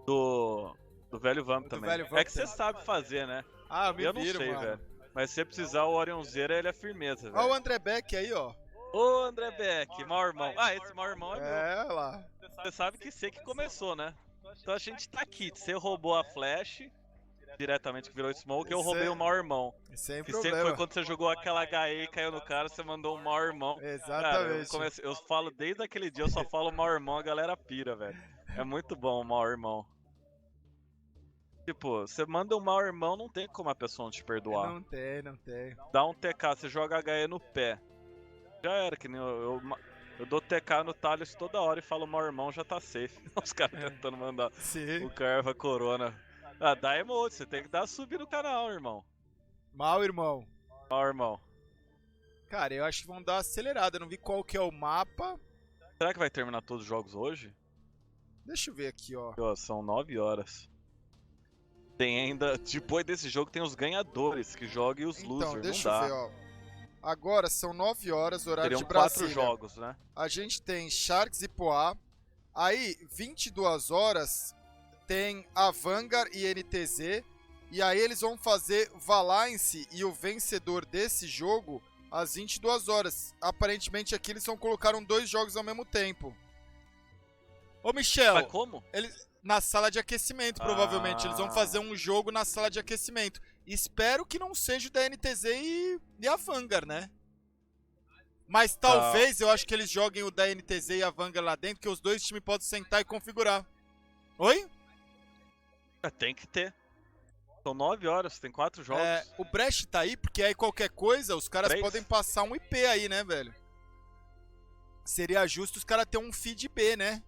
Do velho Vamp também. velho Vamp É que você sabe fazer, né? Ah, eu me Eu não viro, sei, mano. velho. Mas se você precisar, o Orionzeira, ele é firmeza, velho. Olha o André Beck aí, ó. Ô, André Beck, mau irmão. Ah, esse mau irmão é meu. É, lá. Você sabe que você que começou, né? Então a gente tá aqui. Você roubou a Flash, diretamente que virou Smoke, eu roubei o mau irmão. Sem Que problema. sempre foi quando você jogou aquela HE e caiu no cara, você mandou um mau irmão. Exatamente. Cara, eu falo desde aquele dia, eu só falo mau irmão, a galera pira, velho. É muito bom o mau irmão. Tipo, você manda um mau irmão, não tem como a pessoa não te perdoar. Não tem. Dá um TK, você joga HE no pé. Já era, que nem eu dou TK no Thales toda hora e falo mau irmão, já tá safe. Os caras tentando mandar o Carva Corona. Ah, dá emote, você tem que dar sub no canal, irmão. Mau irmão. Mau irmão. Cara, eu acho que vão dar uma acelerada, eu não vi qual que é o mapa. Será que vai terminar todos os jogos hoje? Deixa eu ver aqui, ó. São 9 horas. Tem ainda, depois desse jogo tem os ganhadores que jogam e os losers, Então, deixa não dá. eu ver, ó. Agora são 9 horas, horário Teriam de Brasília. 4 jogos, né? A gente tem Sharks e Poá. Aí, 22 horas, tem a Vanguard e NTZ. E aí eles vão fazer Valence e o vencedor desse jogo às 22 horas. Aparentemente aqui eles vão colocar 2 jogos ao mesmo tempo. Ô Michel, Mas como? na sala de aquecimento, provavelmente. Eles vão fazer um jogo na sala de aquecimento. Espero que não seja o da NTZ e a Vanguard, né? Mas talvez eu acho que eles joguem o da NTZ e a Vanguard lá dentro, que os dois times podem sentar e configurar. Oi? Tem que ter. São 9 horas, tem 4 jogos. O Brecht tá aí, porque aí qualquer coisa, os caras 3? podem passar um IP aí, né, velho? Seria justo os caras terem um feed B, né?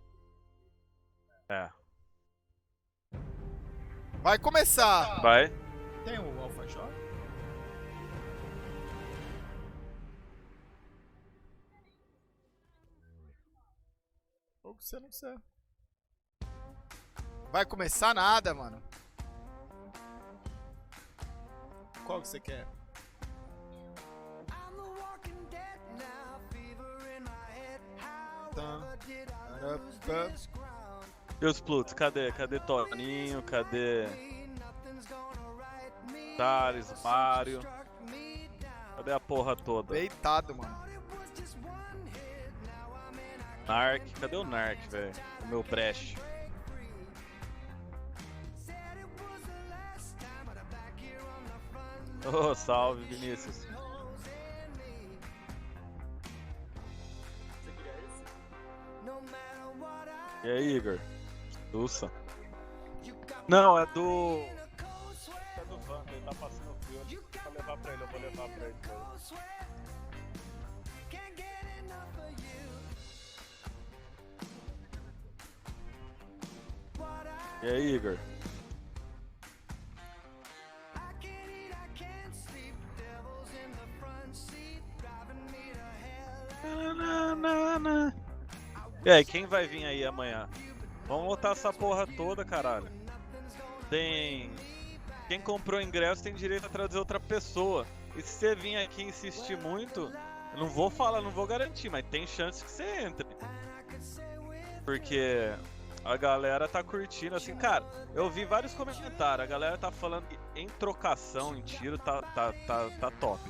É. Vai começar! Vai. Tem o Alfajor? Ou você não sei. Vai começar nada, mano. Qual que você quer? E os Plutos, cadê? Cadê Toninho? Cadê Thales, Mario? Cadê a porra toda? Deitado, mano. Narc, cadê o Narc, velho? O meu Brecht. Oh, salve, Vinícius. E aí, Igor? Tussa. Não, é do... É do Vamp, ele tá passando frio. Vou levar pra ele, eu vou levar pra ele. E aí, Igor? E aí, quem vai vir aí amanhã? Vamos lotar essa porra toda, caralho. Tem... Quem comprou ingresso tem direito a trazer outra pessoa. E se você vir aqui insistir muito, eu não vou falar, não vou garantir, mas tem chance que você entre. Porque a galera tá curtindo, assim, cara, eu vi vários comentários, a galera tá falando que em trocação, em tiro, tá top.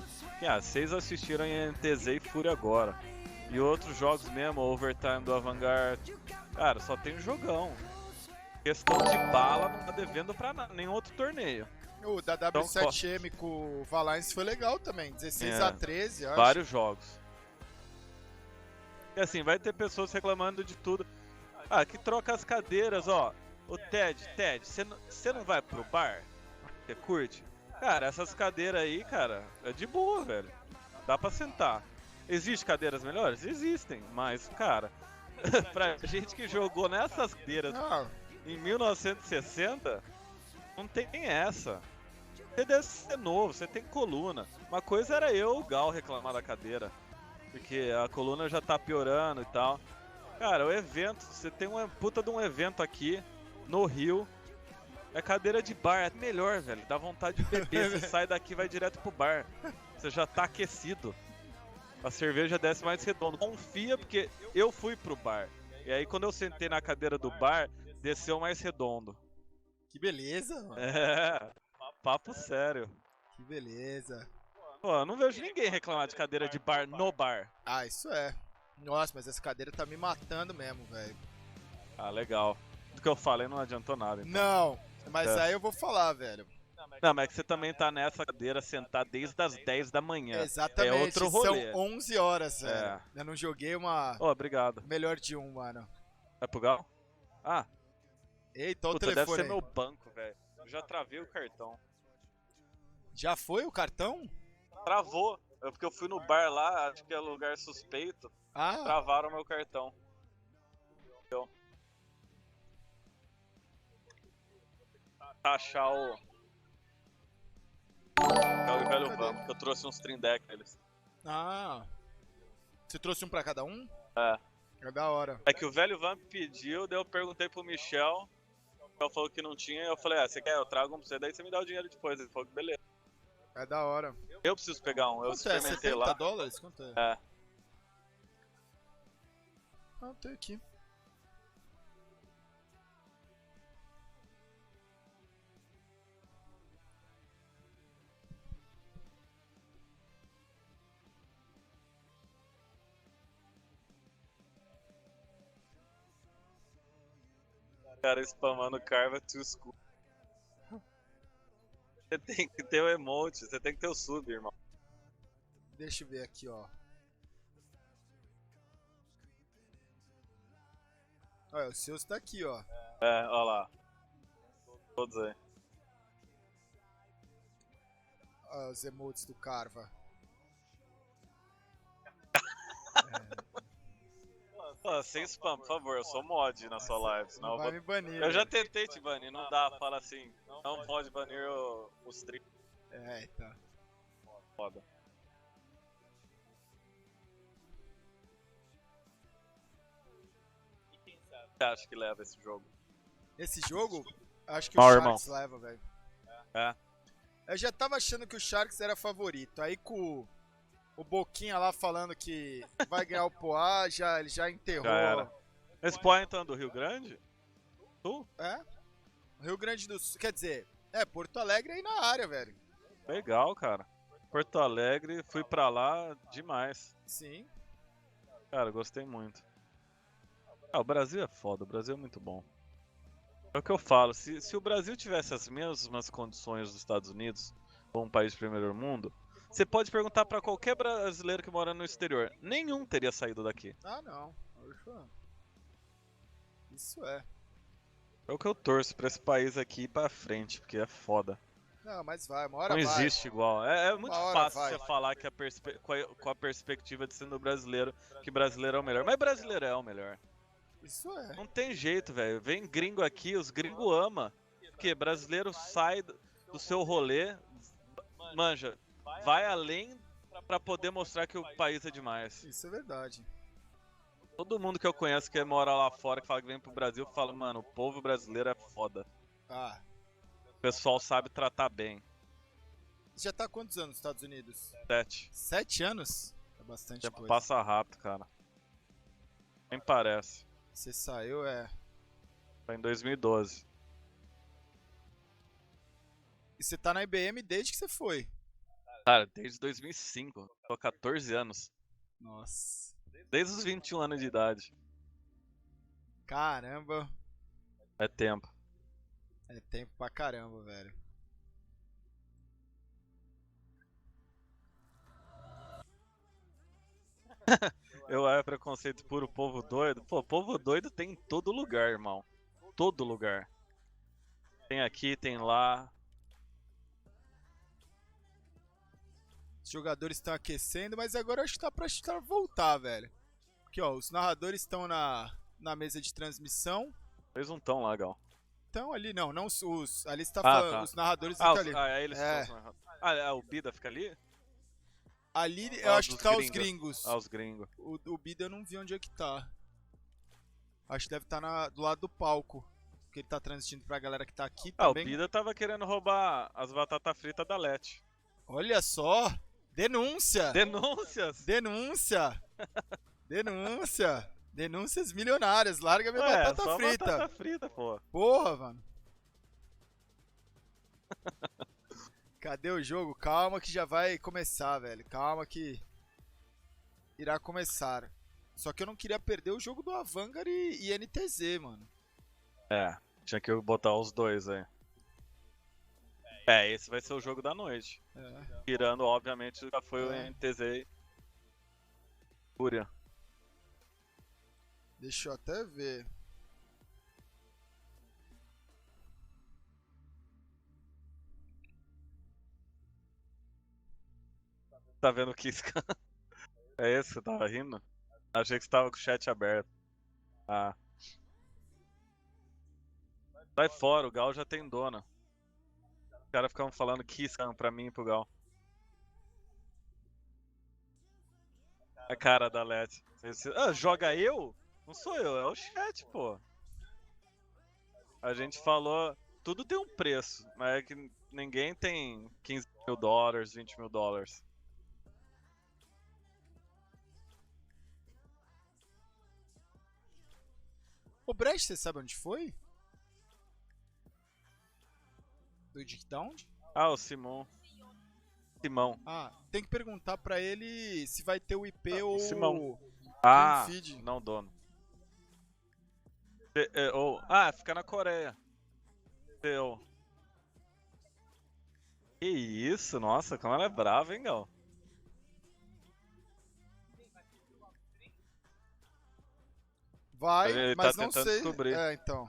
Vocês assistiram em NTZ e Fúria agora. E outros jogos mesmo, Overtime do Avantgarde. Cara, só tem jogão. Questão de bala não tá devendo pra nenhum outro torneio. O da W7M com o Valence foi legal também. 16-13, acho. Vários jogos. E assim, vai ter pessoas reclamando de tudo. Ah, que troca as cadeiras, ó. O Ted, você não vai pro bar? Você curte? Cara, essas cadeiras aí, cara, é de boa, velho. Dá pra sentar. Existem cadeiras melhores? Existem, mas, cara, pra gente que jogou nessas cadeiras em 1960, não tem essa. Você deve ser novo, você tem coluna. Uma coisa era eu, o Gal, reclamar da cadeira, porque a coluna já tá piorando e tal. Cara, o evento, você tem uma puta de um evento aqui, no Rio, é cadeira de bar, é melhor, velho, dá vontade de beber, você sai daqui e vai direto pro bar, você já tá aquecido. A cerveja desce mais redondo. Confia, porque eu fui pro bar. E aí quando eu sentei na cadeira do bar, desceu mais redondo. Que beleza, mano. É, papo sério. Que beleza. Pô, eu não vejo ninguém reclamar de cadeira de bar no bar. Ah, isso é. Nossa, mas essa cadeira tá me matando mesmo, velho. Ah, legal. Do que eu falei não adiantou nada. Então. Não, mas aí eu vou falar, velho. Não, mas é que você também tá nessa cadeira sentado desde as 10 da manhã. Exatamente, É outro rolê. são 11 horas, velho. É. Eu não joguei uma Obrigado. melhor de um, mano. Vai pro Gal? Ah, Eita, olha o puta, deve telefone ser aí. meu banco, velho. Eu já travei o cartão. Já foi o cartão? Travou. Porque eu fui no bar lá, acho que é lugar suspeito. Ah, Travaram meu cartão. Eu. Achar o velho Cadê? vamos. Eu trouxe uns stream deck deles. Você trouxe um pra cada um? É. É da hora. É que o velho Vamp pediu, daí eu perguntei pro Michel. O Michel falou que não tinha, e eu falei, você quer? Eu trago um pra você, daí você me dá o dinheiro depois. Ele falou que beleza. É da hora. Eu preciso pegar um, eu Quanto é? experimentei 70 lá. dólares? Quanto é? É. Ah, tem aqui. O cara spamando Carva to School. Você tem que ter o emote, você tem que ter o sub, irmão. Deixa eu ver aqui, ó. Olha, o seu está aqui, ó. É, ó lá. Todos aí. Olha os emotes do Carva. Pô, sem spam, por favor, eu sou mod na sua live, senão eu Vai vou... me banir. Eu já velho. tentei te banir, não dá, fala assim, não pode banir o stream. É, tá. Foda. Você acha que leva esse jogo? Esse jogo, acho que Ó, o irmão. Sharks leva, velho. É. Eu já tava achando que o Sharks era favorito. Aí com o Boquinha lá falando que vai ganhar o Poá, ele já enterrou. Já era. Esse Poá então é do Rio Grande? Tu? É? Rio Grande do Sul. Quer dizer, Porto Alegre aí na área, velho. Legal, cara. Porto Alegre, fui pra lá demais. Sim. Cara, gostei muito. Ah, o Brasil é foda, o Brasil é muito bom. É o que eu falo, se o Brasil tivesse as mesmas condições dos Estados Unidos, como um país de primeiro mundo, você pode perguntar pra qualquer brasileiro que mora no exterior, nenhum teria saído daqui. Ah, não. Isso é. É o que eu torço pra esse país aqui ir pra frente, porque é foda. Não, mas vai, uma hora Não vai. existe igual. É muito Uma hora fácil vai. você falar que com a perspectiva de sendo brasileiro, que brasileiro é o melhor. Mas brasileiro é o melhor. Isso é. Não tem jeito, velho. Vem gringo aqui, os gringos amam. Porque brasileiro sai do seu rolê, manja, vai além pra poder mostrar que o país é demais. Isso é verdade. Todo mundo que eu conheço que mora lá fora, que fala que vem pro Brasil, fala, mano, o povo brasileiro é foda. Ah. O pessoal sabe tratar bem. Já tá há quantos anos nos Estados Unidos? 7. 7 anos? É bastante Tempo coisa. passa rápido, cara. Nem parece. Você saiu, Foi em 2012. E você tá na IBM desde que você foi? Cara, desde 2005. Tô há 14 anos. Nossa. Desde os 21 anos de idade. Caramba. É tempo. É tempo pra caramba, velho. Eu é preconceito puro, povo doido. Pô, povo doido tem em todo lugar, irmão. Todo lugar. Tem aqui, tem lá. Os jogadores estão aquecendo, mas agora acho que tá pra voltar, velho. Aqui, ó, os narradores estão na mesa de transmissão. Eles não tão lá, Gal. Então ali, não os... Ali você tá Ah, falando, tá. os narradores ficam ali. Eles É. estão. O Bida fica ali? Ali eu acho que dos tá os gringos. gringos. Os gringos. O Bida eu não vi onde é que tá. Acho que deve estar do lado do palco. Porque ele tá transmitindo pra galera que tá aqui O também. Bida tava querendo roubar as batatas fritas da Lete. Olha só! Denúncia! Denúncias! Denúncia! Denúncia! Denúncias milionárias. Larga minha batata só frita. batata frita, pô. Porra, mano. Cadê o jogo? Calma que já vai começar, velho. Calma que irá começar. Só que eu não queria perder o jogo do Avangar e NTZ, mano. Tinha que botar os dois aí. Esse vai ser o jogo da noite. Tirando, obviamente, já foi o NTZ e Fúria. Deixa eu até ver. Tá vendo o Kiss? É esse que você tava rindo? Achei que você tava com o chat aberto. Sai fora, o Gal já tem dona. Os caras ficavam falando Kiss pra mim e pro Gal. A cara da LED. Joga eu? Não sou eu, é o chat, pô. A gente falou, tudo tem um preço, mas é que ninguém tem 15 mil dólares, 20 mil dólares. O Brecht, você sabe onde foi? Do Digdown? O Simão. Tem que perguntar pra ele se vai ter o IP ou Simão. o feed. Não dono. Fica na Coreia. Que isso, nossa, como ela é brava, hein, Gal? Vai, Ele mas tá não tentando sei. descobrir. Então.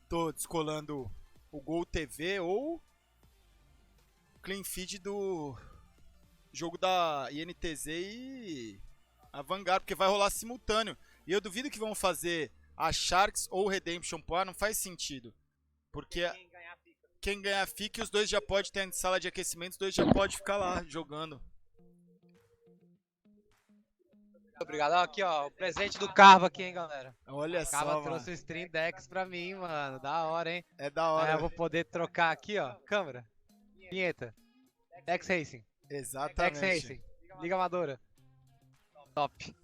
Tô descolando o Gol TV ou clean feed do jogo da INTZ e a Vanguard, porque vai rolar simultâneo. E eu duvido que vão fazer a Sharks ou Redemption Poa, não faz sentido. Porque quem ganhar fica e os dois já pode ter sala de aquecimento, os dois já pode ficar lá jogando. Obrigado. Aqui, ó, o presente do Carva aqui, hein, galera. Olha só, Carva mano. trouxe o Stream Decks pra mim, mano. Da hora, hein? É da hora. Eu vou poder trocar aqui, ó. Câmera. Vinheta. Dex Racing. Exatamente. Dex Racing. Liga amadora. Top.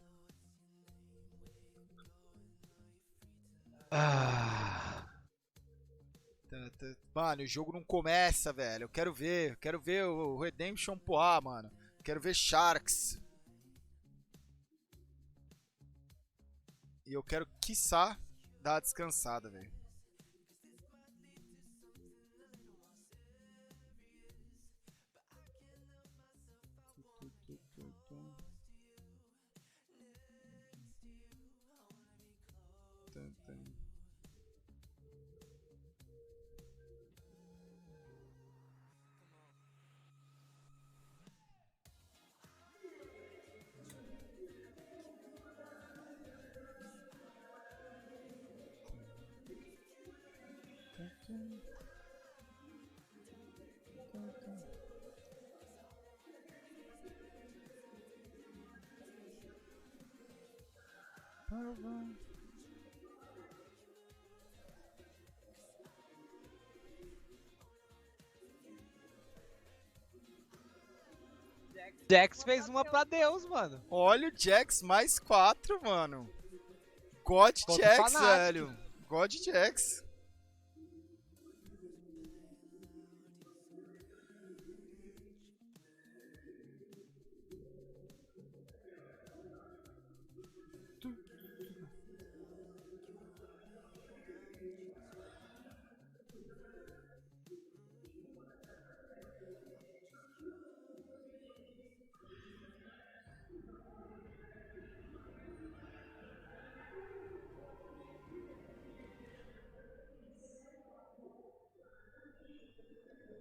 Mano, o jogo não começa, velho. Eu quero ver o Redemption Poa, mano. Quero ver Sharks. E eu quero, quiçá, dar uma descansada, velho. Jax fez uma pra Deus, mano. Olha o Jax mais 4, mano. God Contra o Jax, Fnatic. velho. God Jax.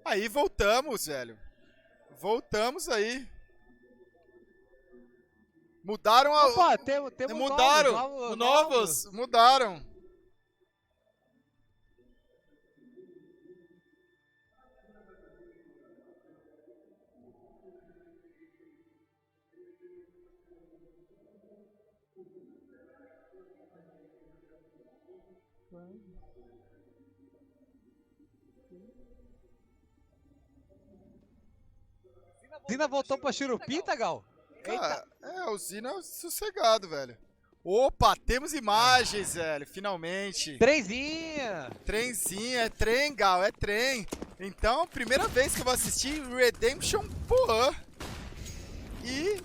Aí voltamos, velho. Voltamos aí. Mudaram a... Opa, temos mudaram. Novos. Mudaram. Zina voltou pra Churupita, Gal? Cara, o Zina é sossegado, velho. Opa, temos imagens, velho, finalmente. Trenzinha! Trenzinho, é trem, Gal, é trem. Então, primeira vez que eu vou assistir Redemption Poan e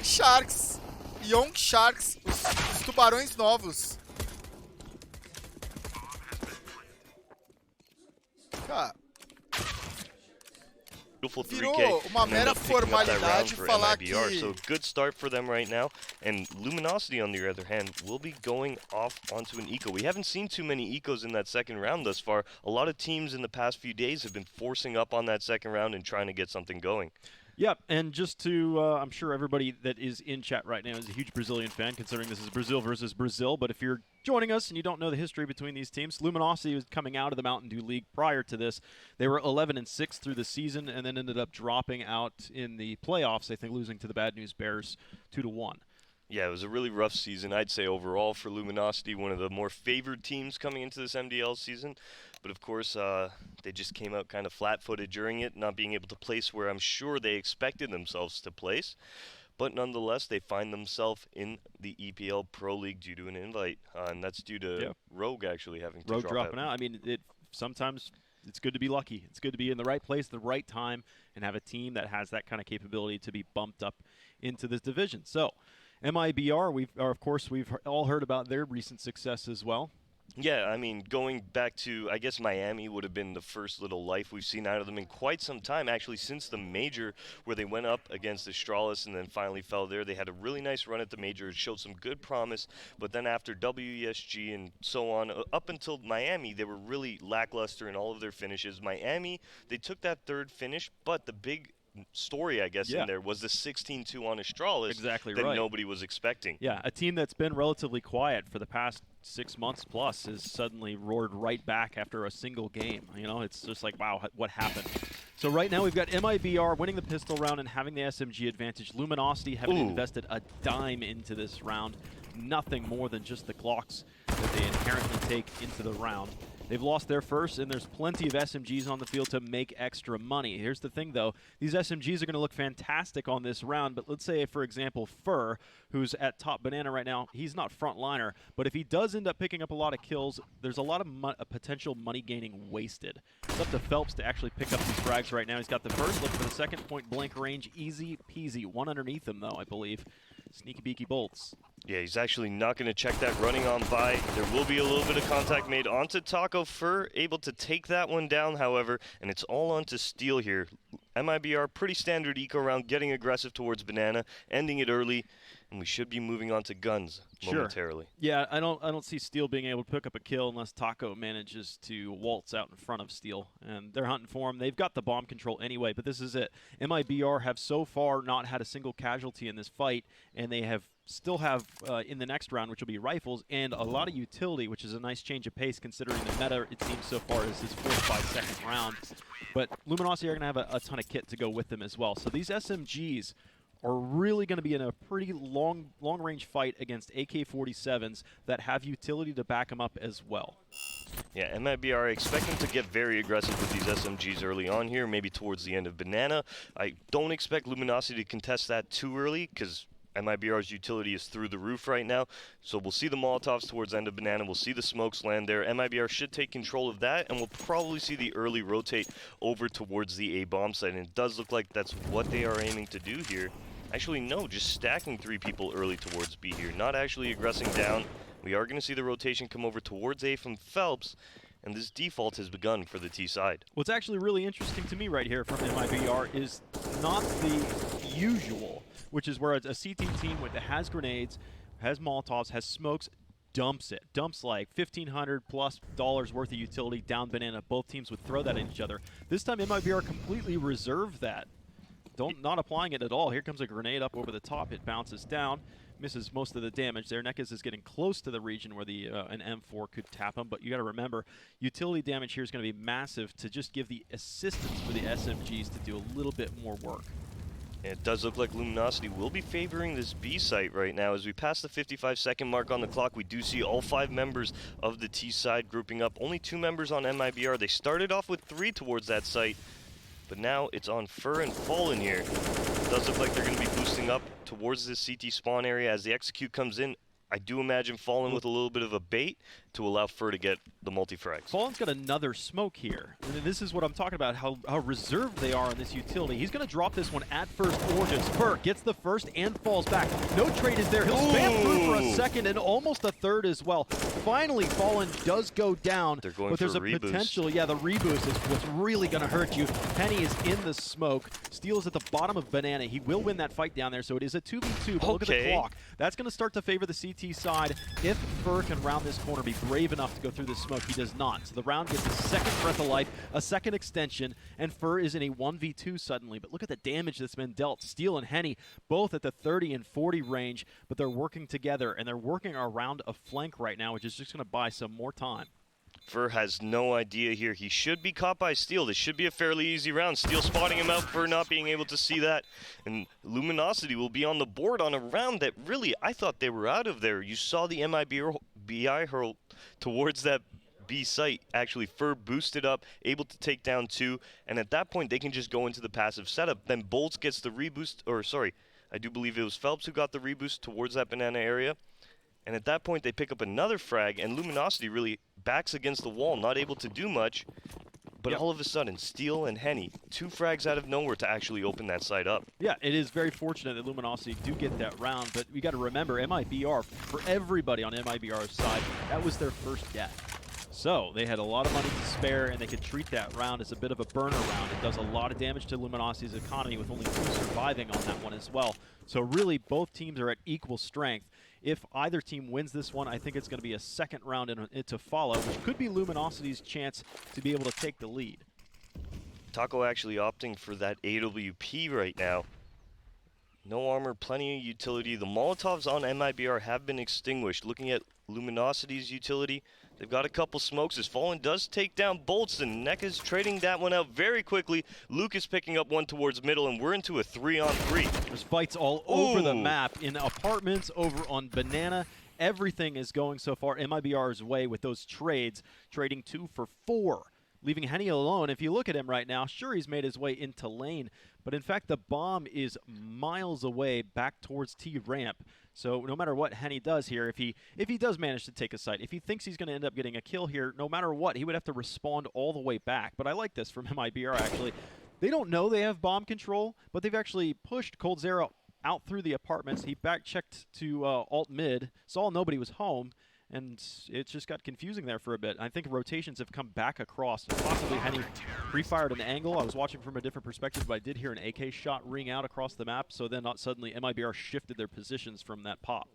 Sharks, Young Sharks, os tubarões novos. Cara, virou uma mera formalidade falar que... So good start for them right now. And Luminosity, on the other hand, will be going off onto an eco. We haven't seen too many ecos in that second round thus far. A lot of teams in the past few days have been forcing up on that second round and trying to get something going. Yep, and just to, I'm sure everybody that is in chat right now is a huge Brazilian fan, considering this is Brazil versus Brazil. But if you're joining us and you don't know the history between these teams, Luminosity was coming out of the Mountain Dew League prior to this. They were 11-6 through the season, and then ended up dropping out in the playoffs. I think losing to the Bad News Bears 2-1. Yeah, it was a really rough season, I'd say, overall for Luminosity, one of the more favored teams coming into this MDL season. But, of course, they just came out kind of flat-footed during it, not being able to place where I'm sure they expected themselves to place. But, nonetheless, they find themselves in the EPL Pro League due to an invite, and that's due to Rogue actually having to Rogue drop dropping out. I mean, sometimes it's good to be lucky. It's good to be in the right place at the right time and have a team that has that kind of capability to be bumped up into this division. So, MIBR, of course, we've all heard about their recent success as well. Yeah, I mean, going back to, I guess Miami would have been the first little life we've seen out of them in quite some time, actually, since the major, where they went up against Astralis and then finally fell there. They had a really nice run at the major. It showed some good promise, but then after WESG and so on, up until Miami, they were really lackluster in all of their finishes. Miami, they took that third finish, but the big story, I guess, in there was the 16-2 on Astralis that nobody was expecting. Yeah, a team that's been relatively quiet for the past 6 months plus has suddenly roared right back after a single game. You know, it's just like, wow, what happened? So right now we've got MIBR winning the pistol round and having the SMG advantage. Luminosity haven't invested a dime into this round. Nothing more than just the Glocks that they inherently take into the round. They've lost their first, and there's plenty of SMGs on the field to make extra money. Here's the thing, though. These SMGs are going to look fantastic on this round, but let's say, for example, Fur, who's at top banana right now, he's not frontliner, but if he does end up picking up a lot of kills, there's a lot of potential money gaining wasted. It's up to Phelps to actually pick up these frags right now. He's got the first, look for the second, point blank range, easy peasy. One underneath him, though, I believe. Sneaky beaky bolts. Yeah, he's actually not going to check that running on by. There will be a little bit of contact made onto Taco. Fur able to take that one down, however, and it's all onto Steel here. MIBR, pretty standard eco round, getting aggressive towards Banana, ending it early, and we should be moving on to Guns momentarily. Yeah, I don't see Steel being able to pick up a kill unless Taco manages to waltz out in front of Steel, and they're hunting for him. They've got the bomb control anyway, but this is it. MIBR have so far not had a single casualty in this fight, and they still have in the next round, which will be rifles, and a lot of utility, which is a nice change of pace considering the meta, it seems so far, is this 4-5 round. But Luminosity are going to have a ton of kit to go with them as well. So these SMGs are really going to be in a pretty long-range fight against AK-47s that have utility to back them up as well. Yeah, MIBR, I expect them to get very aggressive with these SMGs early on here, maybe towards the end of Banana. I don't expect Luminosity to contest that too early, because MIBR's utility is through the roof right now, so we'll see the Molotovs towards the end of Banana, we'll see the smokes land there. MIBR should take control of that, and we'll probably see the early rotate over towards the A-bomb site, and it does look like that's what they are aiming to do here. Actually, no, just stacking 3 people early towards B here, not actually aggressing down. We are going to see the rotation come over towards A from Phelps, and this default has begun for the T side. What's actually really interesting to me right here from MIBR is not the usual, which is where a CT team that has grenades, has Molotovs, has smokes, dumps it. Dumps like $1,500+ worth of utility down Banana. Both teams would throw that at each other. This time MIBR completely reserved that. Not applying it at all. Here comes a grenade up over the top. It bounces down, misses most of the damage there. Nekaz is getting close to the region where an M4 could tap him, but you got to remember, utility damage here is going to be massive to just give the assistance for the SMGs to do a little bit more work. It does look like Luminosity will be favoring this B site right now. As we pass the 55-second mark on the clock, we do see all 5 members of the T side grouping up. Only 2 members on MIBR. They started off with 3 towards that site, but now it's on Fur and Fallen here. It does look like they're going to be boosting up towards this CT spawn area. As the execute comes in, I do imagine Fallen with a little bit of a bait to allow Fur to get the multi-frags. Fallen's got another smoke here. And this is what I'm talking about, how reserved they are on this utility. He's going to drop this one at first origins. Fur gets the first and falls back. No trade is there. He'll spam through for a second and almost a third as well. Finally, Fallen does go down. They're going but there's for a reboost. potential. Yeah, the reboost is what's really going to hurt you. Penny is in the smoke. Steel is at the bottom of Banana. He will win that fight down there, so it is a 2v2. But look at the clock. That's going to start to favor the CT side. If Fur can round this corner, be brave enough to go through the smoke, he does not. So the round gets a second breath of life, a second extension, and Fur is in a 1v2 suddenly. But look at the damage that's been dealt. Steel and Henny both at the 30 and 40 range, but they're working together, and they're working around a flank right now, which is just going to buy some more time. Fur has no idea here. He should be caught by Steel. This should be a fairly easy round. Steel spotting him out, Fur not being able to see that. And Luminosity will be on the board on a round that really, I thought they were out of there. You saw the MIBR hurl towards that B site. Actually, Fur boosted up, able to take down 2. And at that point, they can just go into the passive setup. Then Bolts gets the reboost, or sorry, I do believe it was Phelps who got the reboost towards that Banana area. And at that point, they pick up another frag, and Luminosity really backs against the wall, not able to do much. But all of a sudden, Steel and Henny, 2 frags out of nowhere to actually open that side up. Yeah, it is very fortunate that Luminosity do get that round, but we got to remember, MIBR, for everybody on MIBR's side, that was their first death. So they had a lot of money to spare, and they could treat that round as a bit of a burner round. It does a lot of damage to Luminosity's economy with only 2 surviving on that one as well. So really, both teams are at equal strength. If either team wins this one, I think it's going to be a second round to follow, which could be Luminosity's chance to be able to take the lead. Taco actually opting for that AWP right now. No armor, plenty of utility. The Molotovs on MIBR have been extinguished. Looking at Luminosity's utility, they've got a couple smokes as Fallen does take down Bolton. NECA is trading that one out very quickly. Luke is picking up one towards middle, and we're into a 3-on-3. There's fights all over the map, in apartments, over on Banana. Everything is going so far MIBR's way with those trades, trading 2 for 4. Leaving Henny alone. If you look at him right now, sure, he's made his way into lane, but in fact the bomb is miles away back towards T-ramp. So no matter what Henny does here, if he does manage to take a site, if he thinks he's going to end up getting a kill here, no matter what, he would have to respond all the way back. But I like this from MIBR, actually. They don't know they have bomb control, but they've actually pushed coldzera out through the apartments. He back-checked to alt mid, saw nobody was home, and it just got confusing there for a bit. I think rotations have come back across. Possibly Henny pre-fired an angle. I was watching from a different perspective, but I did hear an AK shot ring out across the map, so then suddenly MIBR shifted their positions from that pop.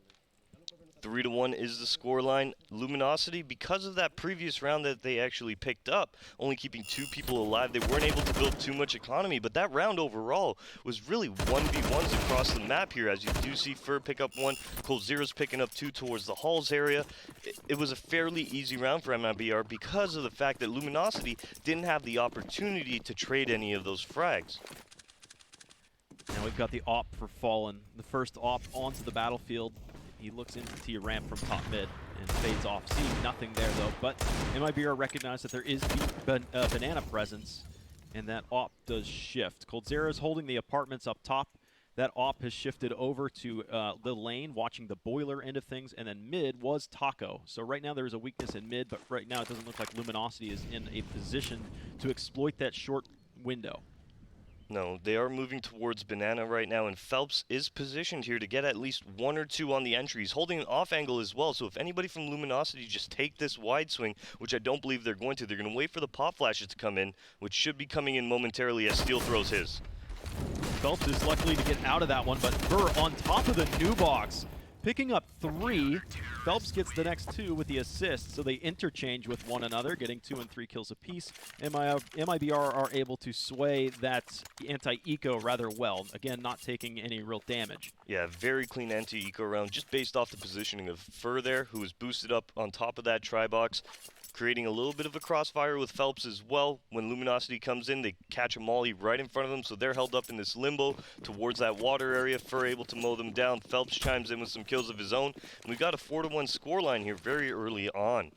3-1 is the scoreline. Luminosity, because of that previous round that they actually picked up, only keeping 2 people alive, they weren't able to build too much economy, but that round overall was really 1v1s across the map here, as you do see Fur pick up 1, coldzera's picking up 2 towards the halls area. It was a fairly easy round for MIBR because of the fact that Luminosity didn't have the opportunity to trade any of those frags. Now we've got the AWP for Fallen, the first AWP onto the battlefield. He looks into T-ramp from top mid and fades off. Seeing nothing there, though. But MIBR recognized that there is Banana presence, and that AWP does shift. coldzera is holding the apartments up top. That AWP has shifted over to the lane, watching the boiler end of things, and then mid was Taco. So right now there's a weakness in mid, but right now it doesn't look like Luminosity is in a position to exploit that short window. No, they are moving towards Banana right now, and Phelps is positioned here to get at least 1 or 2 on the entry. He's holding an off angle as well, so if anybody from Luminosity just take this wide swing, which I don't believe they're going to wait for the pop flashes to come in, which should be coming in momentarily as Steel throws his. Phelps is lucky to get out of that one, but Fur on top of the new box, picking up 3. Phelps gets the next 2 with the assist, so they interchange with one another, getting 2 and 3 kills apiece. MIBR are able to sway that anti-eco rather well, again, not taking any real damage. Yeah, very clean anti-eco round, just based off the positioning of Fur there, who was boosted up on top of that tri-box. creating a little bit of a crossfire with Phelps as well. When Luminosity comes in, they catch a molly right in front of them, so they're held up in this limbo towards that water area. Fur able to mow them down. Phelps chimes in with some kills of his own. And we've got a 4-1 scoreline here very early on.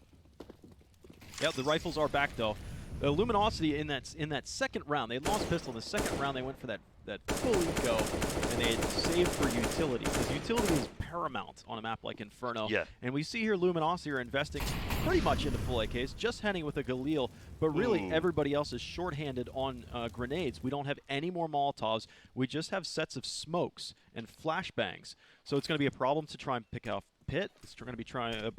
Yeah, the rifles are back though. The Luminosity in that second round, they had lost pistol. In the second round, they went for that full eco, and they had saved for utility, because utility is paramount on a map like Inferno. Yeah. And we see here Luminosity are investing pretty much into full AKs, just heading with a Galil, but really everybody else is shorthanded on grenades. We don't have any more Molotovs. We just have sets of smokes and flashbangs. So it's going to be a problem to try and pick off Pit. It's going to be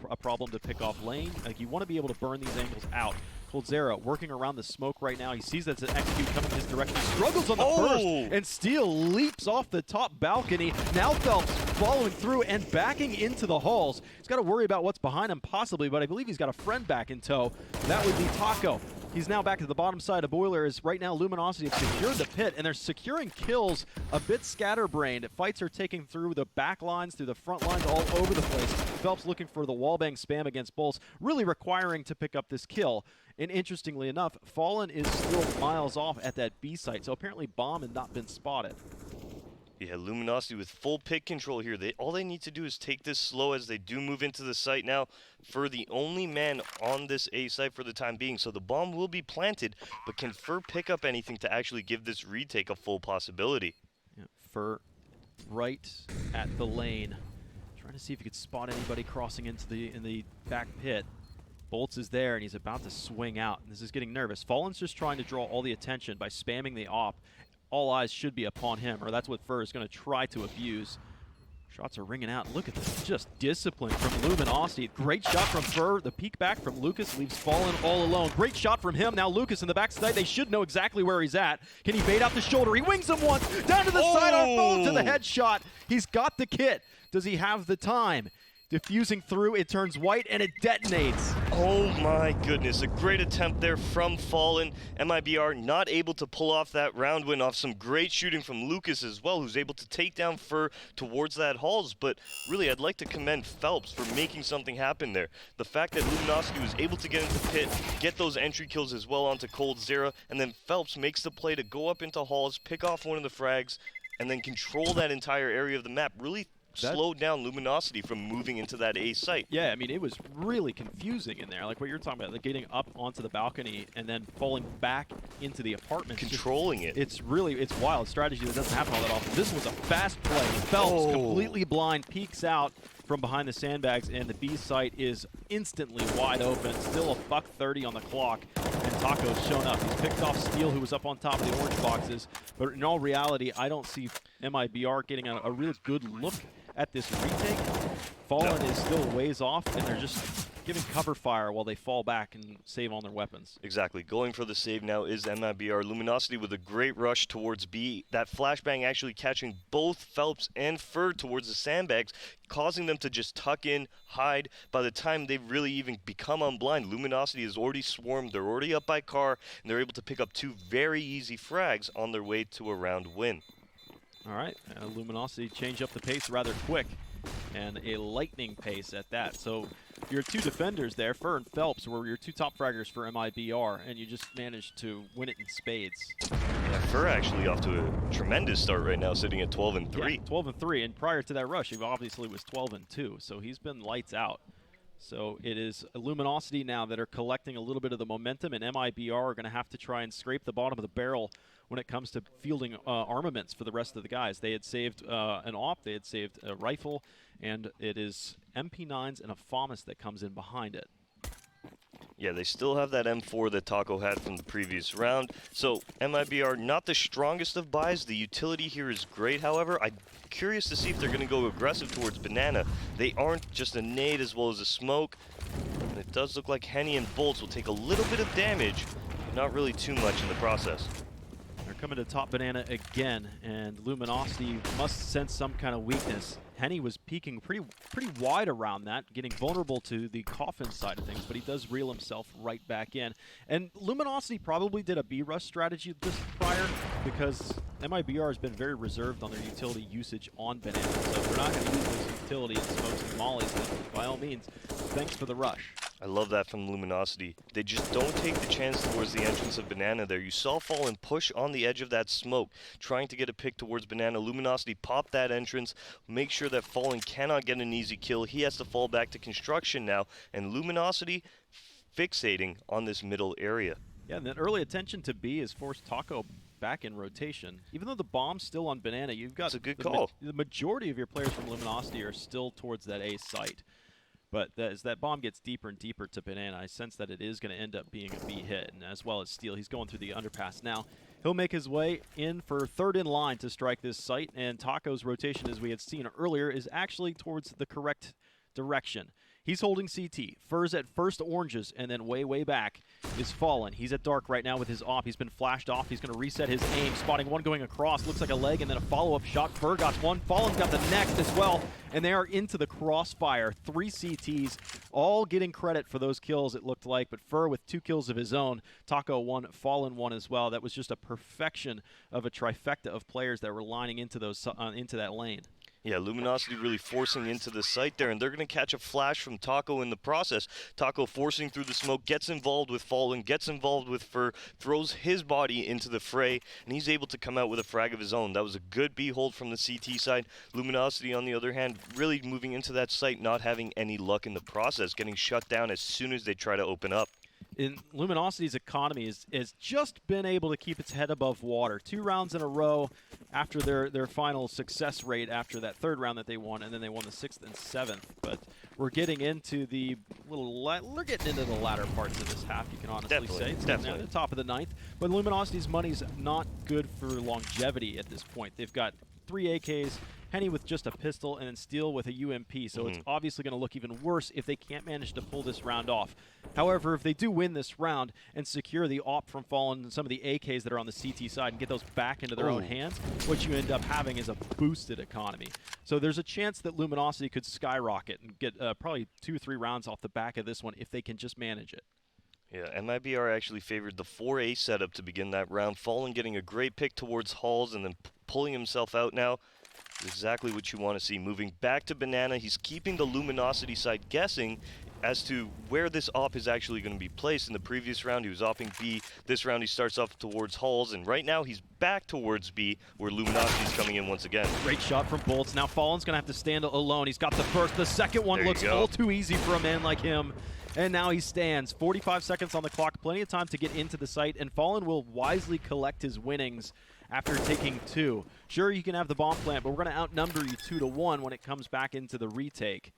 a problem to pick off Lane. Like, you want to be able to burn these angles out. coldzera working around the smoke right now. He sees that's an execute coming his direction. Struggles on the first, and Steel leaps off the top balcony. Now Phelps following through and backing into the halls. He's got to worry about what's behind him possibly, but I believe he's got a friend back in tow. That would be Taco. He's now back to the bottom side of Boiler, as right now Luminosity have secured the pit, and they're securing kills a bit scatterbrained. Fights are taking through the back lines, through the front lines, all over the place. Phelps looking for the wallbang spam against Bolts, really requiring to pick up this kill. And interestingly enough, Fallen is still miles off at that B site, so apparently Bomb had not been spotted. Yeah, Luminosity with full pit control here. All they need to do is take this slow as they do move into the site now. Fur the only man on this A site for the time being, so the bomb will be planted, but can Fur pick up anything to actually give this retake a full possibility? Yeah, Fur right at the lane, trying to see if he could spot anybody crossing into the back pit. Bolts is there, and he's about to swing out. This is getting nervous. Fallen's just trying to draw all the attention by spamming the op. All eyes should be upon him, or that's what Fur is going to try to abuse. Shots are ringing out. Look at this, just discipline from Luminosity. Great shot from Fur. The peek back from Lucas leaves Fallen all alone. Great shot from him. Now Lucas in the backside. They should know exactly where he's at. Can he bait out the shoulder? He wings him once. Down to the sidearm, Fallen to the headshot. He's got the kit. Does he have the time? Diffusing through, it turns white, and it detonates. Oh my goodness, a great attempt there from Fallen. MIBR not able to pull off that round win off some great shooting from Lucas as well, who's able to take down Fur towards that halls. But really, I'd like to commend Phelps for making something happen there. The fact that Luminosity was able to get into pit, get those entry kills as well onto coldzera, and then Phelps makes the play to go up into halls, pick off one of the frags, and then control that entire area of the map. Really slowed down Luminosity from moving into that A site. Yeah, I mean, it was really confusing in there, like what you're talking about, like getting up onto the balcony and then falling back into the apartment. Controlling it. It's wild strategy that doesn't happen all that often. This was a fast play. Phelps, completely blind, peeks out from behind the sandbags, and the B site is instantly wide open. Still a $1:30 on the clock, and Taco's shown up. He's picked off Steel, who was up on top of the orange boxes, but in all reality, I don't see MIBR getting a real good look at this retake. Fallen is still ways off, and they're just giving cover fire while they fall back and save on their weapons. Exactly. Going for the save now is MIBR. Luminosity with a great rush towards B. That flashbang actually catching both Phelps and Fur towards the sandbags, causing them to just tuck in, hide. By the time they really even become unblind, Luminosity is already swarmed. They're already up by car, and they're able to pick up 2 very easy frags on their way to a round win. All right, Luminosity change up the pace rather quick, and a lightning pace at that. So your 2 defenders there, Fur and Phelps, were your 2 top fraggers for MIBR, and you just managed to win it in spades. Yeah, Fur actually off to a tremendous start right now, sitting at 12-3. Yeah, 12-3, and prior to that rush, he obviously was 12-2, so he's been lights out. So it is Luminosity now that are collecting a little bit of the momentum, and MIBR are going to have to try and scrape the bottom of the barrel when it comes to fielding armaments for the rest of the guys. They had saved an AWP, they had saved a rifle, and it is MP9s and a FAMAS that comes in behind it. Yeah, they still have that M4 that Taco had from the previous round. So MIBR not the strongest of buys. The utility here is great, however. I'm curious to see if they're going to go aggressive towards Banana. They aren't just a nade as well as a smoke. And it does look like Henny and Bolts will take a little bit of damage, but not really too much in the process. They're coming to top Banana again, and Luminosity must sense some kind of weakness. Henny was peeking pretty wide around that, getting vulnerable to the coffin side of things, but he does reel himself right back in. And Luminosity probably did a B-rush strategy just prior, because MIBR has been very reserved on their utility usage on Banana, so if they're not going to use those utility and smokes and mollies, then by all means, thanks for the rush. I love that from Luminosity. They just don't take the chance towards the entrance of Banana there. You saw Fallen push on the edge of that smoke, trying to get a pick towards Banana. Luminosity popped that entrance, make sure that Fallen cannot get an easy kill. He has to fall back to construction now, and Luminosity fixating on this middle area. Yeah, and that early attention to B has forced Taco back in rotation. Even though the bomb's still on Banana, you've got That's a good call. The majority of your players from Luminosity are still towards that A site. But as that bomb gets deeper and deeper to Banana, I sense that it is going to end up being a B hit, and as well as Steel. He's going through the underpass now. He'll make his way in for third in line to strike this site, and Taco's rotation, as we had seen earlier, is actually towards the correct direction. He's holding CT. Furs at first oranges, and then way back is Fallen. He's at dark right now with his op. He's been flashed off. He's going to reset his aim, spotting one going across. Looks like a leg, and then a follow-up shot. Fur got one. Fallen's got the next as well, and they are into the crossfire. 3 CTs, all getting credit for those kills, it looked like, but Fur with 2 kills of his own. Taco 1, Fallen 1 as well. That was just a perfection of a trifecta of players that were lining into those into that lane. Yeah, Luminosity really forcing into the site there, and they're going to catch a flash from Taco in the process. Taco forcing through the smoke, gets involved with Fallen, gets involved with Fur, throws his body into the fray, and he's able to come out with a frag of his own. That was a good B hold from the CT side. Luminosity, on the other hand, really moving into that site, not having any luck in the process, getting shut down as soon as they try to open up. In Luminosity's economy has just been able to keep its head above water. 2 rounds in a row after their final success rate after that 3rd round that they won, and then they won the 6th and 7th. But we're getting into the latter parts of this half, you can honestly say. It's at the top of the 9th. But Luminosity's money's not good for longevity at this point. They've got 3 AKs, Henny with just a pistol, and then Steel with a UMP, so it's obviously going to look even worse if they can't manage to pull this round off. However, if they do win this round and secure the op from Fallen and some of the AKs that are on the CT side and get those back into their own hands, what you end up having is a boosted economy. So there's a chance that Luminosity could skyrocket and get probably 2 or 3 rounds off the back of this one if they can just manage it. Yeah, MIBR actually favored the 4A setup to begin that round. Fallen getting a great pick towards Halls and then pulling himself out now. Exactly what you want to see. Moving back to Banana, he's keeping the Luminosity side guessing as to where this op is actually going to be placed. In the previous round, he was opping B. This round, he starts off towards Halls, and right now, he's back towards B, where Luminosity's coming in once again. Great shot from Bolts. Now Fallen's going to have to stand alone. He's got the first. The second one looks all too easy for a man like him. And now he stands. 45 seconds on the clock. Plenty of time to get into the site, and Fallen will wisely collect his winnings after taking 2. Sure, you can have the bomb plant, but we're going to outnumber you 2-1 when it comes back into the retake.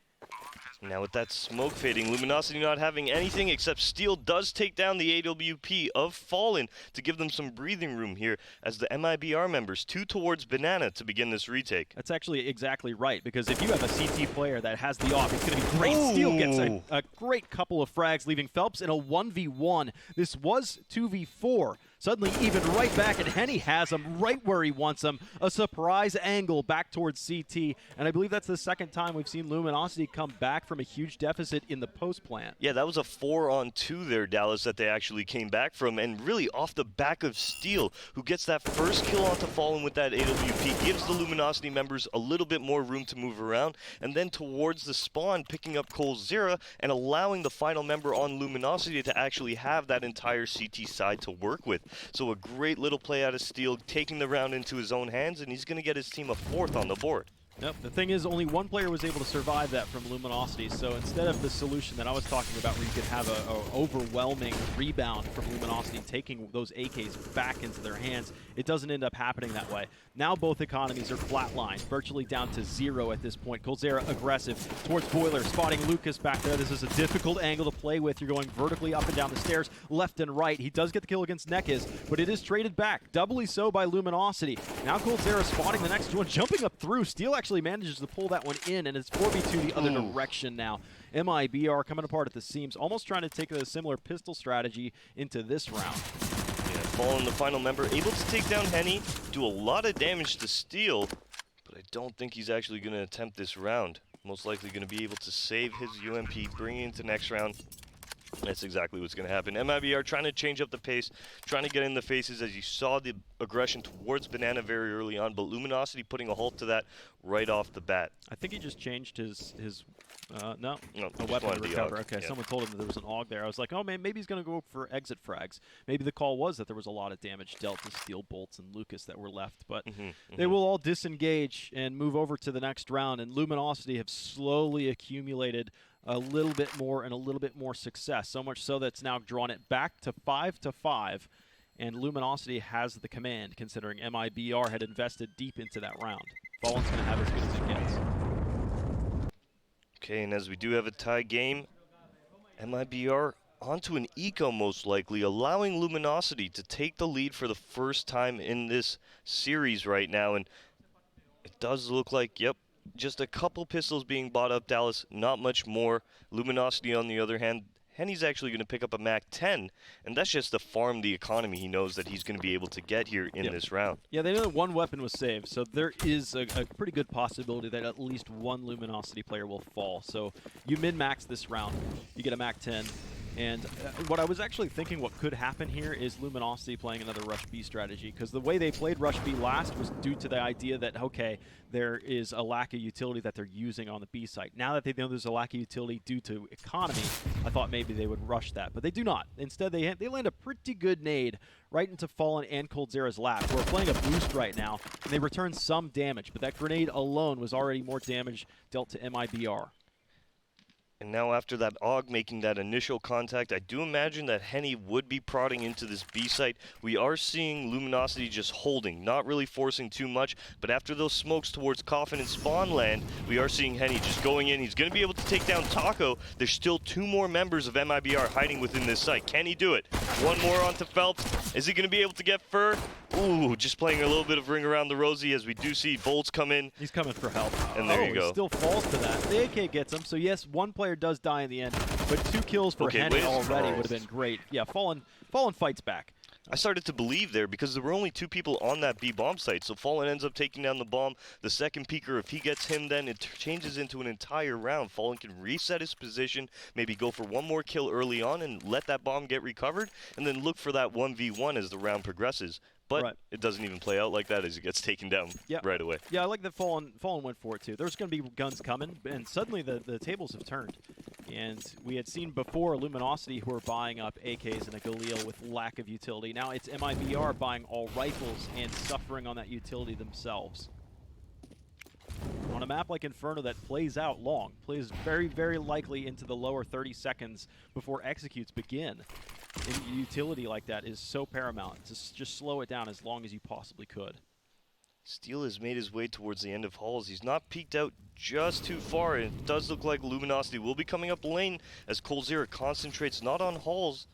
Now with that smoke fading, Luminosity not having anything except Steel does take down the AWP of Fallen to give them some breathing room here as the MIBR members 2 towards Banana to begin this retake. That's actually exactly right, because if you have a CT player that has the off, it's going to be great. Steel gets a great couple of frags, leaving Phelps in a 1v1. This was 2v4. Suddenly even right back, and Henny has him right where he wants him. A surprise angle back towards CT, and I believe that's the 2nd time we've seen Luminosity come back from a huge deficit in the post plant. Yeah, that was a 4-on-2 there, Dallas, that they actually came back from, and really off the back of Steel, who gets that first kill onto Fallen with that AWP, gives the Luminosity members a little bit more room to move around, and then towards the spawn, picking up Coldzera and allowing the final member on Luminosity to actually have that entire CT side to work with. So a great little play out of Steel, taking the round into his own hands, and he's going to get his team a 4th on the board. Nope. The thing is, only one player was able to survive that from Luminosity, so instead of the solution that I was talking about where you could have a overwhelming rebound from Luminosity taking those AKs back into their hands, it doesn't end up happening that way. Now both economies are flatlined, virtually down to 0 at this point. Coldzera aggressive towards Boiler, spotting Lucas back there. This is a difficult angle to play with. You're going vertically up and down the stairs, left and right. He does get the kill against Nekiz, but it is traded back, doubly so by Luminosity. Now Coldzera spotting the next one, jumping up through. Steel actually manages to pull that one in, and it's 4v2 the other direction now. MIBR coming apart at the seams, almost trying to take a similar pistol strategy into this round. Fallen, the final member, able to take down Henny, do a lot of damage to Steel, but I don't think he's actually going to attempt this round. Most likely going to be able to save his UMP, bring it into next round. That's exactly what's going to happen. MIBR trying to change up the pace, trying to get in the faces as you saw the aggression towards Banana very early on, but Luminosity putting a halt to that right off the bat. I think he just changed his no, No, a just weapon to wanted the recover. AUG, Okay, yeah. someone told him that there was an AUG there. I was like, oh man, maybe he's going to go for exit frags. Maybe the call was that there was a lot of damage dealt to Steel Bolts and Lucas that were left, but they will all disengage and move over to the next round, and Luminosity have slowly accumulated a little bit more and a little bit more success, so much so that's now drawn it back to 5-5, and Luminosity has the command, considering MIBR had invested deep into that round. Fallen's going to have as good as it gets. Okay, and as we do have a tie game, MIBR onto an eco most likely, allowing Luminosity to take the lead for the first time in this series right now, and it does look like, yep, just a couple pistols being bought up, Dallas, not much more. Luminosity, on the other hand, Henny's actually going to pick up a MAC-10, and that's just to farm the economy he knows that he's going to be able to get here in this round. Yeah, they know that one weapon was saved, so there is a pretty good possibility that at least one Luminosity player will fall. So you min-max this round, you get a MAC-10, and what I was actually thinking what could happen here is Luminosity playing another Rush B strategy, because the way they played Rush B last was due to the idea that, okay, there is a lack of utility that they're using on the B site. Now that they know there's a lack of utility due to economy, I thought maybe they would rush that, but they do not. Instead, they land a pretty good nade right into Fallen and coldzera's lap, who are playing a boost right now, and they return some damage, but that grenade alone was already more damage dealt to MIBR. And now after that AUG making that initial contact, I do imagine that Henny would be prodding into this B site. We are seeing Luminosity just holding, not really forcing too much, but after those smokes towards Coffin and Spawn land, we are seeing Henny just going in. He's going to be able to take down Taco. There's still 2 more members of MIBR hiding within this site. Can he do it? One more onto Phelps. Is he going to be able to get Fur? Ooh, just playing a little bit of ring around the rosy as we do see Bolts come in. He's coming for help. And there you go. He still falls to that. The AK gets him, so yes, one player does die in the end, but 2 kills for Henny already would have been great. Yeah, Fallen fights back. I started to believe there because there were only 2 people on that B bomb site, so Fallen ends up taking down the bomb. The second peeker, if he gets him, then it changes into an entire round. Fallen can reset his position, maybe go for one more kill early on and let that bomb get recovered, and then look for that 1v1 as the round progresses. But it doesn't even play out like that as it gets taken down right away. Yeah, I like that Fallen went for it too. There's going to be guns coming, and suddenly the tables have turned. And we had seen before Luminosity who were buying up AKs and a Galil with lack of utility. Now it's MIBR buying all rifles and suffering on that utility themselves. On a map like Inferno that plays out long, plays very, very likely into the lower 30 seconds before executes begin, and utility like that is so paramount to just slow it down as long as you possibly could. Steel has made his way towards the end of halls. He's not peeked out just too far, and it does look like Luminosity will be coming up lane as coldzera concentrates not on halls,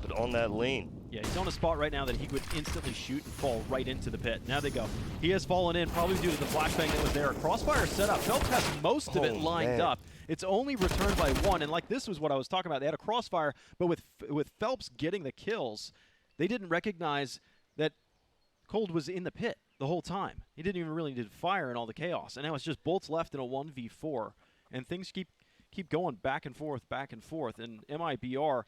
but on that lane. Yeah, he's on a spot right now that he could instantly shoot and fall right into the pit. Now they go. He has fallen in, probably due to the flashbang that was there. A crossfire set up. Phelps has most of it lined up. It's only returned by 1, and like this was what I was talking about. They had a crossfire, but with Phelps getting the kills, they didn't recognize that Cold was in the pit the whole time. He didn't even really need to fire in all the chaos, and now it's just Bolts left in a 1v4, and things keep going back and forth, and MIBR,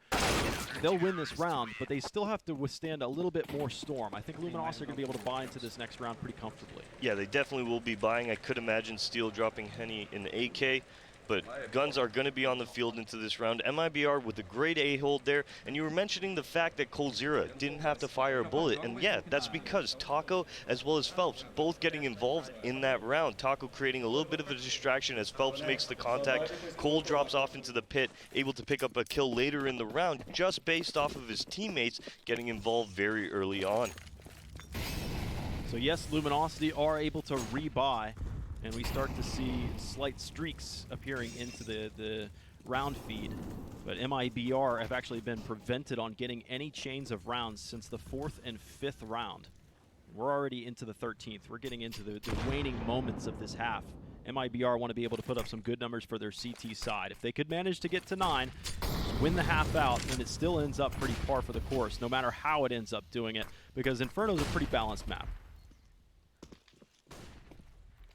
they'll win this round, but they still have to withstand a little bit more storm. I think Luminosity are going to be able to buy into this next round pretty comfortably. Yeah, they definitely will be buying. I could imagine Steel dropping Henny in the AK, but guns are going to be on the field into this round. MIBR with a great A-hold there, and you were mentioning the fact that coldzera didn't have to fire a bullet, and yeah, that's because Taco as well as Phelps both getting involved in that round. Taco creating a little bit of a distraction as Phelps makes the contact. Cole drops off into the pit, able to pick up a kill later in the round just based off of his teammates getting involved very early on. So yes, Luminosity are able to rebuy, and we start to see slight streaks appearing into the round feed. But MIBR have actually been prevented on getting any chains of rounds since the 4th and 5th round. We're already into the 13th. We're getting into the waning moments of this half. MIBR want to be able to put up some good numbers for their CT side. If they could manage to get to 9, win the half out, then it still ends up pretty par for the course, no matter how it ends up doing it, because Inferno's a pretty balanced map.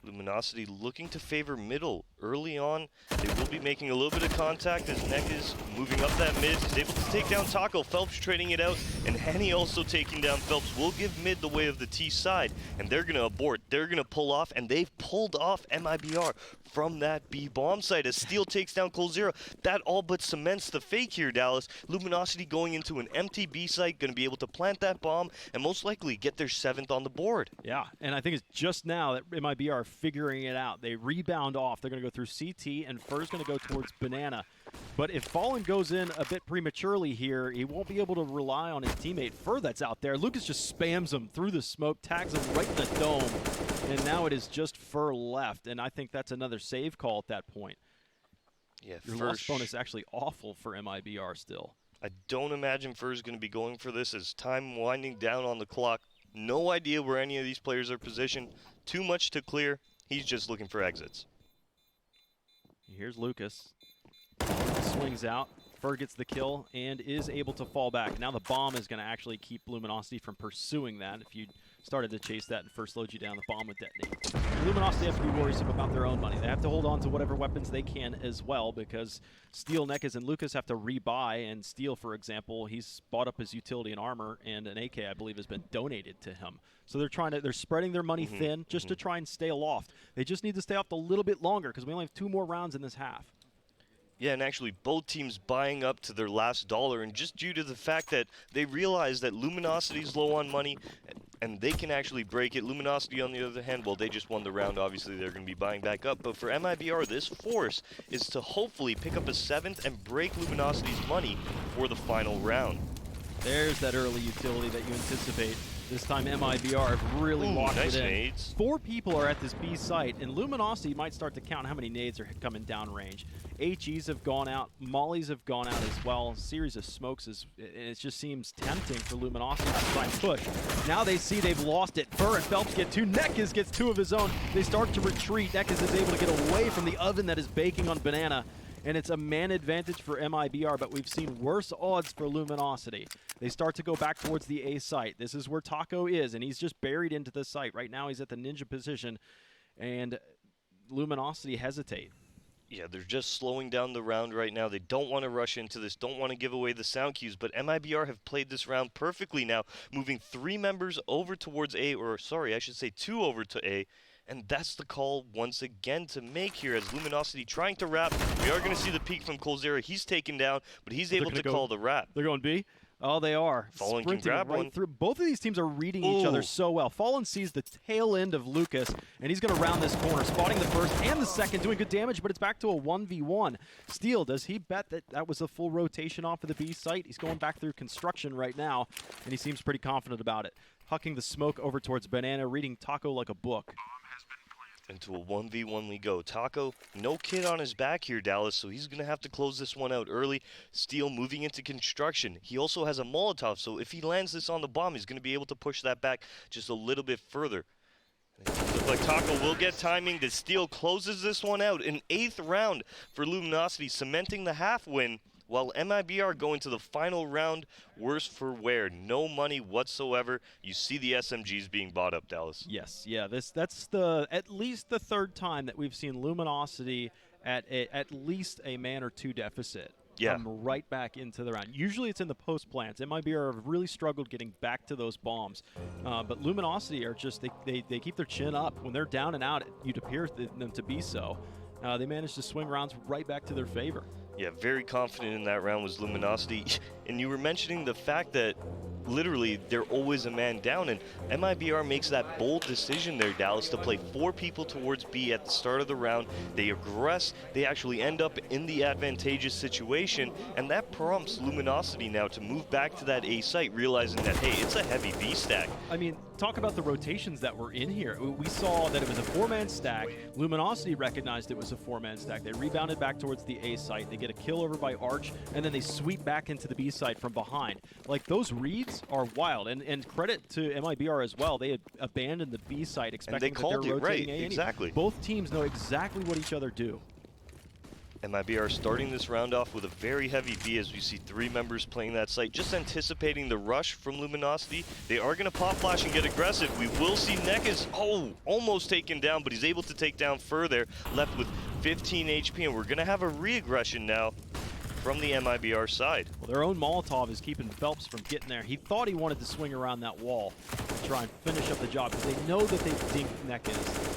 Luminosity looking to favor middle early on. They will be making a little bit of contact as Neck is moving up that mid. He's able to take down Taco. Phelps trading it out, and Henny also taking down Phelps. Will give mid the way of the T side, and they're going to abort. They're going to pull off, and they've pulled off MIBR from that B bomb site as Steel takes down Coldzera. That all but cements the fake here, Dallas. Luminosity going into an empty B site, going to be able to plant that bomb and most likely get their 7th on the board. Yeah, and I think it's just now that MIBR are figuring it out. They rebound off. They're going to go through CT, and Fur's going to go towards Banana. But if Fallen goes in a bit prematurely here, he won't be able to rely on his teammate Fur that's out there. Lucas just spams him through the smoke, tags him right in the dome, and now it is just Fur left, and I think that's another save call at that point. Yeah, Your loss bonus is actually awful for MIBR still. I don't imagine Fur's going to be going for this as time winding down on the clock. No idea where any of these players are positioned. Too much to clear. He's just looking for exits. Here's Lucas. Swings out. Fur gets the kill and is able to fall back. Now the bomb is going to actually keep Luminosity from pursuing that. If you started to chase that and first slowed you down, the bomb would detonate. And Luminosity have to be worrisome about their own money. They have to hold on to whatever weapons they can as well, because Steel, Neckes, and Lucas have to rebuy. And Steel, for example, he's bought up his utility and armor, and an AK, I believe, has been donated to him. So they're spreading their money thin just to try and stay aloft. They just need to stay aloft a little bit longer because we only have 2 more rounds in this half. Yeah, and actually both teams buying up to their last dollar, and just due to the fact that they realize that Luminosity's low on money and they can actually break it. Luminosity, on the other hand, well, they just won the round. Obviously, they're going to be buying back up. But for MIBR, this force is to hopefully pick up a 7th and break Luminosity's money for the final round. There's that early utility that you anticipate. This time MIBR have really locked nice it in. Nades. 4 people are at this B site, and Luminosity might start to count how many nades are coming down range. HEs have gone out, Mollies have gone out as well. A series of smokes, and it just seems tempting for Luminosity to try and push. Now they see they've lost it. Fur and Phelps get 2. Neckes gets 2 of his own. They start to retreat. Neckes is able to get away from the oven that is baking on Banana. And it's a man advantage for MIBR, but we've seen worse odds for Luminosity. They start to go back towards the A site. This is where Taco is, and he's just buried into the site. Right now he's at the ninja position, and Luminosity hesitate. Yeah, they're just slowing down the round right now. They don't want to rush into this, don't want to give away the sound cues, but MIBR have played this round perfectly now, moving 3 members over towards A, or sorry, I should say 2 over to A. And that's the call once again to make here as Luminosity trying to wrap. We are going to see the peek from Coldzera. He's taken down, but he's able to call the wrap. They're going B? Oh, they are. Fallen Sprinting can grab right one. through. Both of these teams are reading each other so well. Fallen sees the tail end of Lucas, and he's going to round this corner, spotting the first and the second, doing good damage, but it's back to a 1v1. Steel, does he bet that that was a full rotation off of the B site? He's going back through construction right now, and he seems pretty confident about it. Hucking the smoke over towards Banana, reading Taco like a book. Into a 1v1 we go. Taco, no kid on his back here, Dallas, so he's going to have to close this one out early. Steel moving into construction. He also has a Molotov, so if he lands this on the bomb, he's going to be able to push that back just a little bit further. Looks like Taco will get timing. The Steel closes this one out. An 8th round for Luminosity, cementing the half win. While MIBR going to the final round, worse for wear. No money whatsoever. You see the SMGs being bought up, Dallas. Yes, yeah. That's at least the 3rd time that we've seen Luminosity at least a man or 2 deficit. Yeah. Come right back into the round. Usually it's in the post plants. MIBR have really struggled getting back to those bombs. But Luminosity are just, they keep their chin up. When they're down and out, you'd appear them to be so. They managed to swing rounds right back to their favor. Yeah, very confident in that round was Luminosity. And you were mentioning the fact that literally they're always a man down, and MIBR makes that bold decision there, Dallas, to play 4 people towards B at the start of the round. They aggress, they actually end up in the advantageous situation, and that prompts Luminosity now to move back to that A site, realizing that, hey, it's a heavy B stack. I mean, talk about the rotations that were in here. We saw that it was a 4-man stack. Luminosity recognized it was a 4-man stack. They rebounded back towards the A site. They get a kill over by Arch, and then they sweep back into the B site from behind. Like, those reads are wild, and credit to MIBR as well. They had abandoned the B site expecting that they're rotating A anyway. Exactly. Both teams know exactly what each other do. MIBR starting this round off with a very heavy B as we see 3 members playing that site, just anticipating the rush from Luminosity. They are going to pop flash and get aggressive. We will see Neck almost taken down, but he's able to take down further, left with 15 HP, and we're going to have a re-aggression now from the MIBR side. Well, their own Molotov is keeping Phelps from getting there. He thought he wanted to swing around that wall to try and finish up the job because they know that they think Neck is.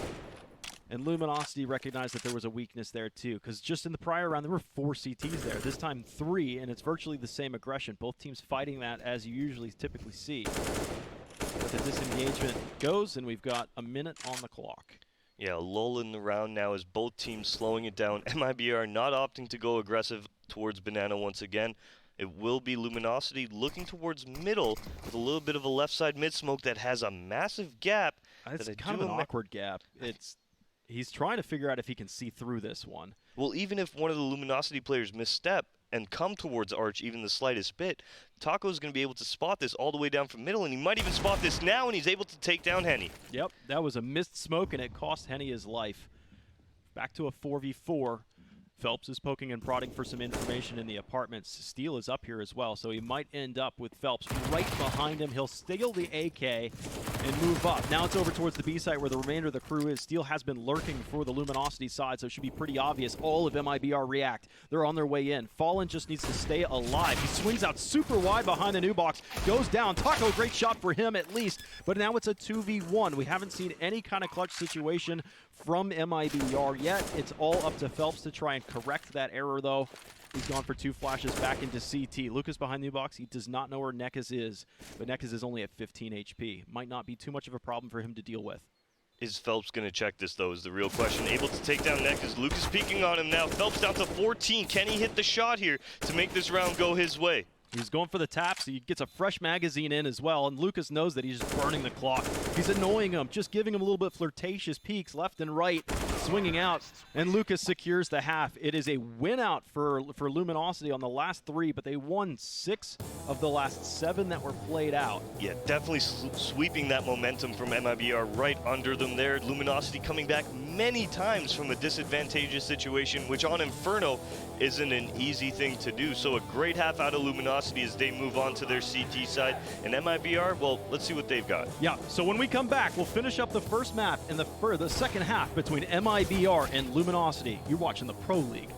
And Luminosity recognized that there was a weakness there too, because just in the prior round there were 4 CTs there. This time 3, and it's virtually the same aggression. Both teams fighting that as you usually typically see. But the disengagement goes, and we've got a minute on the clock. Yeah, a lull in the round now as both teams slowing it down. MIBR not opting to go aggressive towards Banana once again. It will be Luminosity looking towards middle with a little bit of a left side mid smoke that has a massive gap. It's kind of an awkward gap. He's trying to figure out if he can see through this one. Well, even if one of the Luminosity players misstep and come towards Arch even the slightest bit, Taco's going to be able to spot this all the way down from middle, and he might even spot this now, and he's able to take down Henny. Yep, that was a missed smoke, and it cost Henny his life. Back to a 4v4. Phelps is poking and prodding for some information in the apartments. Steele is up here as well, so he might end up with Phelps right behind him. He'll steal the AK and move up. Now it's over towards the B site where the remainder of the crew is. Steele has been lurking for the Luminosity side, so it should be pretty obvious. All of MIBR react. They're on their way in. Fallen just needs to stay alive. He swings out super wide behind the new box, goes down. Taco, great shot for him at least, but now it's a 2v1. We haven't seen any kind of clutch situation from MIBR yet. It's all up to Phelps to try and correct that error, though. He's gone for 2 flashes back into CT. Lucas behind the new box. He does not know where Neckes is, but Neckes is only at 15 HP. Might not be too much of a problem for him to deal with. Is Phelps going to check this, though, is the real question. Able to take down Neckes. Lucas peeking on him now. Phelps down to 14. Can he hit the shot here to make this round go his way? He's going for the tap, so he gets a fresh magazine in as well, and Lucas knows that he's just burning the clock. He's annoying him, just giving him a little bit flirtatious peeks left and right, swinging out, and Lucas secures the half. It is a win out for Luminosity on the last 3, but they won 6 of the last 7 that were played out. Yeah, definitely sweeping that momentum from MIBR right under them there. Luminosity coming back many times from a disadvantageous situation, which on Inferno isn't an easy thing to do. So a great half out of Luminosity as they move on to their CT side. And MIBR, well, let's see what they've got. Yeah, so when we come back, we'll finish up the first map in the second half between MIBR and Luminosity. You're watching the Pro League.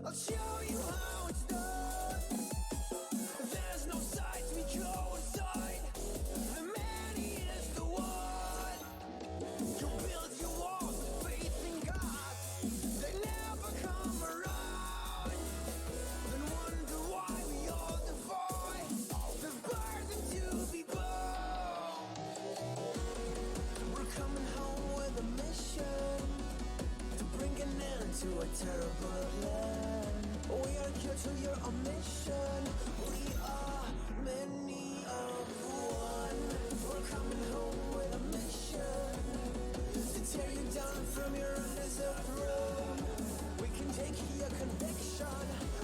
I'll show you how it's done. There's no sight we go inside. The many is the one. You build your walls with faith in God. They never come around. Then wonder why we all defy the burden to be borne. We're coming home with a mission to bring an end to a terrible land. We are here to your mission. We are many of one. We're coming home with a mission to tear you down from your undeserved throne. We can take your conviction.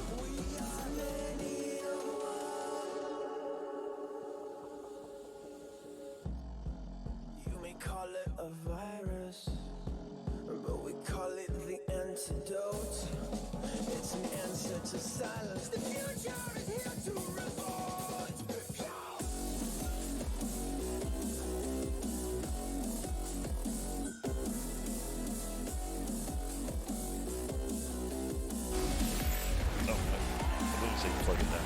Looks like plugging that.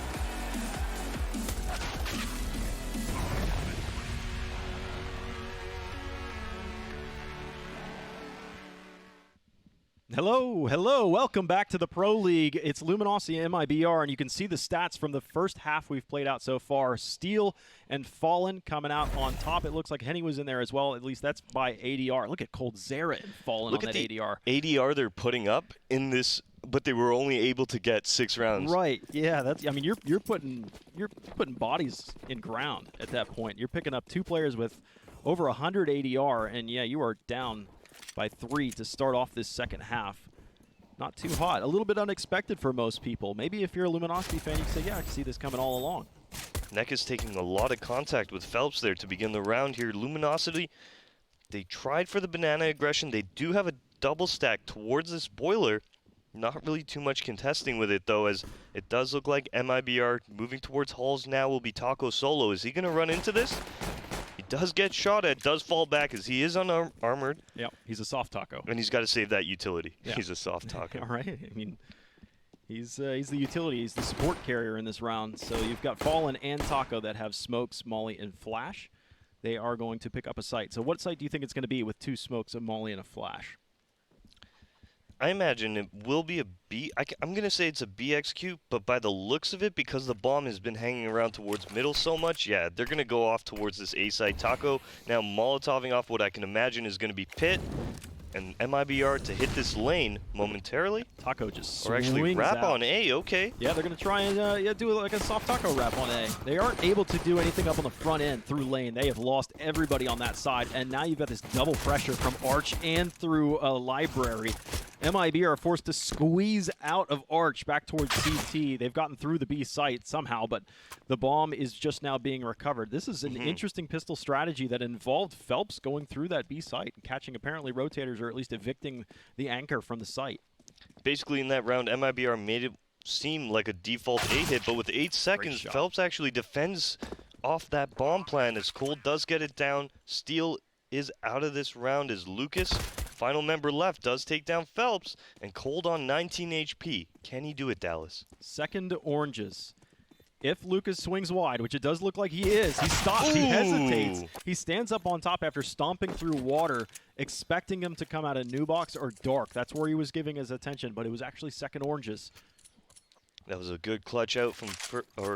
Hello, hello, welcome back to the Pro League. It's Luminosity and MIBR, and you can see the stats from the first half we've played out so far. Steel and Fallen coming out on top. It looks like Henny was in there as well, at least that's by ADR. Look at Cold Zera and Fallen on that ADR. ADR they're putting up in this, but they were only able to get 6 rounds. Right, yeah, that's, I mean, you're putting bodies in ground at that point. You're picking up 2 players with over 100 ADR, and yeah, you are down by 3 to start off this second half. Not too hot. A little bit unexpected for most people. Maybe if you're a Luminosity fan, you can say, yeah, I can see this coming all along. Neck is taking a lot of contact with Phelps there to begin the round here. Luminosity, they tried for the banana aggression. They do have a double stack towards this boiler. Not really too much contesting with it, though, as it does look like MIBR moving towards Halls now will be Taco solo. Is he going to run into this? Does get shot at, does fall back as he is unarmored. Yep, he's a soft Taco. And he's got to save that utility. Yeah. He's a soft Taco. All right, I mean, he's the utility, he's the support carrier in this round. So you've got Fallen and Taco that have Smokes, Molly, and Flash. They are going to pick up a site. So what site do you think it's going to be with 2 Smokes, a Molly, and a Flash? I imagine it will be a B. I'm going to say it's a BXQ, but by the looks of it, because the bomb has been hanging around towards middle so much, yeah, they're going to go off towards this A site. Taco now Molotoving off what I can imagine is going to be Pit and MIBR to hit this lane momentarily. Taco just or actually wrap out on A, okay. Yeah, they're going to try and do like a soft Taco wrap on A. They aren't able to do anything up on the front end through lane. They have lost everybody on that side, and now you've got this double pressure from Arch and through Library. MIB are forced to squeeze out of Arch back towards CT. They've gotten through the B site somehow, but the bomb is just now being recovered. This is an interesting pistol strategy that involved Phelps going through that B site and catching apparently rotators, or at least evicting the anchor from the site. Basically in that round, MIBR made it seem like a default A hit, but with 8 seconds, Phelps actually defends off that bomb plan as Cole does get it down. Steel is out of this round as Lucas, final member left, does take down Phelps, and Cold on 19 HP. Can he do it, Dallas? Second oranges. If Lucas swings wide, which it does look like he is, he stops, he hesitates. He stands up on top after stomping through water, expecting him to come out of new box or dark. That's where he was giving his attention, but it was actually second oranges. That was a good clutch out from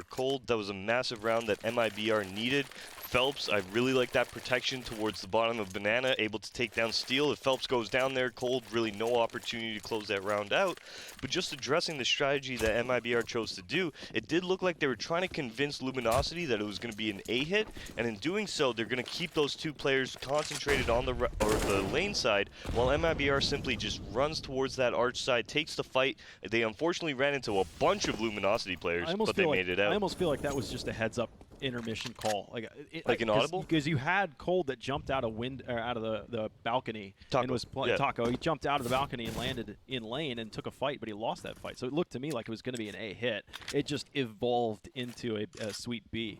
Cold. That was a massive round that MIBR needed. Phelps, I really like that protection towards the bottom of Banana, able to take down Steel. If Phelps goes down there, Cold, really no opportunity to close that round out. But just addressing the strategy that MIBR chose to do, it did look like they were trying to convince Luminosity that it was going to be an A hit, and in doing so, they're going to keep those 2 players concentrated on the lane side, while MIBR simply just runs towards that Arch side, takes the fight. They unfortunately ran into a bunch of Luminosity players, but they made it out. I almost feel like that was just a heads-up intermission call, like an audible, because you had Cold that jumped out of out of the balcony. Taco. And was Taco. He jumped out of the balcony and landed in lane and took a fight, but he lost that fight. So it looked to me like it was going to be an A hit. It just evolved into a sweet B.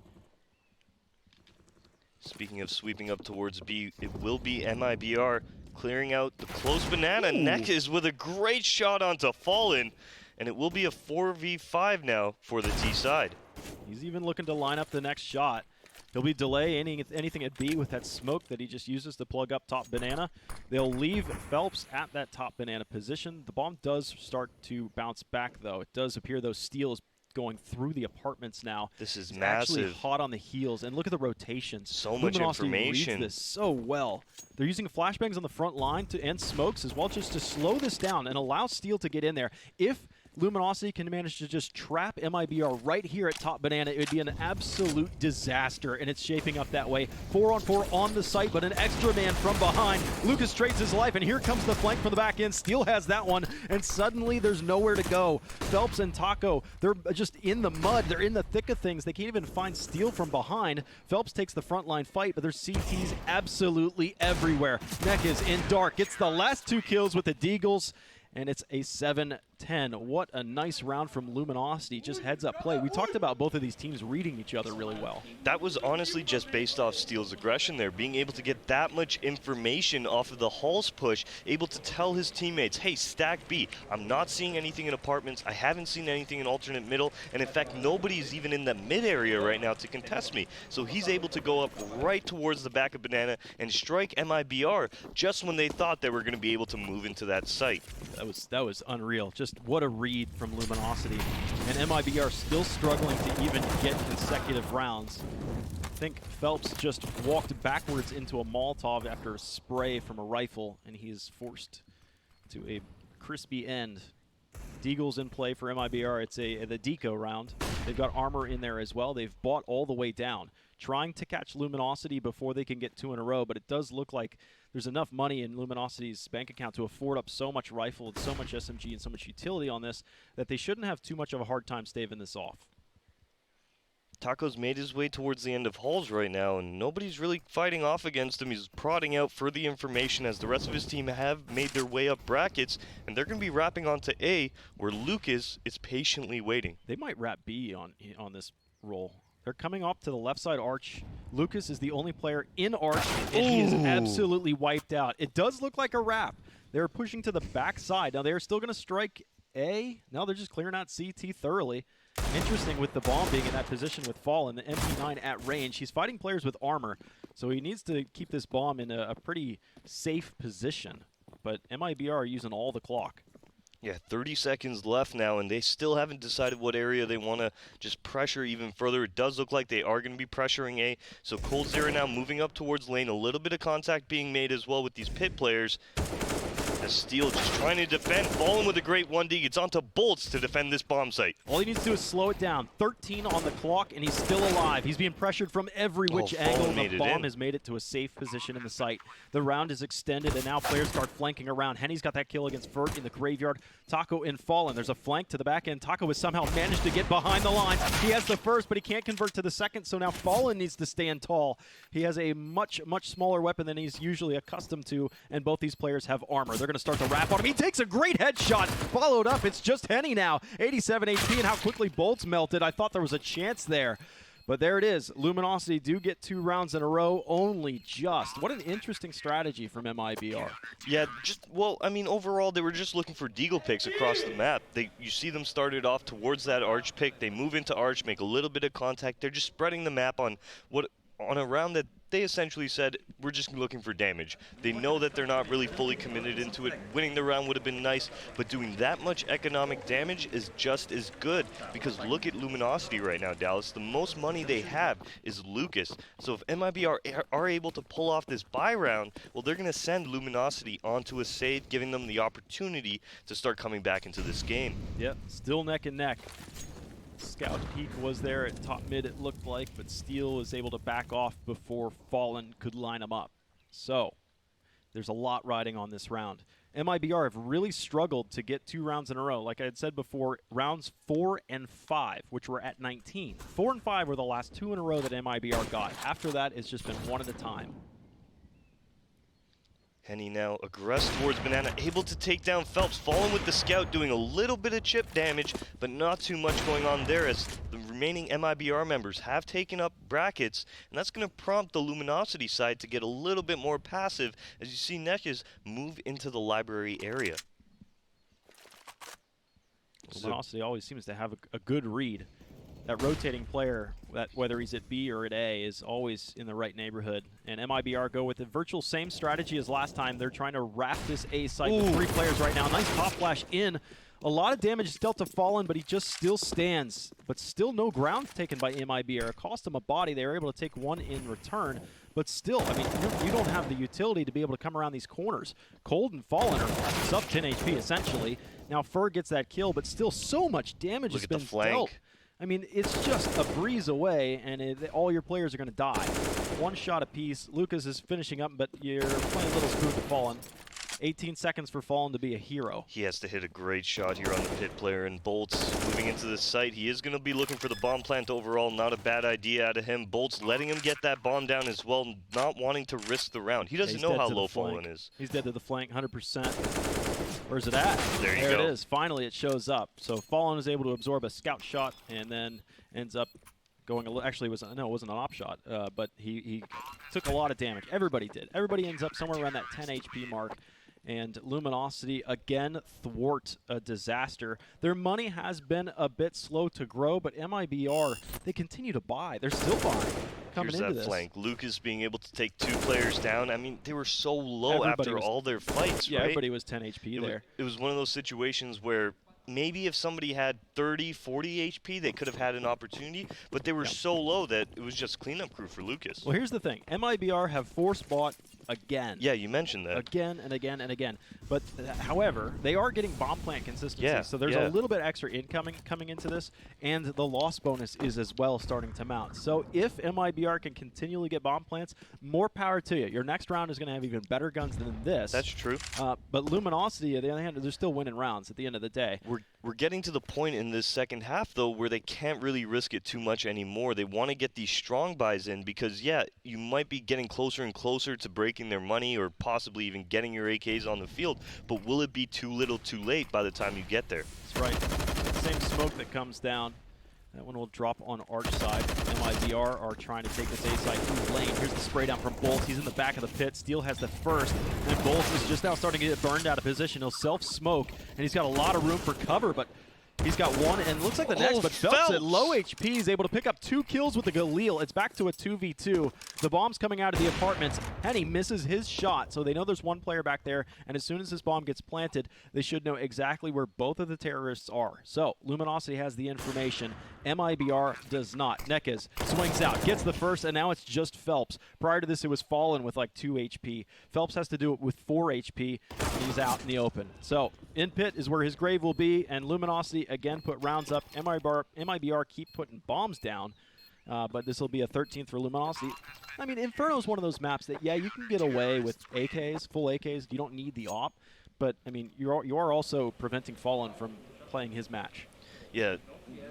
Speaking of sweeping up towards B, it will be MIBR clearing out the close Banana. Neck is with a great shot onto Fallen, and it will be a 4v5 now for the T side. He's even looking to line up the next shot. He'll be delaying anything at B with that smoke that he just uses to plug up top Banana. They'll leave Phelps at that top Banana position. The bomb does start to bounce back, though. It does appear those Steel is going through the apartments now. This is He's massive. Actually hot on the heels, and look at the rotations. So much information. Reads this so well. They're using flashbangs on the front line and smokes as well, just to slow this down and allow Steel to get in there. If Luminosity can manage to just trap MIBR right here at top Banana, it would be an absolute disaster, and it's shaping up that way. 4-on-4 on the site, but an extra man from behind. Lucas trades his life, and here comes the flank from the back end. Steel has that one, and suddenly there's nowhere to go. Phelps and Taco, they're just in the mud. They're in the thick of things. They can't even find Steel from behind. Phelps takes the frontline fight, but there's CTs absolutely everywhere. Neck is in dark. Gets the last 2 kills with the Deagles, and it's a 7 10. What a nice round from Luminosity. Just heads-up play. We talked about both of these teams reading each other really well. That was honestly just based off Steel's aggression there, being able to get that much information off of the Hall's push, able to tell his teammates, hey, stack B, I'm not seeing anything in apartments, I haven't seen anything in alternate middle, and in fact, nobody's even in the mid area right now to contest me. So he's able to go up right towards the back of Banana and strike MIBR just when they thought they were going to be able to move into that site. That was unreal. Just what a read from Luminosity. And MIBR still struggling to even get consecutive rounds. I think Phelps just walked backwards into a Molotov after a spray from a rifle, and he is forced to a crispy end. Deagle's in play for MIBR. It's the Deco round. They've got armor in there as well. They've bought all the way down, trying to catch Luminosity before they can get 2 in a row, but it does look like there's enough money in Luminosity's bank account to afford up so much rifle and so much SMG and so much utility on this that they shouldn't have too much of a hard time staving this off. Taco's made his way towards the end of Halls right now, and nobody's really fighting off against him. He's prodding out for the information as the rest of his team have made their way up brackets, and they're going to be wrapping onto A, where Lucas is patiently waiting. They might wrap B on this roll. They're coming off to the left side arch. Lucas is the only player in arch, and he is absolutely wiped out. It does look like a wrap. They're pushing to the back side. Now, they're still going to strike A. No, they're just clearing out CT thoroughly. Interesting with the bomb being in that position with Fallen, the MP9 at range. He's fighting players with armor, so he needs to keep this bomb in a pretty safe position. But MIBR are using all the clock. Yeah, 30 seconds left now, and they still haven't decided what area they want to just pressure even further. It does look like they are going to be pressuring A. So Cold Zero now moving up towards lane. A little bit of contact being made as well with these pit players. As Steel just trying to defend. Fallen with a great 1D. Gets onto Bolts to defend this bomb site. All he needs to do is slow it down. 13 on the clock, and he's still alive. He's being pressured from every which angle. The bomb has made it to a safe position in the site. The round is extended, and now players start flanking around. Henny's got that kill against Vert in the graveyard. Taco in Fallen. There's a flank to the back end. Taco has somehow managed to get behind the line. He has the first, but he can't convert to the second, so now Fallen needs to stand tall. He has a much smaller weapon than he's usually accustomed to, and both these players have armor. They're going to start to wrap on him. He takes a great headshot, followed up. It's just Henny now. 87 HP, and how quickly Bolts melted. I thought there was a chance there. But there it is. Luminosity do get 2 rounds in a row, only just. What an interesting strategy from MIBR. Yeah, well, I mean, overall, they were just looking for deagle picks across the map. You see them started off towards that arch pick. They move into arch, make a little bit of contact. They're just spreading the map on a round that they essentially said, we're just looking for damage. They know that they're not really fully committed into it. Winning the round would have been nice, but doing that much economic damage is just as good, because look at Luminosity right now, Dallas. The most money they have is Lucas. So if MIBR are able to pull off this buy round, well, they're going to send Luminosity onto a save, giving them the opportunity to start coming back into this game. Yep, still neck and neck. Scout peak was there at top mid, it looked like, but Steel was able to back off before Fallen could line him up. So there's a lot riding on this round. MIBR have really struggled to get 2 rounds in a row. Like I had said before, rounds 4 and 5, which were at 19. 4 and 5 were the last 2 in a row that MIBR got. After that, it's just been 1 at a time. Henny now aggressive towards Banana, able to take down Phelps, falling with the scout, doing a little bit of chip damage, but not too much going on there as the remaining MIBR members have taken up brackets, and that's going to prompt the Luminosity side to get a little bit more passive as you see Neshes move into the library area. Luminosity always seems to have a good read. That rotating player, that whether he's at B or at A, is always in the right neighborhood. And MIBR go with the virtual same strategy as last time. They're trying to wrap this A site with 3 players right now. Nice pop flash in. A lot of damage is dealt to Fallen, but he just still stands. But still no ground taken by MIBR. It cost him a body. They were able to take 1 in return. But still, I mean, you don't have the utility to be able to come around these corners. Cold and Fallen are sub 10 HP, essentially. Now Fur gets that kill, but still so much damage has been dealt. I mean, it's just a breeze away, and all your players are going to die. 1 shot apiece. Lucas is finishing up, but you're playing a little screwed to Fallen. 18 seconds for Fallen to be a hero. He has to hit a great shot here on the pit player, and Bolts moving into the site. He is going to be looking for the bomb plant overall. Not a bad idea out of him. Bolts letting him get that bomb down as well, not wanting to risk the round. He doesn't know how low Fallen is. He's dead to the flank, 100%. Where's it at? There you There go. it is. Finally, it shows up. So Fallen is able to absorb a scout shot and then ends up going actually, it wasn't an op shot, but he took a lot of damage. Everybody did. Everybody ends up somewhere around that 10 HP mark. And Luminosity, again, thwart a disaster. Their money has been a bit slow to grow, but MIBR, they continue to buy. They're still buying coming Here's into that this. flank. Lucas being able to take 2 players down. I mean, they were so low Everybody after was- all their fights, Yeah, right? everybody was 10 HP there. It was one of those situations where maybe if somebody had 30, 40 HP, they could have had an opportunity, but they were so low that it was just cleanup crew for Lucas. Well, here's the thing. MIBR have force bought again. Yeah, you mentioned that. Again and again and again. But, however, they are getting bomb plant consistency. Yeah, So there's yeah. a little bit extra incoming coming into this, and the loss bonus is as well starting to mount. So if MIBR can continually get bomb plants, more power to you. Your next round is going to have even better guns than this. That's true. But Luminosity, on the other hand, they're still winning rounds at the end of the day. We're getting to the point in this second half, though, where they can't really risk it too much anymore. They want to get these strong buys in because, yeah, you might be getting closer and closer to breaking their money or possibly even getting your AKs on the field, but will it be too little too late by the time you get there? That's right. That same smoke that comes down, that one will drop on arch side. MIBR are trying to take this A side through lane. Here's the spray down from Bolt. He's in the back of the pit. Steel has the first, and Bolt is just now starting to get burned out of position. He'll self-smoke, and he's got a lot of room for cover, but he's got one, and looks like the next, but Phelps at low HP is able to pick up 2 kills with the Galil. It's back to a 2v2. The bomb's coming out of the apartments, and he misses his shot, so they know there's one player back there, and as soon as this bomb gets planted, they should know exactly where both of the terrorists are. So, Luminosity has the information. MIBR does not. Nekez swings out, gets the first, and now it's just Phelps. Prior to this, it was Fallen with like 2 HP. Phelps has to do it with 4 HP, and he's out in the open. So, in pit is where his grave will be, and Luminosity again put rounds up. MIBR keep putting bombs down, but this will be a 13th for Luminosity. I mean, Inferno is one of those maps that, yeah, you can get away with AKs, full AKs. You don't need the op, but, I mean, you are also preventing Fallen from playing his match. Yeah,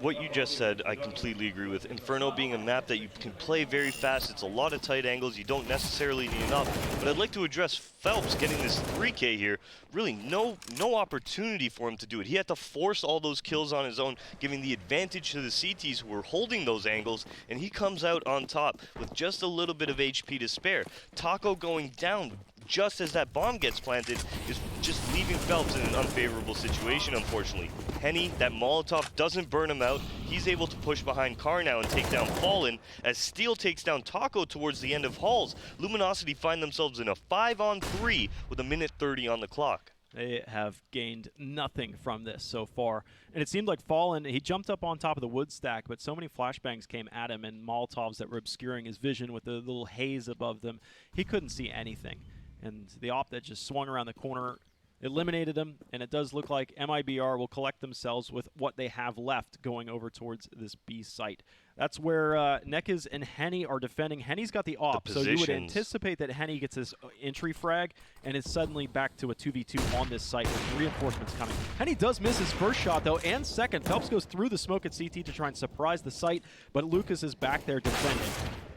what you just said, I completely agree with. Inferno being a map that you can play very fast, it's a lot of tight angles, you don't necessarily need an op. But I'd like to address Phelps getting this 3K here. Really, no opportunity for him to do it. He had to force all those kills on his own, giving the advantage to the CTs who were holding those angles, and he comes out on top with just a little bit of HP to spare. Taco going down just as that bomb gets planted is just leaving Phelps in an unfavorable situation, unfortunately. Henny, that Molotov doesn't burn him out. He's able to push behind Car now and take down Fallen, as Steel takes down Taco towards the end of Halls. Luminosity find themselves in a 5-on-3 with 1:30 on the clock. They have gained nothing from this so far. And it seemed like Fallen, he jumped up on top of the wood stack, but so many flashbangs came at him and Molotovs that were obscuring his vision with the little haze above them. He couldn't see anything. And the op that just swung around the corner eliminated him, and it does look like MIBR will collect themselves with what they have left going over towards this B site. That's where Nekez and Henny are defending. Henny's got the op, so you would anticipate that Henny gets his entry frag, and it's suddenly back to a 2v2 on this site with reinforcements coming. Henny does miss his first shot, though, and second. Phelps goes through the smoke at CT to try and surprise the site, but Lucas is back there defending.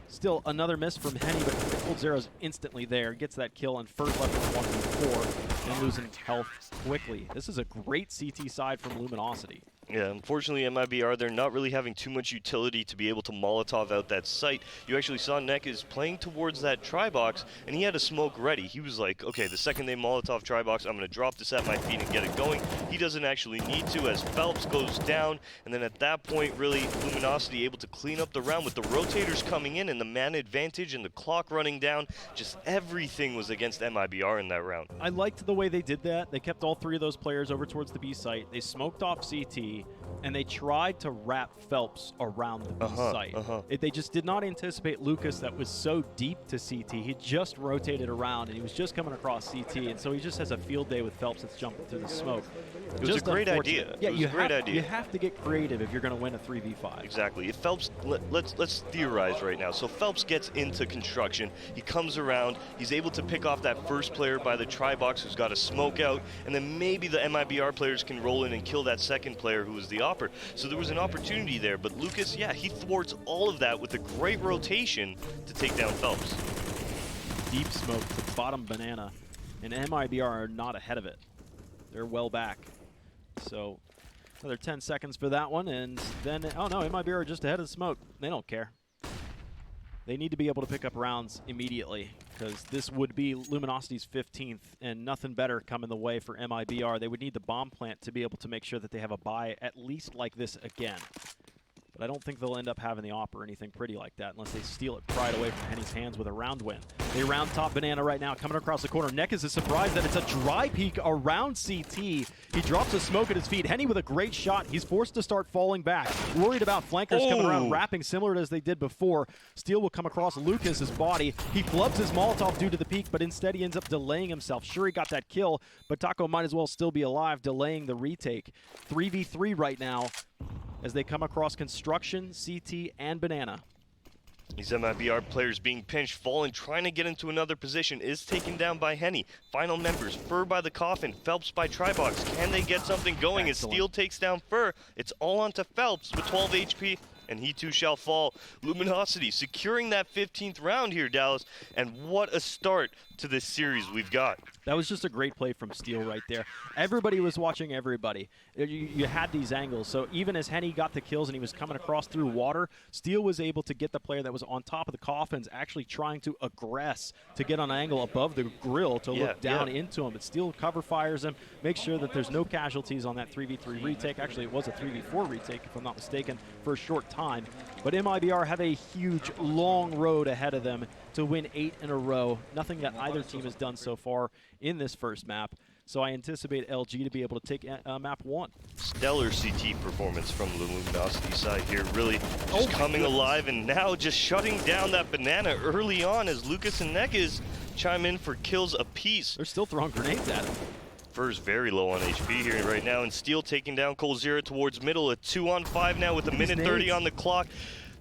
Still another miss from Henny, but Cold Zero's instantly there. Gets that kill, and first left with 1v4, and losing health quickly. This is a great CT side from Luminosity. Yeah, unfortunately, MIBR, they're not really having too much utility to be able to Molotov out that site. You actually saw Nekez playing towards that tri-box, and he had a smoke ready. He was like, okay, the second they Molotov tri-box, I'm going to drop this at my feet and get it going. He doesn't actually need to, as Phelps goes down, and then at that point, really, Luminosity able to clean up the round with the rotators coming in and the man advantage and the clock running down. Just everything was against MIBR in that round. I liked the way they did that. They kept all 3 of those players over towards the B site. They smoked off CT, and they tried to wrap Phelps around the B site. They just did not anticipate Lucas that was so deep to CT. He just rotated around, and he was just coming across CT, and so he just has a field day with Phelps that's jumping through the smoke. It was a great idea. Yeah, it was a great idea. You have to get creative if you're going to win a 3v5. Exactly. If Phelps, let's theorize right now. So Phelps gets into construction. He comes around. He's able to pick off that first player by the tri-box who's got a smoke out, and then maybe the MIBR players can roll in and kill that second player who was the opper. So there was an opportunity there, but Lucas, yeah, he thwarts all of that with a great rotation to take down Phelps. Deep smoke to bottom banana, and MIBR are not ahead of it. They're well back. So another 10 seconds for that one, and then, oh no, MIBR are just ahead of the smoke. They don't care. They need to be able to pick up rounds immediately, because this would be Luminosity's 15th, and nothing better coming the way for MIBR. They would need the bomb plant to be able to make sure that they have a buy at least like this again. But I don't think they'll end up having the op or anything pretty like that unless they steal it right away from Henny's hands with a round win. They round top Banana right now, coming across the corner. Neckis is surprised that it's a dry peek around CT. He drops a smoke at his feet. Henny with a great shot. He's forced to start falling back. Worried about flankers coming around, wrapping similar as they did before. Steel will come across Lucas's body. He flubs his Molotov due to the peak, but instead he ends up delaying himself. Sure, he got that kill, but Taco might as well still be alive, delaying the retake. 3v3 right now, as they come across Construction, CT, and Banana. These MIBR players being pinched, falling, trying to get into another position, is taken down by Henny. Final members, Fur by the Coffin, Phelps by Tribox. Can they get something going? Excellent. As Steel takes down Fur, it's all onto Phelps with 12 HP, and he too shall fall. Luminosity securing that 15th round here, Dallas, and what a start to this series we've got. That was just a great play from Steel right there. Everybody was watching everybody. You had these angles, so even as Henny got the kills and he was coming across through water, Steel was able to get the player that was on top of the coffins actually trying to aggress to get on an angle above the grill to look down into him. But Steel cover fires him, makes sure that there's no casualties on that 3v3 retake. Actually, it was a 3v4 retake, if I'm not mistaken, for a short time. But MIBR have a huge, long road ahead of them to win 8 in a row. Nothing that either team has done so far in this first map. So I anticipate LG to be able to take map 1. Stellar CT performance from the Luminosity side here, really just coming alive and now just shutting down that Banana early on as Lucas and Neckis chime in for kills apiece. They're still throwing grenades at him. Fur's very low on HP here right now, and Steel taking down Coldzera towards middle. A 2-on-5 now with a minute 30 on the clock.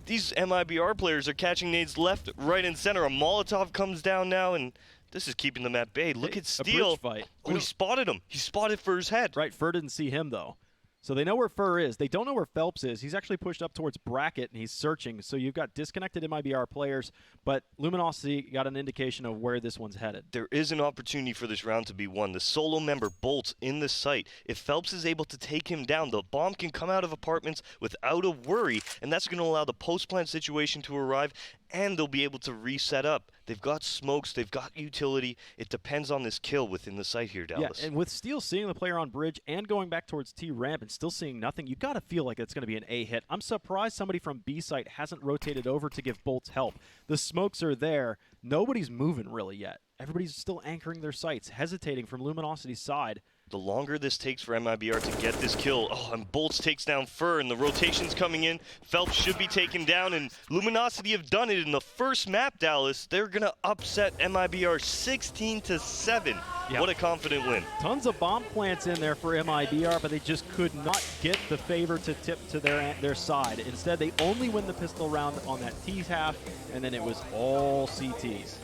These MIBR players are catching nades left, right, and center. A Molotov comes down now, and this is keeping them at bay. Look at Steel. Fight. Oh, he spotted him. He spotted Fur's head. Right, Fur didn't see him, though. So they know where Fur is. They don't know where Phelps is. He's actually pushed up towards bracket, and he's searching. So you've got disconnected MIBR players, but Luminosity got an indication of where this one's headed. There is an opportunity for this round to be won. The solo member bolts in the site. If Phelps is able to take him down, the bomb can come out of apartments without a worry, and that's going to allow the post-plant situation to arrive, and they'll be able to reset up. They've got smokes, they've got utility. It depends on this kill within the site here, Dallas. Yeah, and with Steel seeing the player on bridge and going back towards T-ramp and still seeing nothing, you got to feel like it's going to be an A hit. I'm surprised somebody from B site hasn't rotated over to give Bolts help. The smokes are there. Nobody's moving really yet. Everybody's still anchoring their sights, hesitating from Luminosity's side. The longer this takes for MIBR to get this kill, and Bolts takes down Fur, and the rotation's coming in. Phelps should be taken down, and Luminosity have done it in the first map, Dallas. They're gonna upset MIBR 16-7. Yeah. What a confident win. Tons of bomb plants in there for MIBR, but they just could not get the favor to tip to their side. Instead, they only win the pistol round on that T half, and then it was all CTs.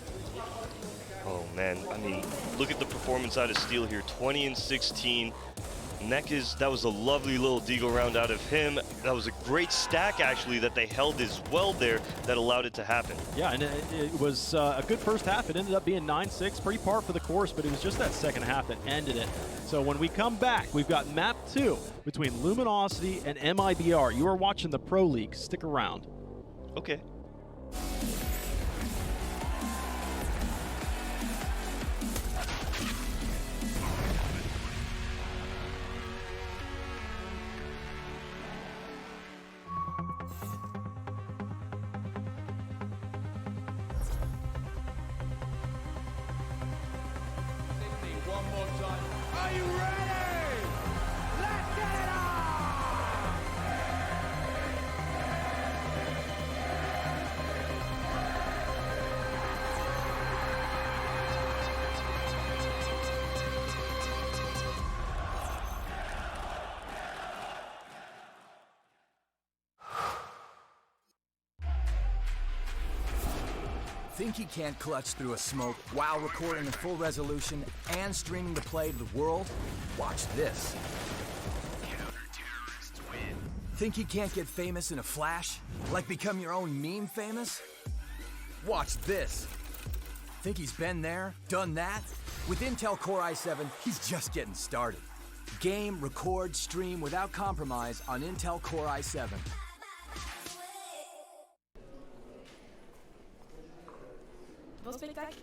Oh man, I mean, look at the performance out of Steel here, 20-16. Neckis, that was a lovely little deagle round out of him. That was a great stack actually that they held as well there that allowed it to happen. Yeah, and it was a good first half. It ended up being 9-6, pretty par for the course, but it was just that second half that ended it. So when we come back, we've got map 2 between Luminosity and MIBR. You are watching the Pro League. Stick around. Okay. One more time. Are you ready? Let's get it on! Think you can't clutch through a smoke while recording in full resolution and streaming the play to the world? Watch this. Think you can't get famous in a flash? Like become your own meme famous? Watch this. Think he's been there, done that? With Intel Core i7, he's just getting started. Game, record, stream without compromise on Intel Core i7. Bom espetáculo.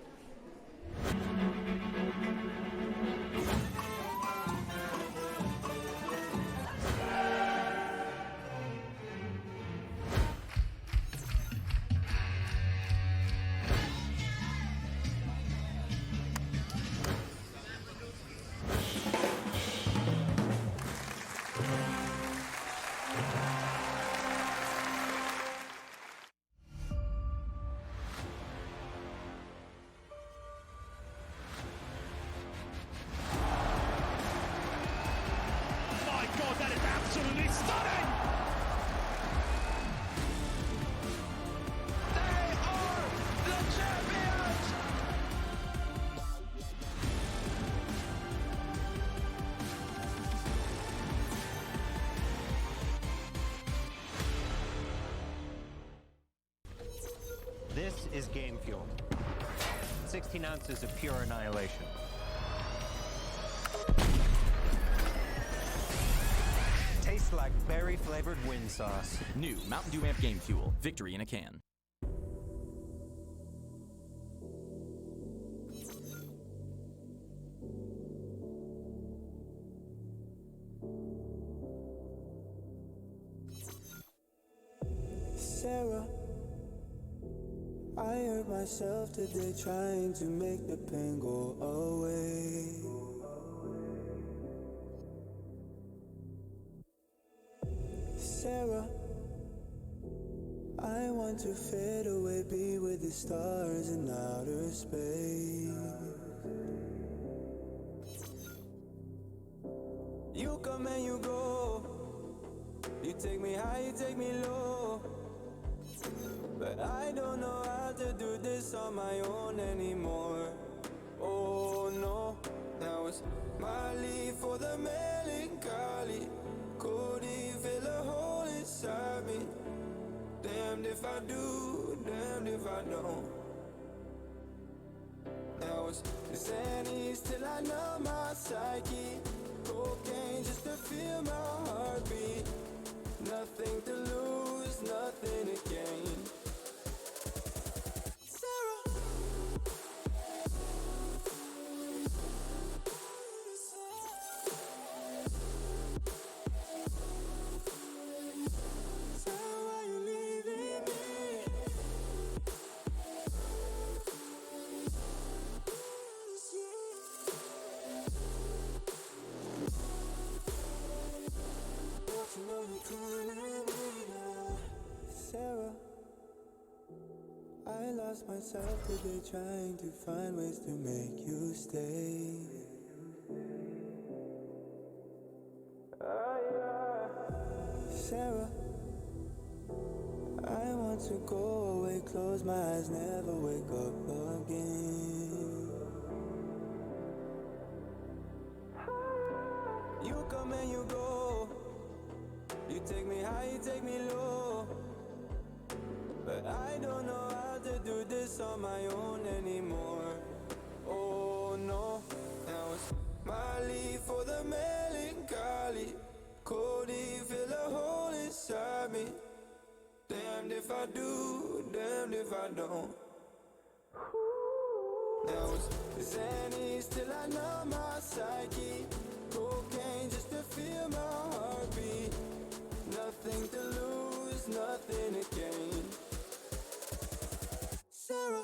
This is game fuel. 16 ounces of pure annihilation. Tastes like berry-flavored wind sauce. New Mountain Dew Amp Game Fuel. Victory in a can. Sarah, I hurt myself today trying to make the pain go away. Sarah, I want to fade away, be with the stars in outer space. You come and you go, you take me high, you take me low, but I don't know how to do this on my own anymore. Oh no, now it's my leave for the melancholy. Could he fill a hole inside me? Damned if I do, damned if I don't. Now it's Xannies till I know my psyche. Cocaine just to feel my heartbeat. Nothing to lose, nothing to gain. Sarah, I lost myself today trying to find ways to make you stay. Sarah, I want to go away, close my eyes, never wake up again. You come and you go, you take me high, you take me low, but I don't know how to do this on my own anymore. Oh no, now it's my leave for the melancholy. Could he fill a hole inside me? Damned if I do, damned if I don't. Now it's Xannies till I know my psyche. Cocaine just to feel my heartbeat. Nothing to lose, nothing to gain. Sarah.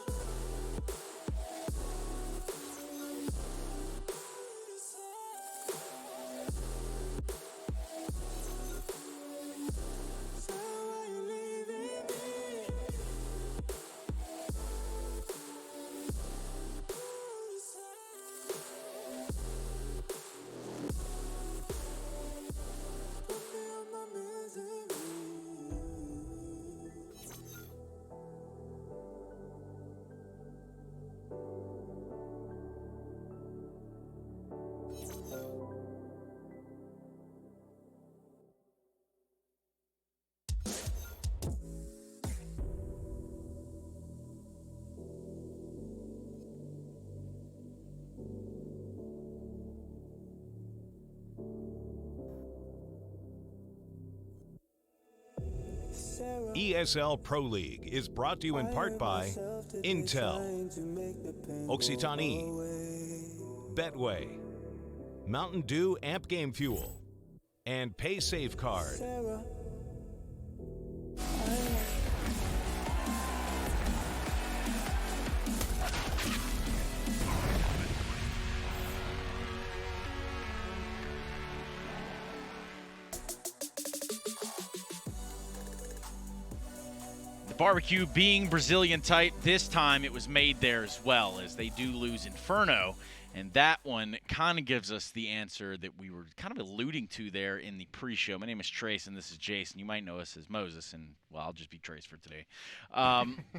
ESL Pro League is brought to you in part by Intel, Occitanie, Betway, Mountain Dew Amp Game Fuel, and PaySafe Card. Barbecue being Brazilian tight, this time it was made there as well, as they do lose Inferno. And that one kind of gives us the answer that we were kind of alluding to there in the pre-show. My name is Trace, and this is Jason. You might know us as Moses, and, well, I'll just be Trace for today.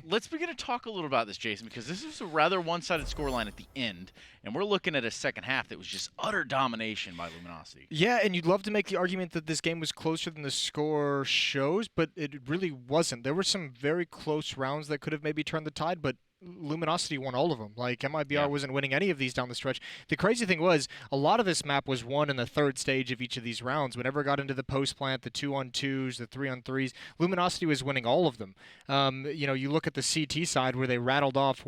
Let's begin to talk a little about this, Jason, because this is a rather one-sided scoreline at the end, and we're looking at a second half that was just utter domination by Luminosity. Yeah, and you'd love to make the argument that this game was closer than the score shows, but it really wasn't. There were some very close rounds that could have maybe turned the tide, but Luminosity won all of them. Like, MIBR wasn't winning any of these down the stretch. The crazy thing was, a lot of this map was won in the third stage of each of these rounds. Whenever it got into the post plant, the 2-on-2s, the 3-on-3s, Luminosity was winning all of them. You know, you look at the CT side where they rattled off,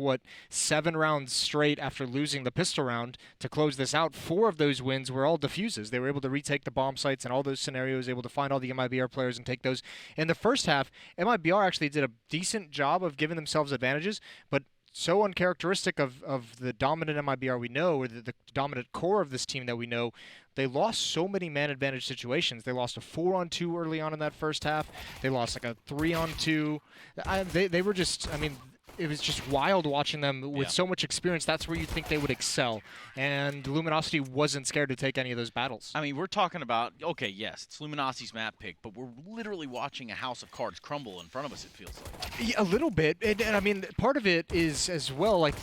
7 rounds straight after losing the pistol round to close this out. 4 of those wins were all defuses. They were able to retake the bomb sites and all those scenarios, able to find all the MIBR players and take those. In the first half, MIBR actually did a decent job of giving themselves advantages, but so uncharacteristic of the dominant MIBR we know, or the dominant core of this team that we know, they lost so many man advantage situations. They lost a 4-on-2 early on in that first half. They lost like a 3-on-2. They were just, I mean, it was just wild watching them with so much experience. That's where you think they would excel. And Luminosity wasn't scared to take any of those battles. I mean, we're talking about, okay, yes, it's Luminosity's map pick, but we're literally watching a house of cards crumble in front of us, it feels like. Yeah, a little bit. And I mean, part of it is as well, like,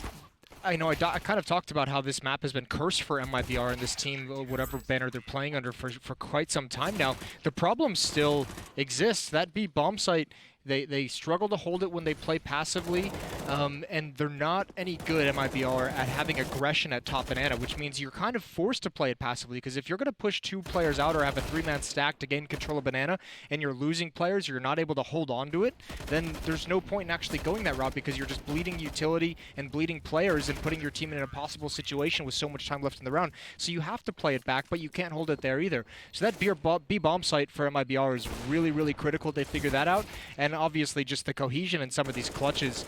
I know I kind of talked about how this map has been cursed for MIBR and this team, whatever banner they're playing under, for quite some time now. The problem still exists. That B bomb site, they struggle to hold it when they play passively, and they're not any good, MIBR, at having aggression at top banana, which means you're kind of forced to play it passively, because if you're going to push 2 players out or have a 3-man stack to gain control of banana, and you're losing players, you're not able to hold on to it, then there's no point in actually going that route, because you're just bleeding utility and bleeding players and putting your team in an impossible situation with so much time left in the round. So you have to play it back, but you can't hold it there either. So that B bomb site for MIBR is really, really critical. They figure that out, and obviously just the cohesion in some of these clutches,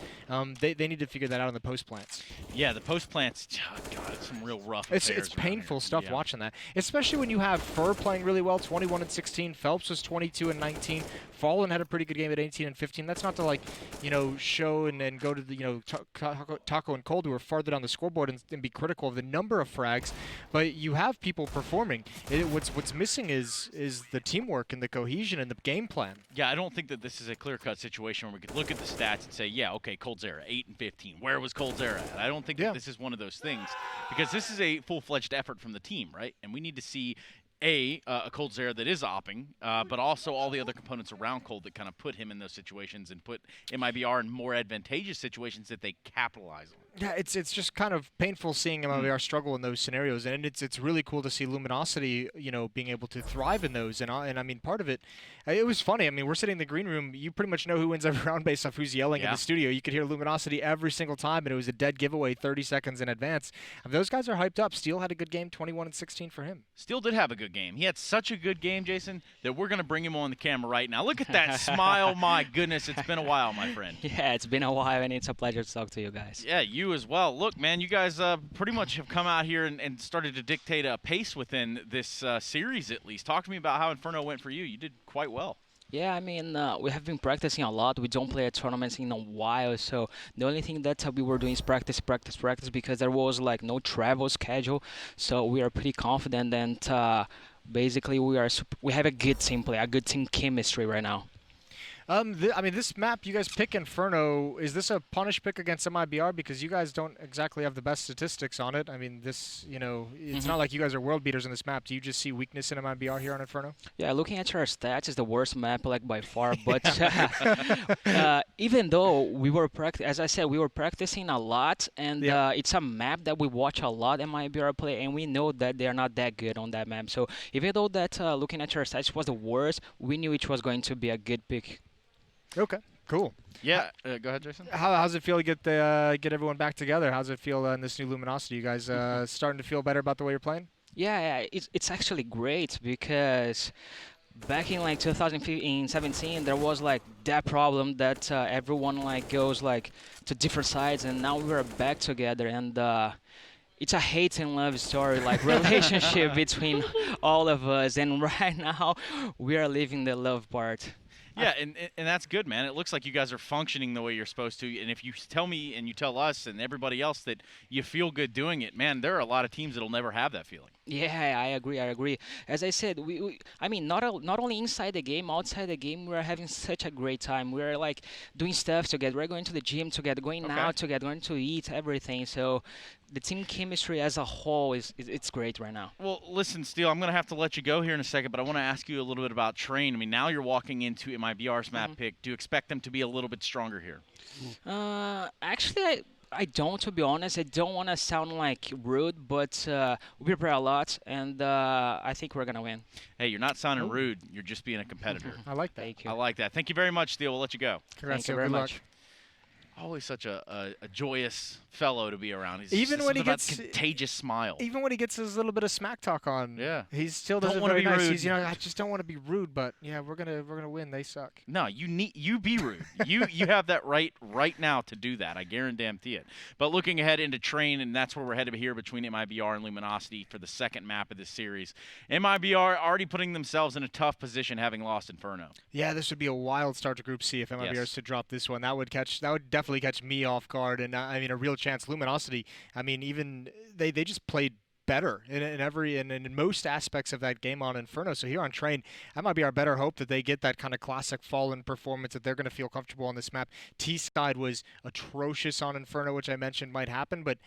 they need to figure that out in the post plants. Yeah, the post plants, oh God, it's some real rough It's painful stuff watching that, especially when you have Fur playing really well, 21-16. Phelps was 22-19. Fallen had a pretty good game at 18-15. That's not to, like, you know, show and go to the, you know, Taco and Cold, who are farther down the scoreboard, and be critical of the number of frags, but you have people performing. What's missing is the teamwork and the cohesion and the game plan. Yeah, I don't think that this is a clear-cut situation where we could look at the stats and say, yeah, okay, Coldzera, 8-15. Where was Coldzera at? I don't think that this is one of those things, because this is a full-fledged effort from the team, right? And we need to see a Coldzera that is opping, but also all the other components around Cold that kind of put him in those situations and put MIBR in more advantageous situations that they capitalize on. Yeah, it's just kind of painful seeing MIBR struggle in those scenarios, and it's really cool to see Luminosity, you know, being able to thrive in those. And I mean, part of it was funny. I mean, we're sitting in the green room. You pretty much know who wins every round based off who's yelling in the studio. You could hear Luminosity every single time, and it was a dead giveaway 30 seconds in advance. Those guys are hyped up. Steel had a good game, 21-16 for him. Steel did have a good game. He had such a good game, Jason, that we're going to bring him on the camera right now. Look at that smile. My goodness, it's been a while, my friend. Yeah, it's been a while, and it's a pleasure to talk to you guys. Yeah, you as well. Look, man, you guys pretty much have come out here and started to dictate a pace within this series, at least. Talk to me about how Inferno went for you. You did quite well. Yeah, I mean, we have been practicing a lot. We don't play at tournaments in a while, so the only thing that we were doing is practice, because there was, like, no travel schedule. So we are pretty confident, and basically we have a good team play, a good team chemistry right now. I mean, this map, you guys pick Inferno. Is this a punish pick against MIBR? Because you guys don't exactly have the best statistics on it. I mean, this, you know, it's not like you guys are world beaters in this map. Do you just see weakness in MIBR here on Inferno? Yeah, looking at your stats, it's the worst map, like, by far. But even though we were as I said, we were practicing a lot, and it's a map that we watch a lot in MIBR play, and we know that they are not that good on that map. So even though that looking at your stats was the worst, we knew it was going to be a good pick. Okay, cool. Yeah, go ahead, Jason. How's it feel to get everyone back together? How's it feel in this new Luminosity? You guys starting to feel better about the way you're playing? Yeah, it's actually great because back in like 2017, there was like that problem that everyone like goes like to different sides, and now we're back together, and it's a hate and love story, like relationship between all of us, and right now we are living the love part. Yeah, and that's good, man. It looks like you guys are functioning the way you're supposed to. And if you tell me and you tell us and everybody else that you feel good doing it, man, there are a lot of teams that'll never have that feeling. Yeah, I agree. As I said, I mean, not only inside the game, outside the game, we're having such a great time. We're like doing stuff together. We're going to the gym together, going out together, going to eat, everything. So the team chemistry as a whole it's great right now. Well, listen, Steele, I'm going to have to let you go here in a second, but I want to ask you a little bit about Train. I mean, now you're walking into MIBR's map pick. Do you expect them to be a little bit stronger here? Actually, I don't, to be honest. I don't want to sound like rude, but we prepare a lot, and I think we're going to win. Hey, you're not sounding rude. You're just being a competitor. I like that. Thank you. I like that. Thank you very much, Steele. We'll let you go. Thank you very much. Always such a joyous fellow to be around. He's Even just when he about gets contagious smile. Even when he gets his little bit of smack talk on, he still does Don't it wanna very be nice. rude. He's, I just don't want to be rude, but yeah, we're gonna win. They suck. No, you be rude. you have that right now to do that. I guarantee it. But looking ahead into Train, and that's where we're headed here between MIBR and Luminosity for the second map of this series. MIBR already putting themselves in a tough position, having lost Inferno. Yeah, this would be a wild start to Group C if MIBR is to drop this one. That would definitely catch me off guard, and I mean a real chance. Luminosity, I mean, even they just played better in most aspects of that game on Inferno. So here on Train, that might be our better hope that they get that kind of classic Fallen performance, that they're going to feel comfortable on this map. T-side was atrocious on Inferno, which I mentioned might happen, but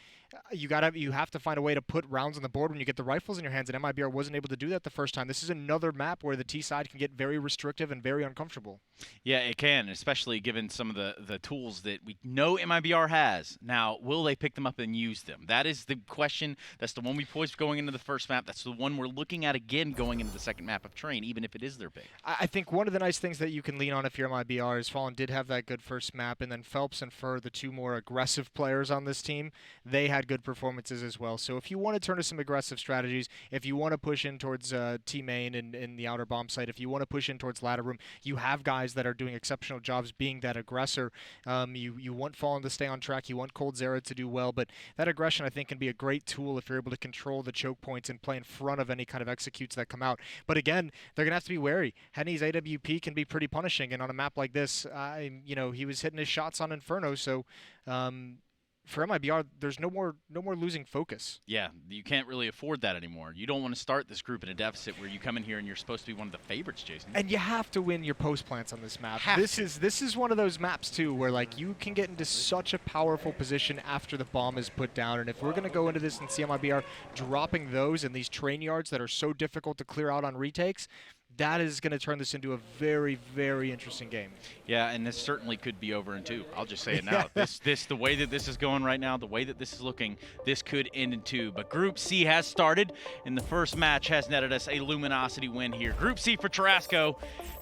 you have to find a way to put rounds on the board when you get the rifles in your hands, and MIBR wasn't able to do that the first time. This is another map where the T-side can get very restrictive and very uncomfortable. Yeah, it can, especially given some of the tools that we know MIBR has. Now, will they pick them up and use them? That is the question. That's the one we posed going into the first map. That's the one we're looking at again going into the second map of Train, even if it is their pick. I think one of the nice things that you can lean on if you're MIBR is Fallen did have that good first map, and then Phelps and Fur, the two more aggressive players on this team, they had good performances as well. So if you want to turn to some aggressive strategies, if you want to push in towards T-main in the outer bomb site, if you want to push in towards ladder room, you have guys that are doing exceptional jobs being that aggressor. You want Fallen to stay on track, you want Cold Zera to do well, but that aggression I think can be a great tool if you're able to control the choke points and play in front of any kind of executes that come out. But again, they're going to have to be wary. Henny's AWP can be pretty punishing, and on a map like this, he was hitting his shots on Inferno, so for MIBR, there's no more losing focus. Yeah, you can't really afford that anymore. You don't want to start this group in a deficit where you come in here and you're supposed to be one of the favorites, Jason. And you have to win your post plants on this map. This is one of those maps too where like you can get into such a powerful position after the bomb is put down. And if we're gonna go into this and see MIBR dropping those in these train yards that are so difficult to clear out on retakes, that is going to turn this into a very, very interesting game. Yeah, and this certainly could be over in two. I'll just say it now. The way that this is going right now, the way that this is looking, this could end in two. But Group C has started, and the first match has netted us a Luminosity win here. Group C for Tarasco,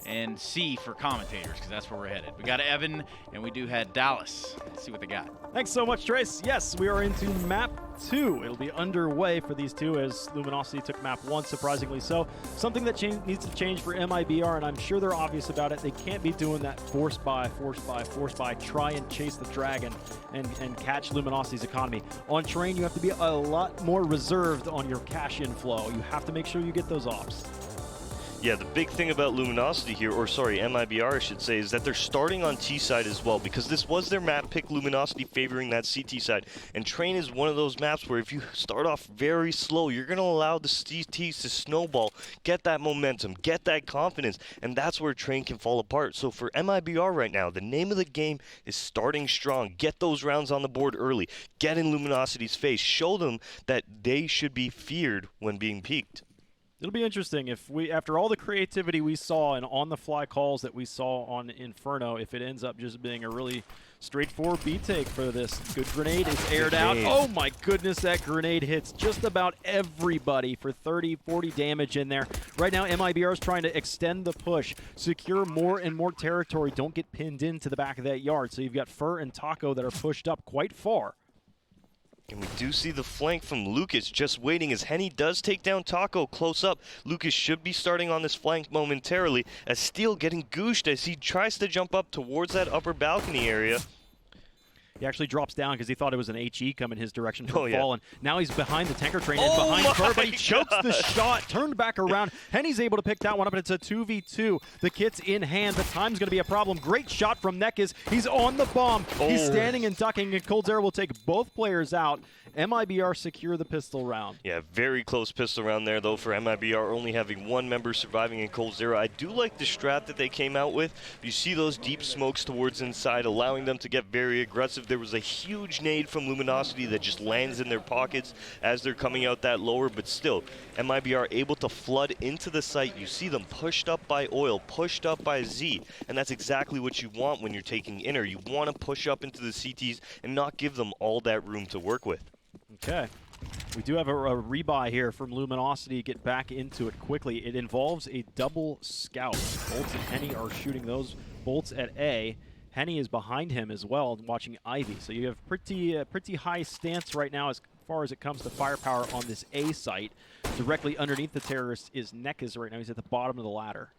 and C for commentators, because that's where we're headed. We got Evan, and we do have Dallas. Let's see what they got. Thanks so much, Trace. Yes, we are into map 2. It'll be underway for these two as Luminosity took map 1, surprisingly so. Something that needs to change for MIBR, and I'm sure they're obvious about it. They can't be doing that force buy, try and chase the dragon and catch Luminosity's economy. On Train, you have to be a lot more reserved on your cash inflow. You have to make sure you get those ops. Yeah, the big thing about Luminosity here, or sorry, MIBR I should say, is that they're starting on T side as well, because this was their map pick, Luminosity favoring that CT side. And Train is one of those maps where if you start off very slow, you're going to allow the CTs to snowball, get that momentum, get that confidence, and that's where Train can fall apart. So for MIBR right now, the name of the game is starting strong. Get those rounds on the board early. Get in Luminosity's face. Show them that they should be feared when being peaked. It'll be interesting if after all the creativity we saw and on-the-fly calls that we saw on Inferno, if it ends up just being a really straightforward B take for this. Good grenade is aired out. Oh my goodness, that grenade hits just about everybody for 30, 40 damage in there. Right now, MIBR is trying to extend the push, secure more and more territory. Don't get pinned into the back of that yard. So you've got Fur and Taco that are pushed up quite far. And we do see the flank from Lucas just waiting as Henny does take down Taco close up. Lucas should be starting on this flank momentarily as Steel getting gooshed as he tries to jump up towards that upper balcony area. He actually drops down because he thought it was an HE coming his direction from Fallen. Now he's behind the tanker train and behind Fur, but he chokes the shot, turned back around. Henny's able to pick that one up, and it's a 2v2. The kit's in hand. The time's going to be a problem. Great shot from Nekis. He's on the bomb. He's standing and ducking, and coldzera will take both players out. MIBR secure the pistol round. Yeah, very close pistol round there, though, for MIBR, only having one member surviving in coldzera. I do like the strat that they came out with. You see those deep smokes towards inside, allowing them to get very aggressive. There was a huge nade from Luminosity that just lands in their pockets as they're coming out that lower, but still, MIBR able to flood into the site. You see them pushed up by Oil, pushed up by Z, and that's exactly what you want when you're taking inner. You want to push up into the CTs and not give them all that room to work with. Okay. We do have a rebuy here from Luminosity. Get back into it quickly. It involves a double scout. Bolts and Henny are shooting those bolts at A. Henny is behind him as well, watching Ivy. So you have pretty high stance right now as far as it comes to firepower on this A site. Directly underneath the terrorist is Nekis right now. He's at the bottom of the ladder.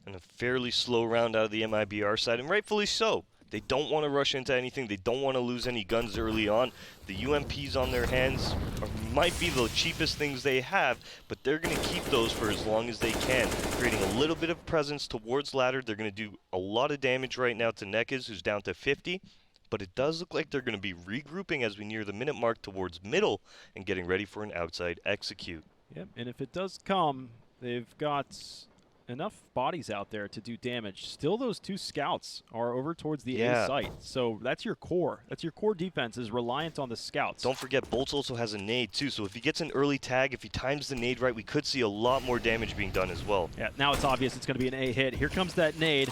And a fairly slow round out of the MIBR side, and rightfully so. They don't want to rush into anything. They don't want to lose any guns early on. The UMPs on their hands might be the cheapest things they have, but they're going to keep those for as long as they can, creating a little bit of presence towards ladder. They're going to do a lot of damage right now to Nekis, who's down to 50, but it does look like they're going to be regrouping as we near the minute mark towards middle and getting ready for an outside execute. Yep, and if it does come, they've got enough bodies out there to do damage. Still, those two scouts are over towards the A site. So that's your core. That's your core defense is reliant on the scouts. Don't forget, Bolts also has a nade too. So if he gets an early tag, if he times the nade right, we could see a lot more damage being done as well. Yeah, now it's obvious it's going to be an A hit. Here comes that nade.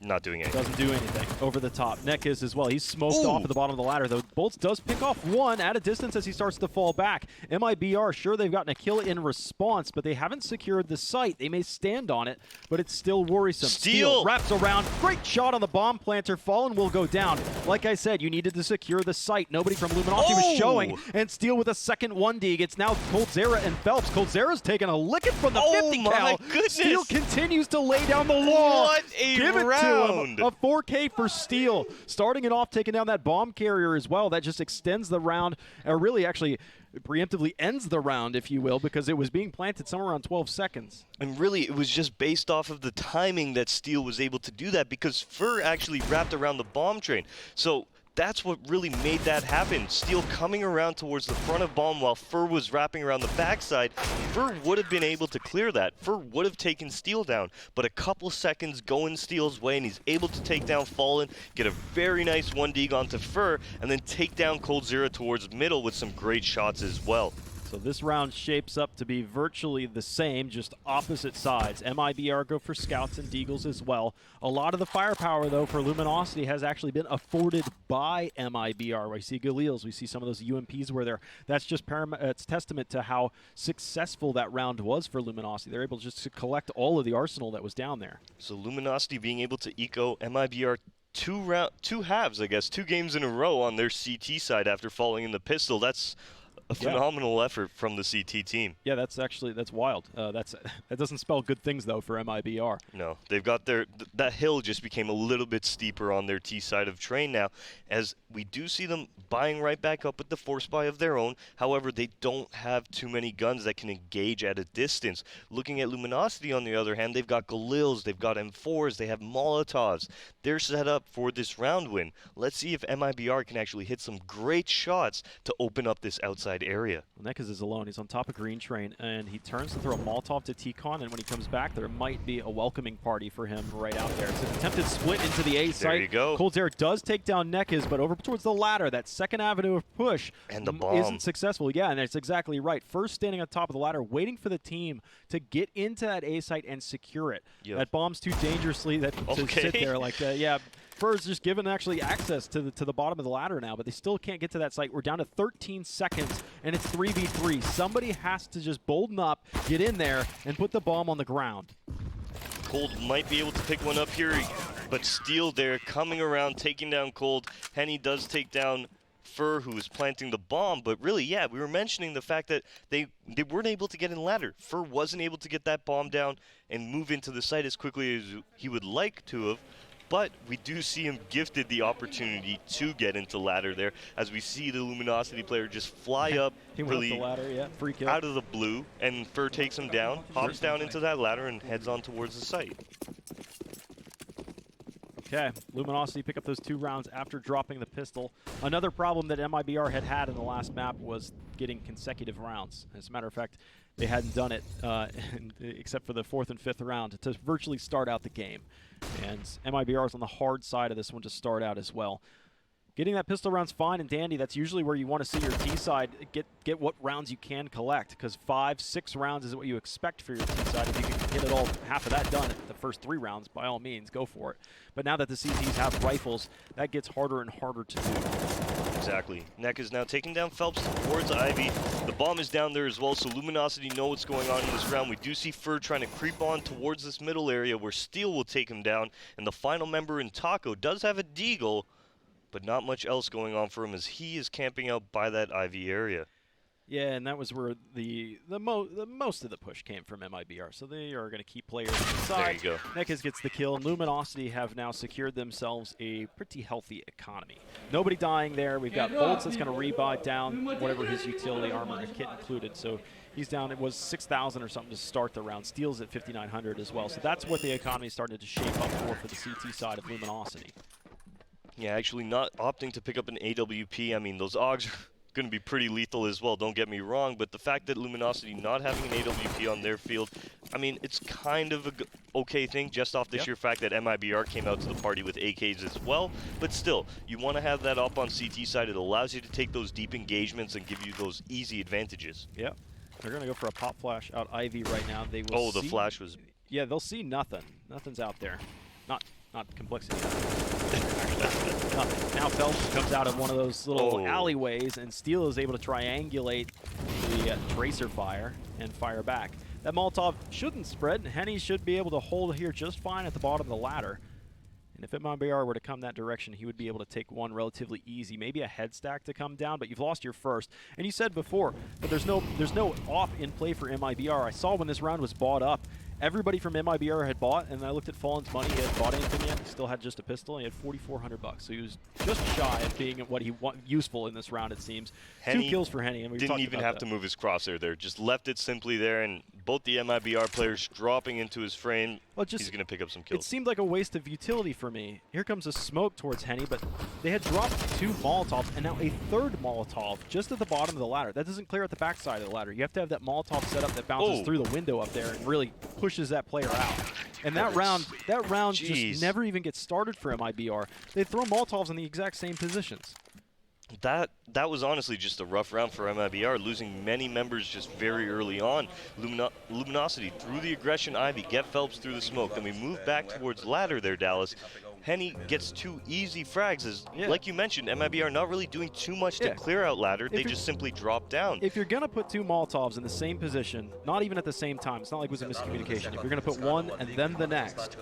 Not doing anything. Doesn't do anything. Over the top. Nekis as well. He's smoked off at the bottom of the ladder, though. Bolts does pick off one at a distance as he starts to fall back. MIBR, sure, they've gotten a kill in response, but they haven't secured the site. They may stand on it, but it's still worrisome. Steel wraps around. Great shot on the bomb planter. Fallen will go down. Like I said, you needed to secure the site. Nobody from Luminosity was showing, and Steel with a second 1D. It's now coldzera and Phelps. coldzera's taking a licking from the 50 cal. Goodness. Steel continues to lay down the law. What a Give it round. to him. A 4K for Steel. Starting it off, taking down that bomb carrier as well. That just extends the round, or really actually preemptively ends the round, if you will, because it was being planted somewhere around 12 seconds. And really, it was just based off of the timing that Steel was able to do that, because Fur actually wrapped around the bomb train. So that's what really made that happen. Steel coming around towards the front of bomb while Fur was wrapping around the backside. Fur would have been able to clear that. Fur would have taken Steel down, but a couple seconds going Steel's way, and he's able to take down Fallen, get a very nice 1D onto Fur, and then take down coldzera towards middle with some great shots as well. So this round shapes up to be virtually the same, just opposite sides. MIBR go for scouts and deagles as well. A lot of the firepower, though, for Luminosity has actually been afforded by MIBR. We see Galils, we see some of those UMPs where they're, that's just it's testament to how successful that round was for Luminosity. They're able just to collect all of the arsenal that was down there. So Luminosity being able to eco MIBR two halves, I guess, 2 games in a row on their CT side after falling in the pistol. That's a phenomenal effort from the CT team. Yeah, that's wild. That doesn't spell good things, though, for MIBR. No, they've got that hill just became a little bit steeper on their T side of train now, as we do see them buying right back up with the force buy of their own. However, they don't have too many guns that can engage at a distance. Looking at Luminosity, on the other hand, they've got Galils, they've got M4s, they have Molotovs. They're set up for this round win. Let's see if MIBR can actually hit some great shots to open up this outside side area. Nekaz is alone. He's on top of Green Train, and he turns to throw a Molotov to T-Con, and when he comes back, there might be a welcoming party for him right out there. It's an attempted split into the A site. There you go. Coldzera does take down Nekaz, but over towards the ladder, that second avenue of push and the bomb isn't successful. Yeah, and that's exactly right. First standing on top of the ladder, waiting for the team to get into that A site and secure it. Yep. That bomb's too dangerously to sit there like that. Yeah. Fur's just given actually access to the bottom of the ladder now, but they still can't get to that site. We're down to 13 seconds, and it's 3v3. Somebody has to just bolden up, get in there, and put the bomb on the ground. Cold might be able to pick one up here, but Steel there coming around, taking down Cold. Henny does take down Fur, who is planting the bomb, but really, yeah, we were mentioning the fact that they weren't able to get in ladder. Fur wasn't able to get that bomb down and move into the site as quickly as he would like to have. But we do see him gifted the opportunity to get into ladder there, as we see the Luminosity player just fly up really the ladder, yeah, free kill. out of the blue, and Fur takes him down, hops down into that ladder, and heads on towards the site. Okay, Luminosity pick up those 2 rounds after dropping the pistol. Another problem that MIBR had in the last map was getting consecutive rounds. As a matter of fact, they hadn't done it except for the 4th and 5th round to virtually start out the game. And MIBR is on the hard side of this one to start out as well. Getting that pistol round's fine and dandy. That's usually where you want to see your T side get what rounds you can collect, because 5, 6 rounds is what you expect for your T side. If you can get it all, half of that done at the first 3 rounds, by all means, go for it. But now that the CTs have rifles, that gets harder and harder to do. Exactly. Neck is now taking down Phelps towards Ivy. The bomb is down there as well, so Luminosity know what's going on in this round. We do see Fur trying to creep on towards this middle area where Steel will take him down, and the final member in Taco does have a deagle, but not much else going on for him as he is camping out by that Ivy area. Yeah, and that was where the most of the push came from MIBR, so they are going to keep players inside. There you go. Nekaz gets the kill, and Luminosity have now secured themselves a pretty healthy economy. Nobody dying there. We've got Bolts that's going to rebuy down whatever his utility armor and kit included, so he's down. It was 6,000 or something to start the round. Steel's at 5,900 as well, so that's what the economy started to shape up for the CT side of Luminosity. Yeah, actually not opting to pick up an AWP. I mean, those AUGs are going to be pretty lethal as well, don't get me wrong, but the fact that Luminosity not having an AWP on their field, I mean, it's kind of a okay thing just off the sheer fact that MIBR came out to the party with AKs as well, but still, you want to have that up on CT side. It allows you to take those deep engagements and give you those easy advantages. Yeah, they're going to go for a pop flash out Ivy right now. They will the flash was... Yeah, they'll see nothing. Nothing's out there. Not complexity. Now Phelps comes out of one of those little alleyways, and Steel is able to triangulate the tracer fire and fire back. That Molotov shouldn't spread, and Henny should be able to hold here just fine at the bottom of the ladder. And if MIBR were to come that direction, he would be able to take one relatively easy, maybe a head stack to come down, but you've lost your first. And you said before, but there's no off in play for MIBR. I saw when this round was bought up, everybody from MIBR had bought, and I looked at Fallen's money. He hadn't bought anything yet. He still had just a pistol. He had $4,400, so he was just shy of being what he useful in this round, it seems. Henny 2 kills for Henny, and we didn't even have to move his crosshair there. Just left it simply there, and both the MIBR players dropping into his frame. Well, he's going to pick up some kills. It seemed like a waste of utility for me. Here comes a smoke towards Henny, but they had dropped 2 Molotovs, and now a 3rd Molotov just at the bottom of the ladder. That doesn't clear at the backside of the ladder. You have to have that Molotov set up that bounces through the window up there and really pushes that player out. And that round just never even gets started for MIBR. They throw Molotovs in the exact same positions. That was honestly just a rough round for MIBR, losing many members just very early on. Luminosity through the aggression Ivy, get Phelps through the smoke. Then we move back towards ladder there, Dallas. Henny gets 2 easy frags. Like you mentioned, MIBR not really doing too much to clear out ladder. They just simply drop down. If you're going to put 2 Molotovs in the same position, not even at the same time, it's not like it was a miscommunication. If you're going to put one and then the next,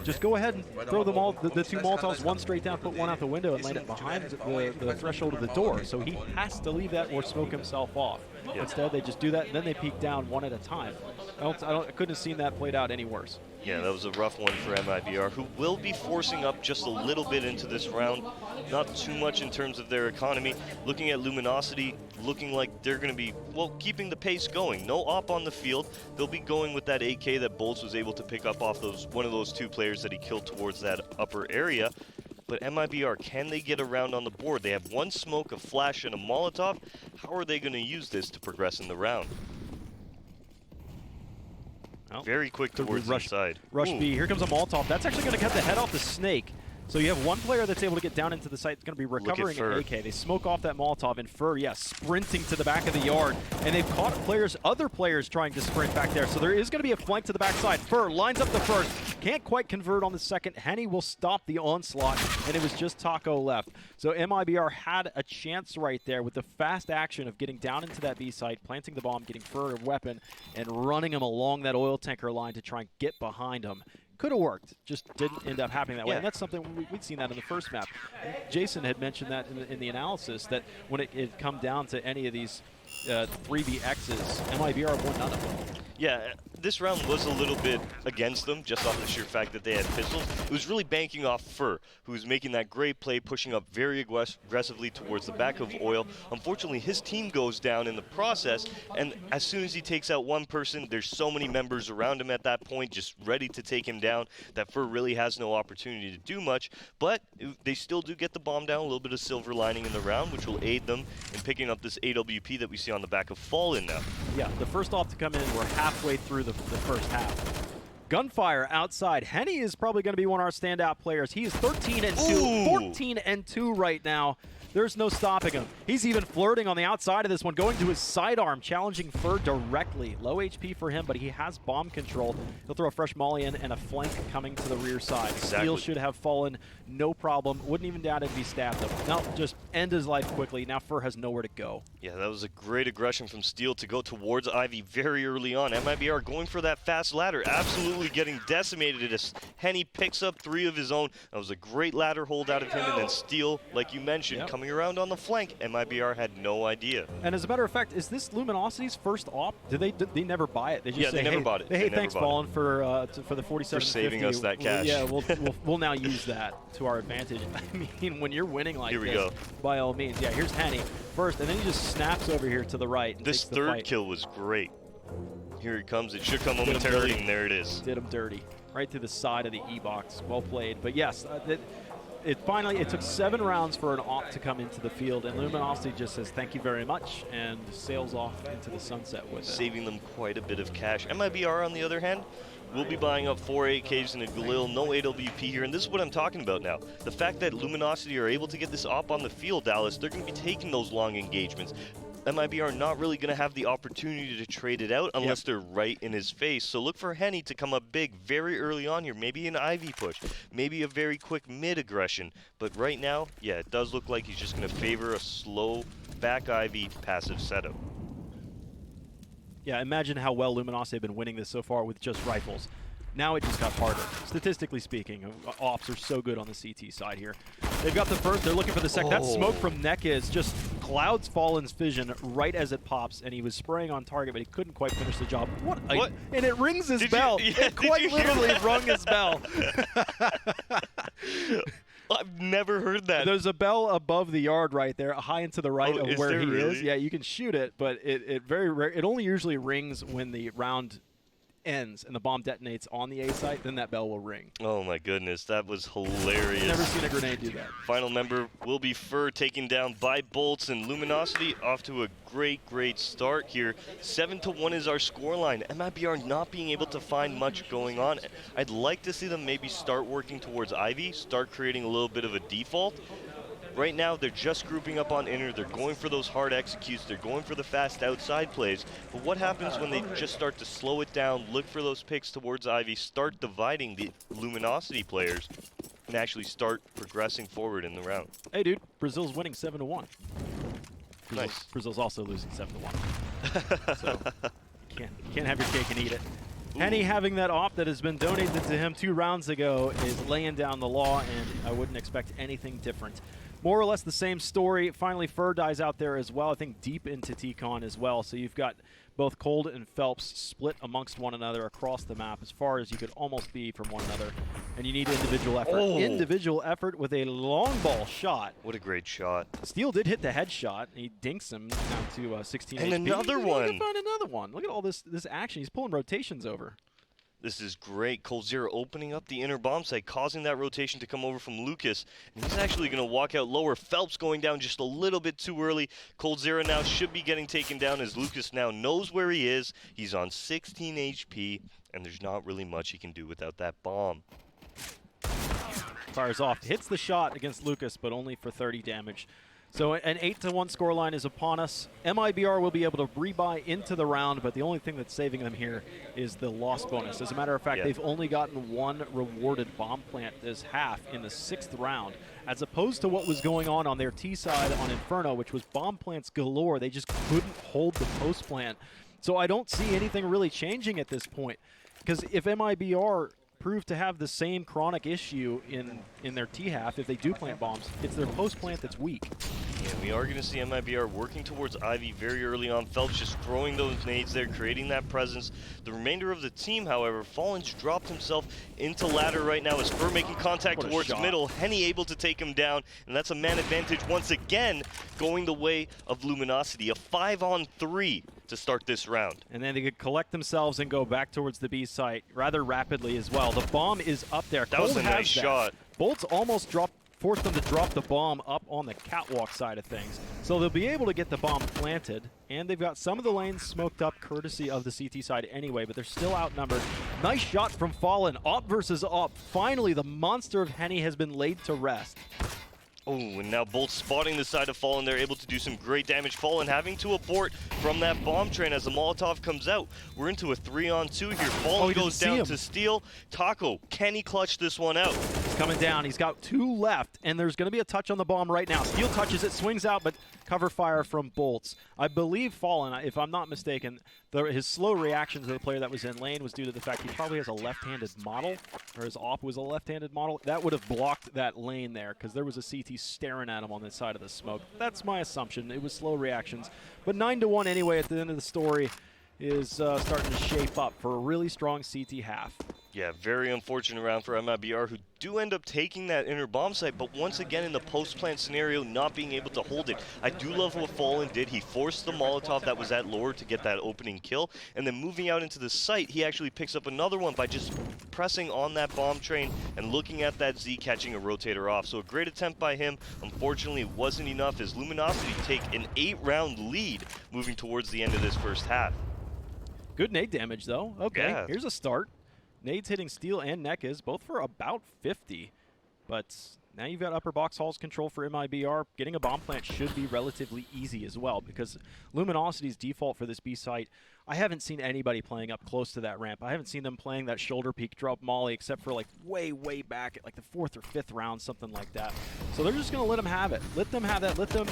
just go ahead and throw them all, the 2 Molotovs, one straight down, put one out the window, and land it behind the threshold of the door. So he has to leave that or smoke himself off. Instead, they just do that, and then they peek down one at a time. I couldn't have seen that played out any worse. Yeah, that was a rough one for MIBR, who will be forcing up just a little bit into this round. Not too much in terms of their economy. Looking at Luminosity, looking like they're going to be, well, keeping the pace going. No op on the field. They'll be going with that AK that Bolts was able to pick up off one of those 2 players that he killed towards that upper area. But MIBR, can they get around on the board? They have one smoke, a flash, and a Molotov. How are they going to use this to progress in the round? Well, very quick towards the side. Rush B. Here comes a Molotov. That's actually going to cut the head off the Snake. So you have one player that's able to get down into the site. It's going to be recovering an AK. They smoke off that Molotov, and Fur, sprinting to the back of the yard. And they've caught other players trying to sprint back there. So there is going to be a flank to the backside. Fur lines up the first. Can't quite convert on the second. Henny will stop the onslaught, and it was just Taco left. So MIBR had a chance right there with the fast action of getting down into that B site, planting the bomb, getting Fur a weapon, and running him along that oil tanker line to try and get behind him. Could have worked, just didn't end up happening that way. And that's something we'd seen that in the first map. Jason had mentioned that in the analysis, that when it come down to any of these 3vXs, MIBR won none of them. Yeah, this round was a little bit against them, just off the sheer fact that they had pistols. It was really banking off Fur, who was making that great play, pushing up very aggressively towards the back of Oil. Unfortunately, his team goes down in the process, and as soon as he takes out one person, there's so many members around him at that point, just ready to take him down, that Fur really has no opportunity to do much. But they still do get the bomb down, a little bit of silver lining in the round, which will aid them in picking up this AWP that we see on the back of Fallen now. Yeah, the first off to come in, we're halfway through the first half. Gunfire outside. Henny is probably going to be one of our standout players. He is 13-2, 14-2 right now. There's no stopping him. He's even flirting on the outside of this one, going to his sidearm, challenging Fur directly. Low HP for him, but he has bomb control. He'll throw a fresh molly in and a flank coming to the rear side. Exactly. Steel should have fallen, no problem. Wouldn't even doubt if he stabbed him. No, just end his life quickly. Now Fur has nowhere to go. Yeah, that was a great aggression from Steel to go towards Ivy very early on. MIBR going for that fast ladder, absolutely getting decimated as Henny picks up 3 of his own. That was a great ladder hold out of him, and then Steel, like you mentioned, coming around on the flank. MIBR had no idea. And as a matter of fact, is this Luminosity's first op? They never buy it? They just say, they never bought it. Hey, thanks, Fallen, for the 4750. For saving us that cash. Yeah, we'll now use that to our advantage. I mean, when you're winning like this, by all means. Yeah, here's Henny first, and then he just snaps over here to the right. And this third kill was great. Here it comes. It should come momentarily, and there it is. Did him dirty. Right through the side of the E-box. Well played. But yes, it took 7 rounds for an op to come into the field, and Luminosity just says thank you very much and sails off into the sunset with it. Saving them quite a bit of cash. MIBR, on the other hand, will be buying up 4 AKs and a Galil, no AWP here, and this is what I'm talking about now. The fact that Luminosity are able to get this op on the field, Dallas, they're going to be taking those long engagements. MIBR not really going to have the opportunity to trade it out unless they're right in his face. So look for Henny to come up big very early on here. Maybe an Ivy push. Maybe a very quick mid aggression. But right now, yeah, it does look like he's just going to favor a slow back Ivy passive setup. Yeah, imagine how well Luminosity have been winning this so far with just rifles. Now it just got harder. Statistically speaking, ops are so good on the CT side here. They've got the first, they're looking for the second. That smoke from Neck is just clouds Fallen's vision right as it pops, and he was spraying on target, but he couldn't quite finish the job. What? And it rings his bell. It quite literally rung his bell. I've never heard that. There's a bell above the yard right there, high and to the right of where he is. Yeah, you can shoot it, but it only usually rings when the round ends and the bomb detonates on the A site, then that bell will ring. Oh my goodness, that was hilarious. Never seen a grenade do that. Final member will be Fur, taken down by Bolts, and Luminosity off to a great start here. 7-1 is our scoreline. MIBR not being able to find much going on. I'd like to see them maybe start working towards Ivy, start creating a little bit of a default. Right now, they're just grouping up on inner. They're going for those hard executes. They're going for the fast outside plays. But what happens when they just start to slow it down, look for those picks towards Ivy, start dividing the Luminosity players, and actually start progressing forward in the round? Hey, dude, Brazil's winning 7-1. Nice. Brazil's also losing 7-1. So you can't have your cake and eat it. Henny, having that op that has been donated to him 2 rounds ago, is laying down the law, and I wouldn't expect anything different. More or less the same story. Finally, Fur dies out there as well, I think deep into T-Con as well. So you've got both Cold and Phelps split amongst one another across the map as far as you could almost be from one another. And you need individual effort. Individual effort with a long ball shot. What a great shot. Steel did hit the headshot. He dinks him down to 16 and HP. Another one. Find another one. Look at all this action. He's pulling rotations over. This is great. coldzera opening up the inner bomb site, causing that rotation to come over from Lucas. And he's actually going to walk out lower. Phelps going down just a little bit too early. coldzera now should be getting taken down as Lucas now knows where he is. He's on 16 HP, and there's not really much he can do without that bomb. Fires off. Hits the shot against Lucas, but only for 30 damage. So an 8-1 scoreline is upon us. MIBR will be able to rebuy into the round, but the only thing that's saving them here is the loss bonus. As a matter of fact, they've only gotten one rewarded bomb plant this half in the 6th round, as opposed to what was going on their T side on Inferno, which was bomb plants galore. They just couldn't hold the post plant. So I don't see anything really changing at this point, because if MIBR prove to have the same chronic issue in their T half, if they do plant bombs, it's their post plant that's weak. Yeah, we are going to see MIBR working towards Ivy very early on. Phelps just throwing those nades there, creating that presence. The remainder of the team, however, Fallen's dropped himself into ladder right now as Fur making contact towards middle. Henny able to take him down, and that's a man advantage once again going the way of Luminosity. A 5-on-3 to start this round. And then they could collect themselves and go back towards the B site rather rapidly as well. The bomb is up there. That was a nice shot. Bolts almost forced them to drop the bomb up on the catwalk side of things. So they'll be able to get the bomb planted, and they've got some of the lanes smoked up courtesy of the CT side anyway, but they're still outnumbered. Nice shot from Fallen. Op versus Op. Finally, the monster of Henny has been laid to rest. Oh, and now Bolt spotting the side of Fallen. They're able to do some great damage. Fallen having to abort from that bomb train as the Molotov comes out. We're into a 3-on-2 here. Fallen goes down to steal. Taco, can he clutch this one out? He's coming down. He's got 2 left, and there's going to be a touch on the bomb right now. Steel touches it, swings out, but cover fire from Bolts. I believe Fallen, if I'm not mistaken, his slow reaction to the player that was in lane was due to the fact he probably has a left-handed model, or his op was a left-handed model. That would have blocked that lane there, because there was a CT staring at him on the side of the smoke. That's my assumption. It was slow reactions. But 9-1 anyway at the end of the story is starting to shape up for a really strong CT half. Yeah, very unfortunate round for MIBR, who do end up taking that inner bomb site, but once again in the post-plant scenario, not being able to hold it. I do love what Fallen did. He forced the Molotov that was at lower to get that opening kill, and then moving out into the site, he actually picks up another one by just pressing on that bomb train and looking at that Z, catching a rotator off. So a great attempt by him. Unfortunately, it wasn't enough as Luminosity take an 8-round lead moving towards the end of this first half. Good nade damage, though. Okay, yeah. Here's a start. Nades hitting Steel and Nekas, both for about 50. But now you've got upper box halls control for MIBR. Getting a bomb plant should be relatively easy as well, because Luminosity's default for this B site, I haven't seen anybody playing up close to that ramp. I haven't seen them playing that shoulder peek drop molly except for like way back at like the 4th or 5th round, something like that. So they're just going to let them have it. Let them have that. Let them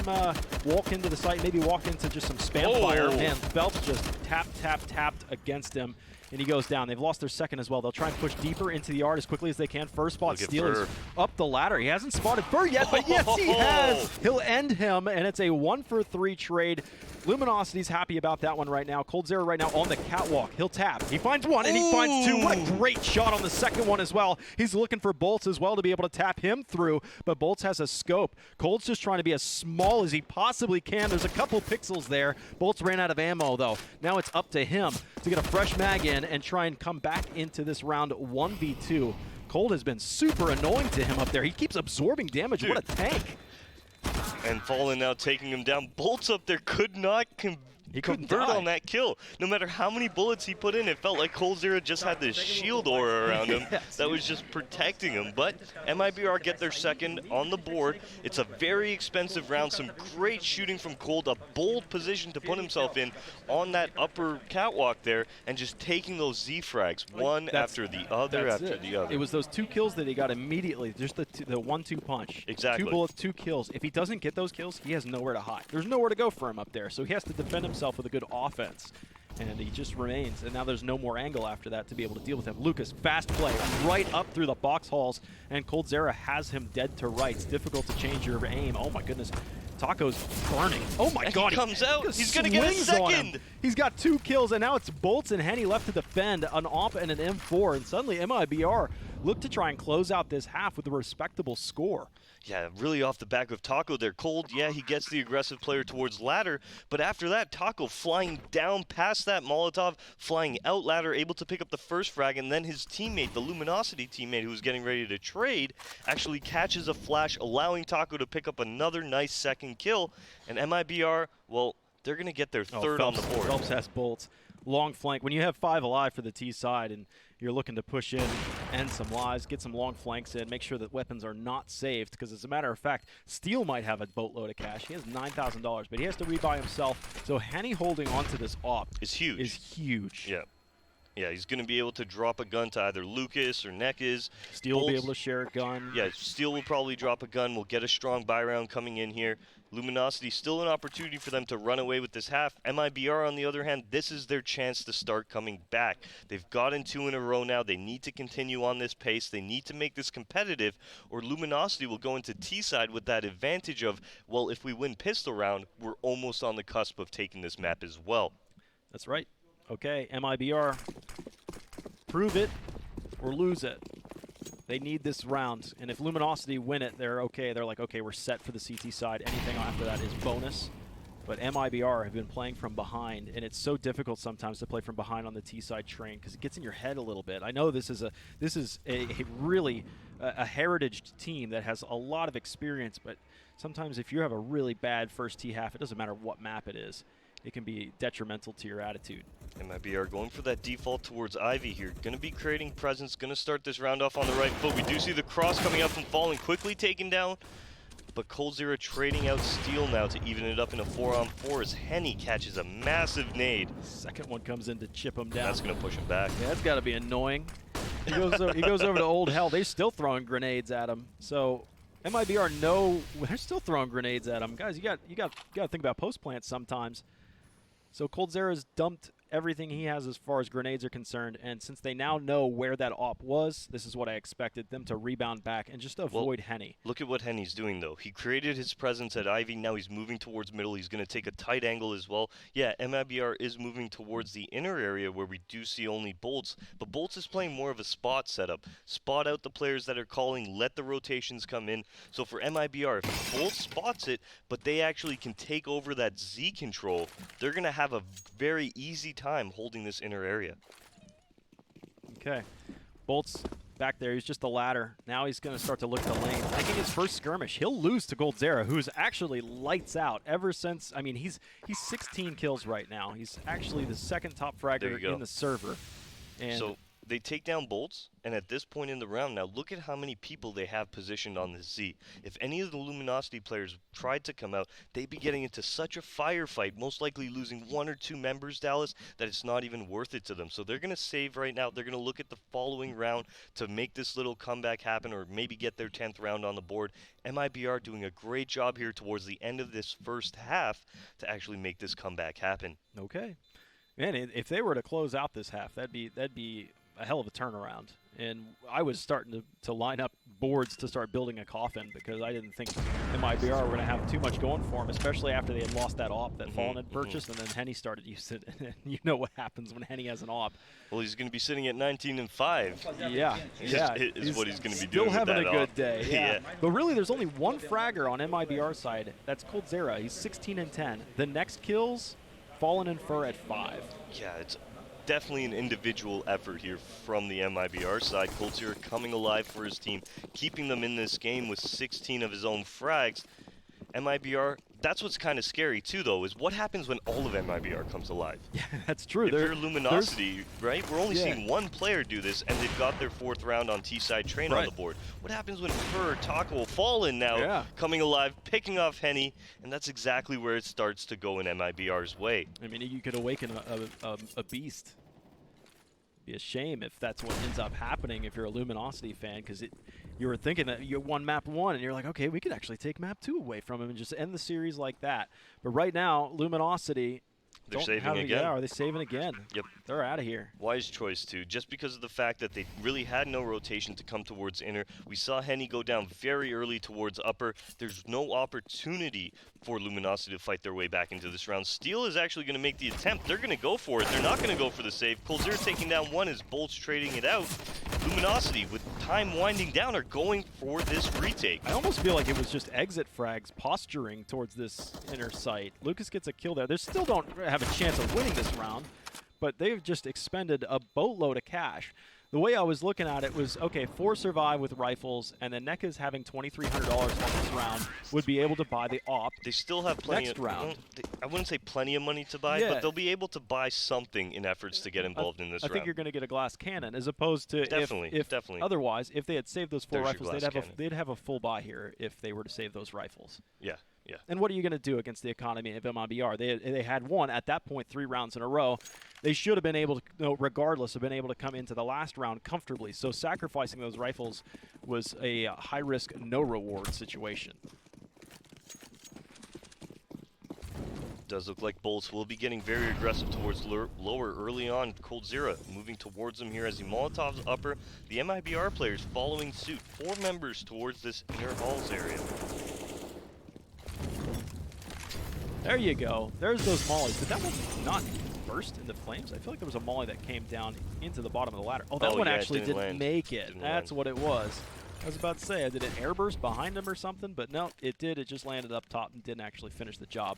walk into the site, maybe walk into just some spam fire. Man, Phelps just tapped against him, and he goes down. They've lost their second as well. They'll try and push deeper into the yard as quickly as they can. First spot, Steel is up the ladder. He hasn't spotted Fur yet, but yes, he has. He'll end him, and it's a 1-for-3 trade. Luminosity's happy about that one right now. coldzera right now on the catwalk. He'll tap. He finds one, and he finds 2. What a great shot on the second one as well. He's looking for Bolts as well to be able to tap him through, but Bolts has a scope. Cold's just trying to be as small as he possibly can. There's a couple pixels there. Bolts ran out of ammo, though. Now it's up to him to get a fresh mag in and try and come back into this round 1v2. Cold has been super annoying to him up there. He keeps absorbing damage. Dude. What a tank. And Fallen now taking him down. Bolts up there could not convert on that kill. No matter how many bullets he put in, it felt like coldzera just had this shield aura around him that was just protecting him. But MIBR get their second on the board. It's a very expensive round. Some great shooting from Cold. A bold position to put himself in on that upper catwalk there, and just taking those Z frags one after the other after the other. It was those 2 kills that he got immediately. Just the 1-2 punch. Exactly. 2 bullets, 2 kills. If he doesn't get those kills, he has nowhere to hide. There's nowhere to go for him up there, so he has to defend himself with a good offense, and he just remains, and now there's no more angle after that to be able to deal with him. Lucas, fast play, right up through the box halls, and coldzera has him dead to rights. Difficult to change your aim. Oh my goodness. Taco's burning. Oh my god. He comes out. He's going to get a second. He's got 2 kills, and now it's Bolts and Henny left to defend an Op and an M4, and suddenly MIBR look to try and close out this half with a respectable score. Yeah, really off the back of Taco. They're cold. Yeah, he gets the aggressive player towards ladder, but after that, Taco flying down past that Molotov, flying out ladder, able to pick up the first frag, and then his teammate, the Luminosity teammate who was getting ready to trade, actually catches a flash, allowing Taco to pick up another nice second kill, and MIBR, well, they're going to get their third on the board. Phelps has bolts. Long flank. When you have 5 alive for the T side and you're looking to push in, end some lives, get some long flanks in, make sure that weapons are not saved, because as a matter of fact, Steel might have a boatload of cash. He has $9,000, but he has to rebuy himself. So Henny holding on to this op is huge. Yeah. Yeah, he's going to be able to drop a gun to either Lucas or Nekaz. Steel will be able to share a gun. Yeah, Steel will probably drop a gun. We'll get a strong buy round coming in here. Luminosity, still an opportunity for them to run away with this half. MIBR, on the other hand, this is their chance to start coming back. They've gotten 2 in a row now. They need to continue on this pace. They need to make this competitive, or Luminosity will go into T-side with that advantage of, well, if we win pistol round, we're almost on the cusp of taking this map as well. That's right. Okay, MIBR, prove it or lose it. They need this round, and if Luminosity win it, they're okay. They're like, okay, we're set for the CT side. Anything after that is bonus. But MIBR have been playing from behind, and it's so difficult sometimes to play from behind on the T side train because it gets in your head a little bit. I know this is a really heritage team that has a lot of experience, but sometimes if you have a really bad first T half, it doesn't matter what map it is. It can be detrimental to your attitude. MIBR going for that default towards Ivy here. Going to be creating presence. Going to start this round off on the right foot. We do see the cross coming up from Falling, quickly taken down. But coldzera trading out Steel now to even it up in a 4-on-4 as Henny catches a massive nade. Second one comes in to chip him down. That's going to push him back. Yeah, that's got to be annoying. He goes over to Old Hell. They're still throwing grenades at him. So MIBR they're still throwing grenades at him. Guys, you got to think about post plants sometimes. So coldzera's dumped everything he has as far as grenades are concerned, and since they now know where that op was, this is what I expected, them to rebound back and just avoid Henny. Look at what Henny's doing, though. He created his presence at Ivy. Now he's moving towards middle. He's going to take a tight angle as well. Yeah, MIBR is moving towards the inner area where we do see only Bolts, but Bolts is playing more of a spot setup. Spot out the players that are calling, let the rotations come in. So for MIBR, if Bolts spots it, but they actually can take over that Z control, they're going to have a very easy time holding this inner area. Okay. Bolts back there. He's just a ladder. Now he's going to start to look to lane. Taking his first skirmish. He'll lose to coldzera, who's actually lights out ever since. I mean, he's 16 kills right now. He's actually the second top fragger in the server. And so they take down Bolts, and at this point in the round, now look at how many people they have positioned on the Z. If any of the Luminosity players tried to come out, they'd be getting into such a firefight, most likely losing 1 or 2 members, Dallas, that it's not even worth it to them. So they're going to save right now. They're going to look at the following round to make this little comeback happen, or maybe get their 10th round on the board. MIBR doing a great job here towards the end of this first half to actually make this comeback happen. Okay. Man, if they were to close out this half, that'd be a hell of a turnaround. And I was starting to line up boards to start building a coffin because I didn't think MIBR were going to have too much going for them, especially after they had lost that op that Fallen had purchased, and then Henny started using it. And you know what happens when Henny has an op. Well, he's going to be sitting at 19-5. Yeah. Is what he's going to be still doing having with that a good op. day. Yeah. But really, there's only one fragger on MIBR side. That's coldzera. He's 16-10. The next kills, Fallen and Fur at 5. Yeah, it's definitely an individual effort here from the MIBR side. coldzera coming alive for his team, keeping them in this game with 16 of his own frags. MIBR, that's what's kind of scary too, though, is what happens when all of MIBR comes alive. Yeah, that's true. If you're Luminosity, right, we're only seeing one player do this, and they've got their 4th round on T-side train on the board. What happens when Fur, Taco, Fallen now coming alive, picking off Henny, and that's exactly where it starts to go in MIBR's way. I mean, you could awaken a beast. Be a shame if that's what ends up happening if you're a Luminosity fan, because you were thinking that you won map 1 and you're like, okay, we could actually take map 2 away from him and just end the series like that. But right now, Luminosity, they're saving again. Are they saving again? Yep. They're out of here. Wise choice, too, just because of the fact that they really had no rotation to come towards inner. We saw Henny go down very early towards upper. There's no opportunity for Luminosity to fight their way back into this round. Steel is actually going to make the attempt. They're going to go for it. They're not going to go for the save. coldzera taking down 1 as Bolts trading it out. Luminosity, with time winding down, are going for this retake. I almost feel like it was just exit frags posturing towards this inner site. Lucas gets a kill there. They still don't have a chance of winning this round, but they've just expended a boatload of cash. The way I was looking at it was, okay, 4 survive with rifles, and then NECA's having $2,300 on this round would be able to buy the op. They still have plenty next of round. I wouldn't say plenty of money to buy, but they'll be able to buy something in efforts to get involved in this round. I think you're going to get a glass cannon, as opposed to definitely. Otherwise, if they had saved those 4 There's rifles, they'd have a full buy here if they were to save those rifles. Yeah. Yeah. And what are you going to do against the economy of MIBR? They had won at that point 3 rounds in a row. They should have been able to, regardless, have been able to come into the last round comfortably. So sacrificing those rifles was a high-risk, no-reward situation. Does look like Bolts will be getting very aggressive towards lower early on. coldzera moving towards him here as he Molotovs upper. The MIBR players following suit. 4 members towards this inner halls area. There you go. There's those mollies. Did that one not burst into flames? I feel like there was a molly that came down into the bottom of the ladder. Oh, that one actually didn't make it. That's what it was. I was about to say, did an airburst behind him or something? But no, it did. It just landed up top and didn't actually finish the job.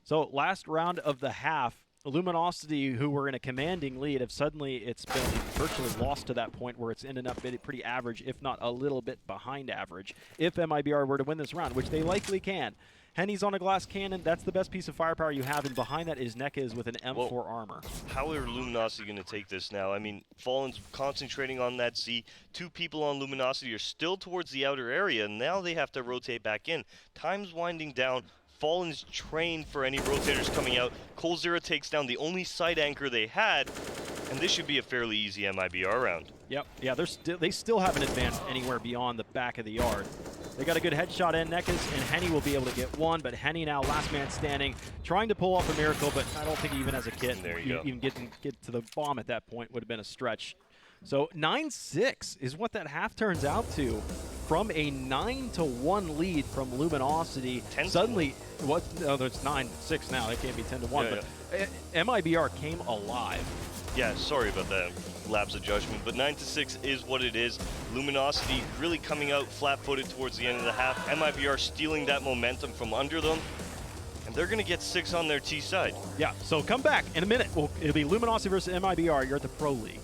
So last round of the half, Luminosity, who were in a commanding lead, have suddenly it's been virtually lost to that point where it's ended up pretty average, if not a little bit behind average, if MIBR were to win this round, which they likely can. Henny's on a glass cannon. That's the best piece of firepower you have, and behind that is NECA with an M4 armor. How are Luminosity going to take this now? I mean, Fallen's concentrating on that C. 2 people on Luminosity are still towards the outer area, and now they have to rotate back in. Time's winding down. Fallen's trained for any rotators coming out. coldzera takes down the only side anchor they had, and this should be a fairly easy MIBR round. Yep, yeah, they still haven't advanced anywhere beyond the back of the yard. They got a good headshot in NECA's, and Henny will be able to get one, but Henny now last man standing, trying to pull off a miracle, but I don't think he even has a kit. There you go. Even get to the bomb at that point would have been a stretch. So 9-6 is what that half turns out to. From a 9-1 lead from Luminosity, suddenly, what? Oh, there's 9-6 now. It can't be 10-1. Yeah, but MIBR came alive. Yeah, sorry about that lapse of judgment, but 9-6 is what it is. Luminosity really coming out flat-footed towards the end of the half. MIBR stealing that momentum from under them, and they're going to get 6 on their T side. Yeah, so come back in a minute. It'll be Luminosity versus MIBR. You're at the Pro League.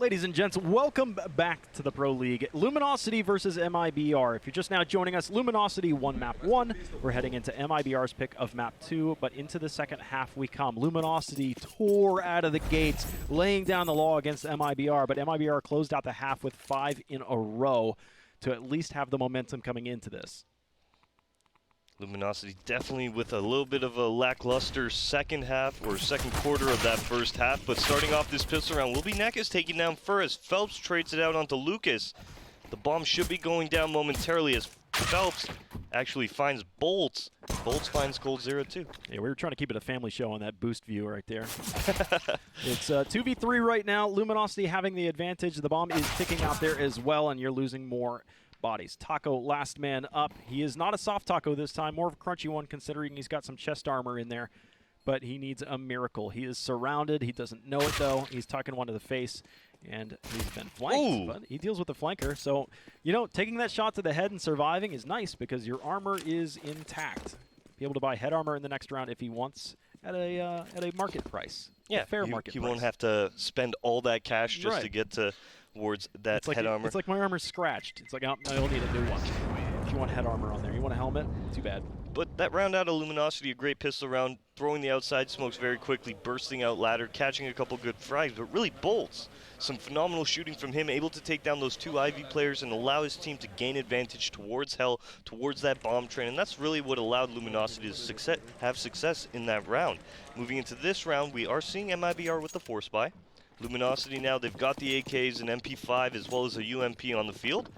Ladies and gents, welcome back to the Pro League. Luminosity versus MIBR. If you're just now joining us, Luminosity won map 1. We're heading into MIBR's pick of map 2, but into the second half we come. Luminosity tore out of the gates, laying down the law against MIBR, but MIBR closed out the half with 5 in a row to at least have the momentum coming into this. Luminosity definitely with a little bit of a lackluster second half or second quarter of that first half, but starting off this pistol round will be Nekas taking down Fur as Phelps trades it out onto Lucas. The bomb should be going down momentarily as Phelps actually finds Bolts. Bolts finds coldzera too. Yeah, we were trying to keep it a family show on that boost view right there. It's 2v3 right now. Luminosity having the advantage. The bomb is ticking out there as well, and you're losing more bodies. Taco last man up. He is not a soft Taco this time, more of a crunchy one considering he's got some chest armor in there, but he needs a miracle. He is surrounded. He doesn't know it though. He's tucking one to the face, and he's been flanked, but he deals with the flanker. So, you know, taking that shot to the head and surviving is nice because your armor is intact. Be able to buy head armor in the next round if he wants at a market price. Yeah, a fair market he price. Won't have to spend all that cash just to get towards that it's like head armor. It's like my armor's scratched. It's like, oh, I'll need a new one. If you want head armor on there. You want a helmet? Too bad. But that round out of Luminosity, a great pistol round, throwing the outside smokes very quickly, bursting out ladder, catching a couple good frags, but really Bolts. Some phenomenal shooting from him, able to take down those 2 IV players and allow his team to gain advantage towards Hell, towards that bomb train, and that's really what allowed Luminosity to have success in that round. Moving into this round, we are seeing MIBR with the Force Buy. Luminosity now, they've got the AKs and MP5 as well as a UMP on the field.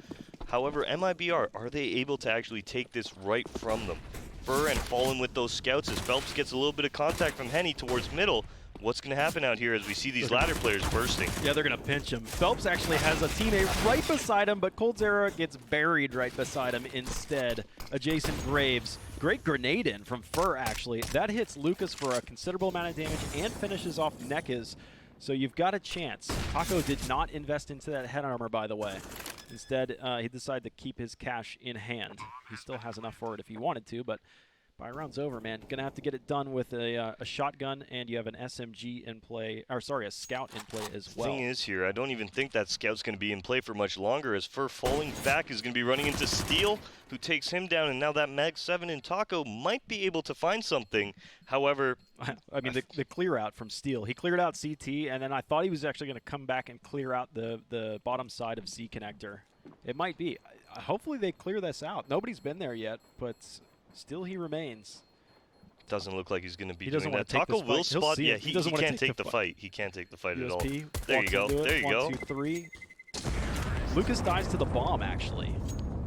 However, MIBR, are they able to actually take this right from them? Fur and Fallen with those scouts as Phelps gets a little bit of contact from Henny towards middle. What's going to happen out here as we see these ladder players bursting? Yeah, they're going to pinch him. Phelps actually has a teammate right beside him, but coldzera gets buried right beside him instead. Adjacent Graves. Great grenade in from Fur, actually. That hits Lucas for a considerable amount of damage and finishes off Nekas. So you've got a chance. Taco did not invest into that head armor, by the way. Instead, he decided to keep his cash in hand. He still has enough for it if he wanted to, but buy round's over, man. Gonna have to get it done with a shotgun, and you have an SMG in play, or sorry, a scout in play as well. Thing is here, I don't even think that scout's going to be in play for much longer as Fur falling back is going to be running into Steel, who takes him down, and now that Mag 7 and Taco might be able to find something. However, I mean, the clear out from Steel. He cleared out CT, and then I thought he was actually going to come back and clear out the bottom side of C connector. It might be. Hopefully they clear this out. Nobody's been there yet, but still he remains. Doesn't look like he's going to be doing that. Taco will spot. Yeah, he can't take the fight. He can't take the fight at all. There you go. There you go. 1, 2, 3. Lucas dies to the bomb, actually,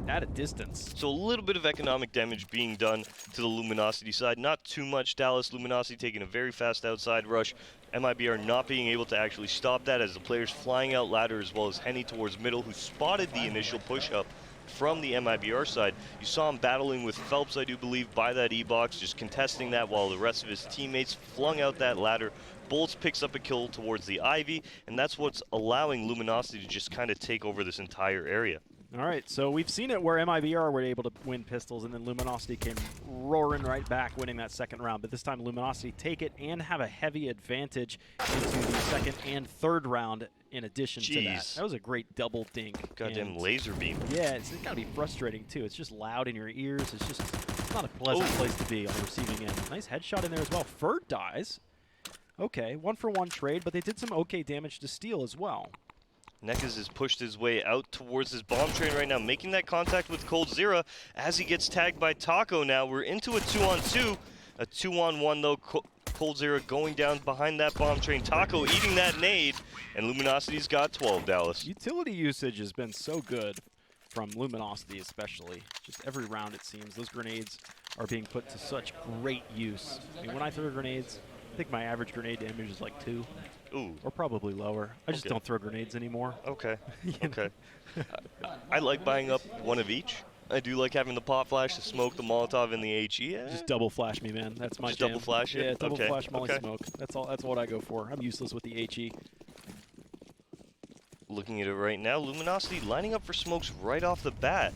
at a distance. So a little bit of economic damage being done to the Luminosity side. Not too much. Dallas Luminosity taking a very fast outside rush. MIBR not being able to actually stop that as the players flying out ladder as well as Henny towards middle, who spotted the initial push-up from the MIBR side. You saw him battling with Phelps, I do believe, by that E-box, just contesting that while the rest of his teammates flung out that ladder. Bolts picks up a kill towards the Ivy, and that's what's allowing Luminosity to just kind of take over this entire area. All right, so we've seen it where MIBR were able to win pistols, and then Luminosity came roaring right back, winning that second round. But this time, Luminosity take it and have a heavy advantage into the second and third round in addition to that. That was a great double dink. Goddamn laser beam. Yeah, it's got to be frustrating, too. It's just loud in your ears. It's not a pleasant place to be on the receiving end. Nice headshot in there as well. Fur dies. Okay, 1-for-1 trade, but they did some okay damage to Steel as well. Nekas has pushed his way out towards his bomb train right now, making that contact with coldzera as he gets tagged by Taco now. We're into a 2-on-2. A 2-on-1 though. coldzera going down behind that bomb train. Taco eating that nade, and Luminosity's got 12, Dallas. Utility usage has been so good from Luminosity especially. Just every round it seems. Those grenades are being put to such great use. I mean, when I throw grenades, I think my average grenade damage is like 2. Ooh. Or probably lower. I just don't throw grenades anymore. Okay. Okay. I like buying up one of each. I do like having the pop flash, the smoke, the Molotov, and the HE. Yeah. Just double flash me, man. That's my just jam. double flash it? Yeah, double flash molly okay. smoke. That's all. That's what I go for. I'm useless with the HE. Looking at it right now, Luminosity lining up for smokes right off the bat.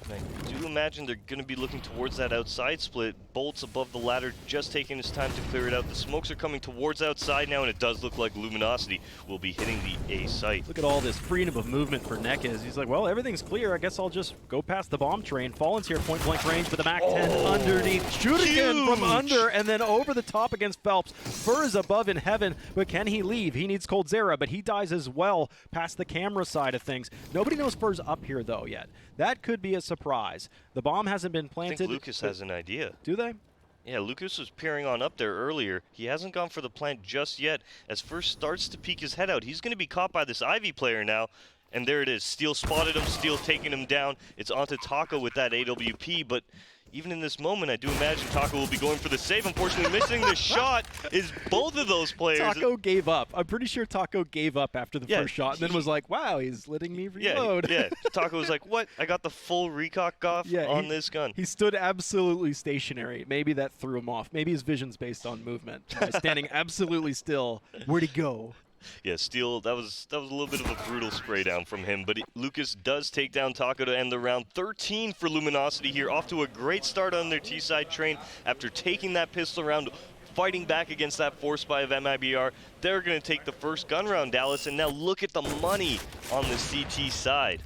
I do imagine they're going to be looking towards that outside split. Bolts above the ladder, just taking his time to clear it out. The smokes are coming towards outside now, and it does look like Luminosity will be hitting the A site. Look at all this freedom of movement for Nekez. He's like, well, everything's clear. I guess I'll just go past the bomb train. Fallen's here, point-blank range with the MAC-10 underneath. Shuriken from under, and then over the top against Phelps. Fur is above in heaven, but can he leave? He needs Coldzera, but he dies as well past the camera side of things. Nobody knows Fur's up here, though, yet. That could be a surprise. The bomb hasn't been planted. I think Lucas has an idea. Do they? Yeah, Lucas was peering on up there earlier. He hasn't gone for the plant just yet. As First starts to peek his head out, he's going to be caught by this Ivy player now. And there it is. Steel spotted him, Steel taking him down. It's onto Taco with that AWP, but even in this moment, I do imagine Taco will be going for the save. Unfortunately, missing the shot is both of those players. Taco gave up. I'm pretty sure Taco gave up after the first shot and then was like, wow, he's letting me reload. Yeah, Taco was like, what? I got the full recock off on this gun. He stood absolutely stationary. Maybe that threw him off. Maybe his vision's based on movement. By standing absolutely still, where'd he go? Yeah, Steel, that was a little bit of a brutal spray down from him, but Lucas does take down Taco to end the round. 13 for Luminosity here, off to a great start on their T-side train after taking that pistol round, fighting back against that force buy of MIBR. They're going to take the first gun round, Dallas, and now look at the money on the CT side.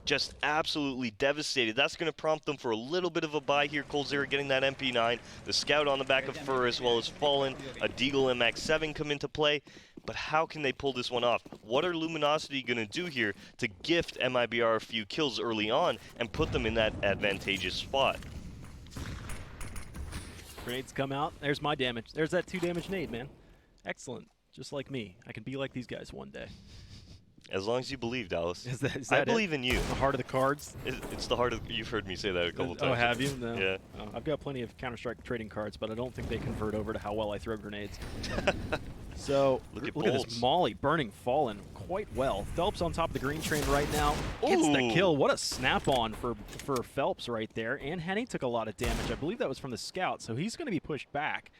Just absolutely devastated. That's going to prompt them for a little bit of a buy here. Coldzera getting that MP9, the scout on the back of Fur as well as Fallen, a Deagle MX7 come into play. But how can they pull this one off? What are Luminosity going to do here to gift MIBR a few kills early on and put them in that advantageous spot? Grenades come out. There's my damage. There's that 2 damage nade, man. Excellent. Just like me. I can be like these guys one day. As long as you believe, Dallas. Is that I believe in you. The heart of the cards? It's the heart of... You've heard me say that a couple times. Oh, have you? No. Yeah. Oh, I've got plenty of Counter-Strike trading cards, but I don't think they convert over to how well I throw grenades. So, look at this Molly burning Fallen quite well. Phelps on top of the green train right now. Gets the kill. What a snap-on for Phelps right there. And Henny took a lot of damage. I believe that was from the scout, so he's going to be pushed back.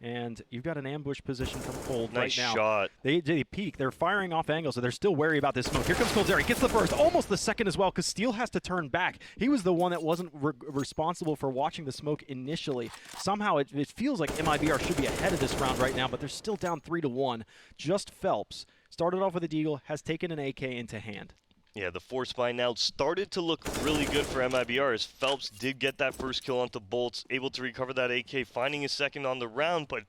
And you've got an ambush position from Cold right now. Nice shot. They peek. They're firing off angles, so they're still wary about this smoke. Here comes Coldzera. He gets the first, almost the second as well, because Steel has to turn back. He was the one that wasn't responsible for watching the smoke initially. Somehow it feels like MIBR should be ahead of this round right now, but they're still down 3-1. Just Phelps started off with a deagle, has taken an AK into hand. Yeah, the force buy now started to look really good for MIBR as Phelps did get that first kill onto Bolts, able to recover that AK, finding his second on the round, but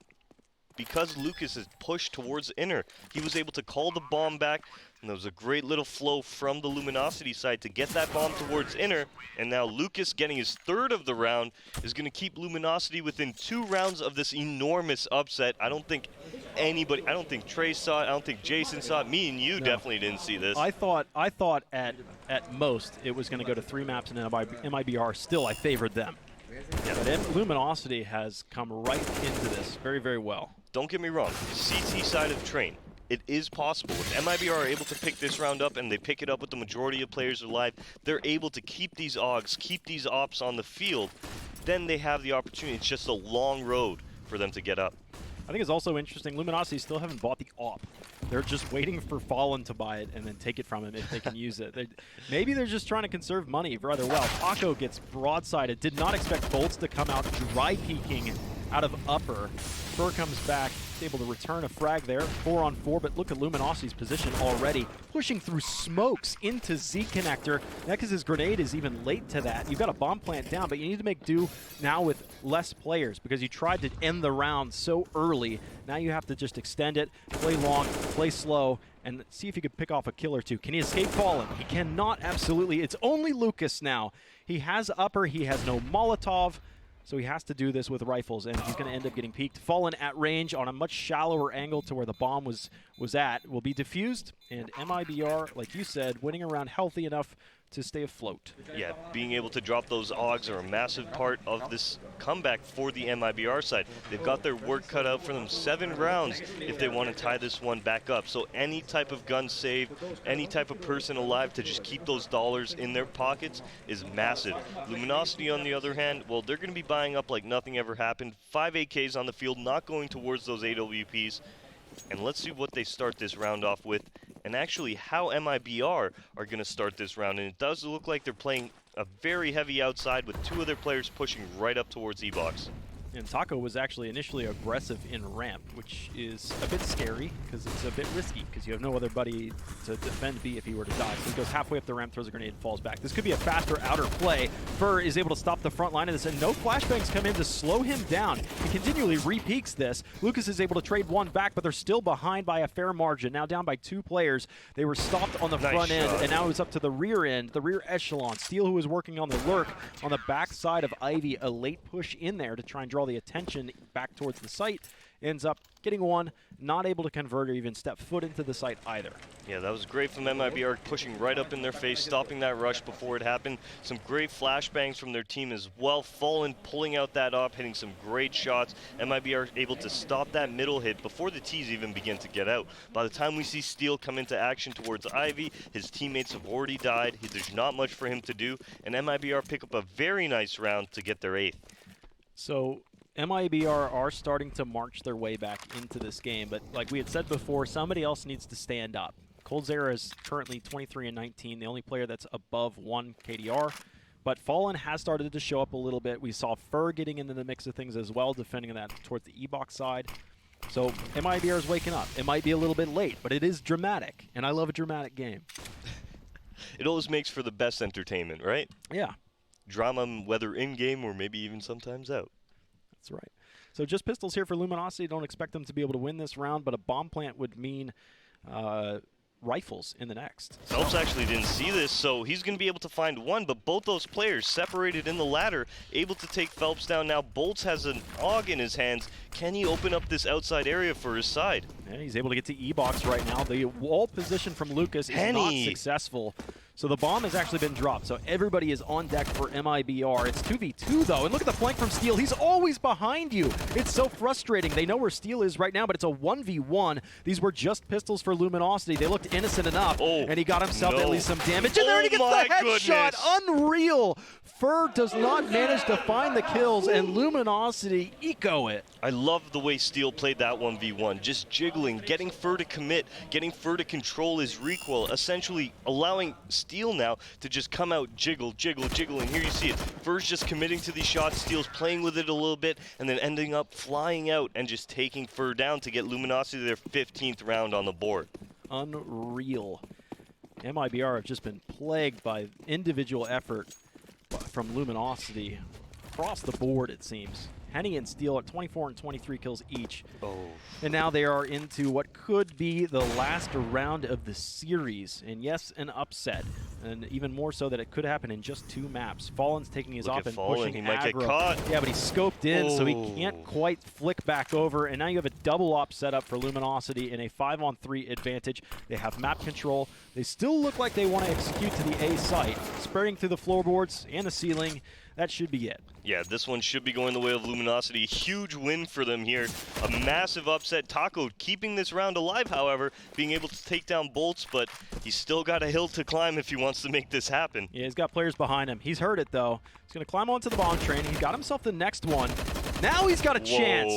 because Lucas is pushed towards inner, he was able to call the bomb back, and there was a great little flow from the Luminosity side to get that bomb towards inner, and now Lucas getting his third of the round is going to keep Luminosity within 2 rounds of this enormous upset. I don't think anybody, I don't think Trey saw it, I don't think Jason saw it, me and you definitely didn't see this. I thought at most it was going to go to 3 maps and MIBR. Still, I favored them. Yeah, but Luminosity has come right into this very, very well. Don't get me wrong, CT side of train, it is possible. If MIBR are able to pick this round up and they pick it up with the majority of players alive, they're able to keep these AUGs, keep these ops on the field, then they have the opportunity. It's just a long road for them to get up. I think it's also interesting, Luminosity still haven't bought the AWP. They're just waiting for Fallen to buy it and then take it from him if they can use it. Maybe they're just trying to conserve money rather well. Taco gets broadsided. Did not expect Bolts to come out dry peeking out of upper. Fur comes back, able to return a frag there, 4-on-4, but look at Luminosity's position already, pushing through smokes into Z connector. Nekez' grenade is even late to that. You've got a bomb plant down, but you need to make do now with less players because you tried to end the round so early. Now you have to just extend it, play long, play slow, and see if he could pick off a kill or two. Can he escape Fallen? He cannot, absolutely. It's only Lucas now. He has upper, he has no Molotov, so he has to do this with rifles, and he's going to end up getting peeked. Fallen at range on a much shallower angle to where the bomb was at. Will be diffused, and MIBR, like you said, winning around healthy enough to stay afloat. Yeah, being able to drop those AUGs are a massive part of this comeback for the MIBR side. They've got their work cut out for them. 7 rounds if they want to tie this one back up. So any type of gun save, any type of person alive to just keep those dollars in their pockets is massive. Luminosity, on the other hand, well, they're going to be buying up like nothing ever happened. 5 AKs on the field, not going towards those AWPs. And let's see what they start this round off with, and actually how MIBR are going to start this round. And it does look like they're playing a very heavy outside with 2 other players pushing right up towards E-Box. And Taco was actually initially aggressive in ramp, which is a bit scary because it's a bit risky because you have no other buddy to defend B if he were to die. So he goes halfway up the ramp, throws a grenade, and falls back. This could be a faster outer play. Fur is able to stop the front line of this, and no flashbangs come in to slow him down. He continually re-peaks this. Lucas is able to trade 1 back, but they're still behind by a fair margin. Now down by 2 players. They were stopped on the front end, and now it's up to the rear end, the rear echelon. Steel, who was working on the lurk on the back side of Ivy, a late push in there to try and draw the attention back towards the site, ends up getting 1, not able to convert or even step foot into the site either. Yeah, that was great from MIBR, pushing right up in their face, stopping that rush before it happened. Some great flashbangs from their team as well. Fallen pulling out that up, hitting some great shots. MIBR able to stop that middle hit before the T's even begin to get out. By the time we see Steel come into action towards Ivy, his teammates have already died. There's not much for him to do, and MIBR pick up a very nice round to get their 8th. So MIBR are starting to march their way back into this game, but like we had said before, somebody else needs to stand up. Coldzera is currently 23-19, the only player that's above 1 KDR, but Fallen has started to show up a little bit. We saw Fur getting into the mix of things as well, defending that towards the E-Box side. So MIBR is waking up. It might be a little bit late, but it is dramatic, and I love a dramatic game. It always makes for the best entertainment, right? Yeah. Drama, whether in-game or maybe even sometimes out. That's right. So just pistols here for Luminosity. Don't expect them to be able to win this round, but a bomb plant would mean rifles in the next. Phelps actually didn't see this, so he's going to be able to find 1, but both those players separated in the ladder, able to take Phelps down. Now Bolts has an AUG in his hands. Can he open up this outside area for his side? Yeah, he's able to get to E-Box right now. The wall position from Lucas is not successful. So the bomb has actually been dropped, so everybody is on deck for MIBR. It's 2v2, though, and look at the flank from Steel. He's always behind you. It's so frustrating. They know where Steel is right now, but it's a 1v1. These were just pistols for Luminosity. They looked innocent enough, and he got himself at least some damage. And there he gets the headshot. Unreal. Fur does not manage to find the kills, and Luminosity eco it. I love the way Steel played that 1v1, just jiggling, getting Fur to commit, getting Fur to control his recoil, essentially allowing Steel now to just come out, jiggle, jiggle, jiggle, and here you see it. Fur's just committing to these shots, Steel's playing with it a little bit, and then ending up flying out and just taking Fur down to get Luminosity their 15th round on the board. Unreal. MIBR have just been plagued by individual effort from Luminosity across the board, it seems. Henny and Steel at 24 and 23 kills each. And now they are into what could be the last round of the series. And yes, an upset. And even more so that it could happen in just 2 maps. Fallen's taking his off and pushing he might aggro. get caught. Yeah, but he's scoped in, so he can't quite flick back over. And now you have a double op set up for Luminosity in a 5-on-3 advantage. They have map control. They still look like they want to execute to the A site. Spreading through the floorboards and the ceiling. That should be it. Yeah, this one should be going the way of Luminosity. Huge win for them here. A massive upset. Taco keeping this round alive, however, being able to take down Bolts, but he's still got a hill to climb if he wants to make this happen. Yeah, he's got players behind him. He's heard it, though. He's going to climb onto the bomb train. He got himself the next one. Now he's got a chance.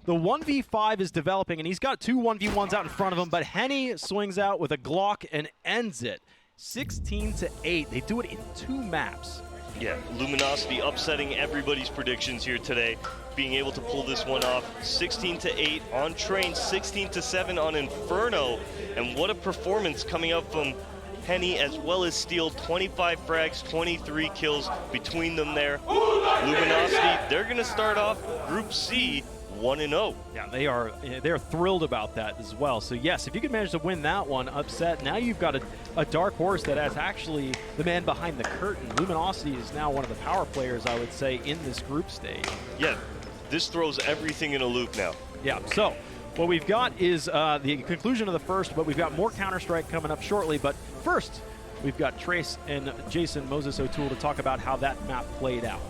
The 1v5 is developing, and he's got 2 1v1s out in front of him, but Henny swings out with a Glock and ends it. 16-8. They do it in 2 maps. Yeah, Luminosity upsetting everybody's predictions here today, being able to pull this one off. 16-8 on Train, 16-7 on Inferno, and what a performance coming up from Henny as well as Steel. 25 frags, 23 kills between them there. Luminosity, they're going to start off Group C 1-0. Yeah, they're thrilled about that as well. So yes, if you can manage to win that one, upset, now you've got a dark horse that is actually the man behind the curtain. Luminosity is now one of the power players, I would say, in this group stage. Yeah, this throws everything in a loop now. Yeah, so what we've got is the conclusion of the first, but we've got more Counter-Strike coming up shortly. But first, we've got Trace and Jason Moses O'Toole to talk about how that map played out.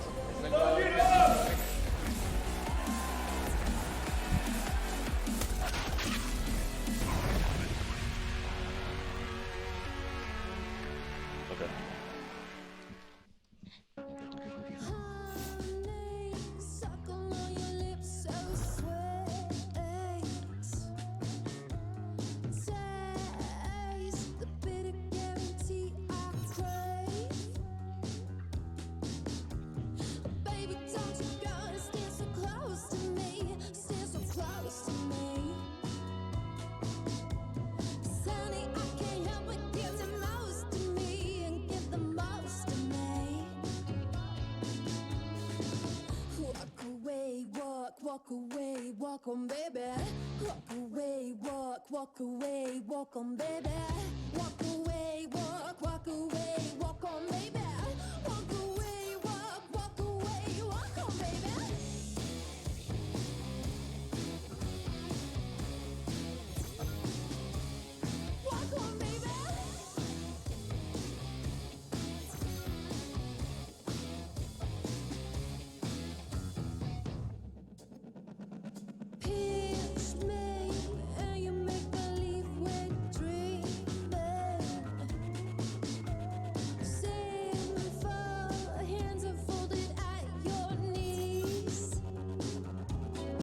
walk away, walk on, baby. Walk away, walk away, walk on, baby. Walk away, walk away, walk on, baby.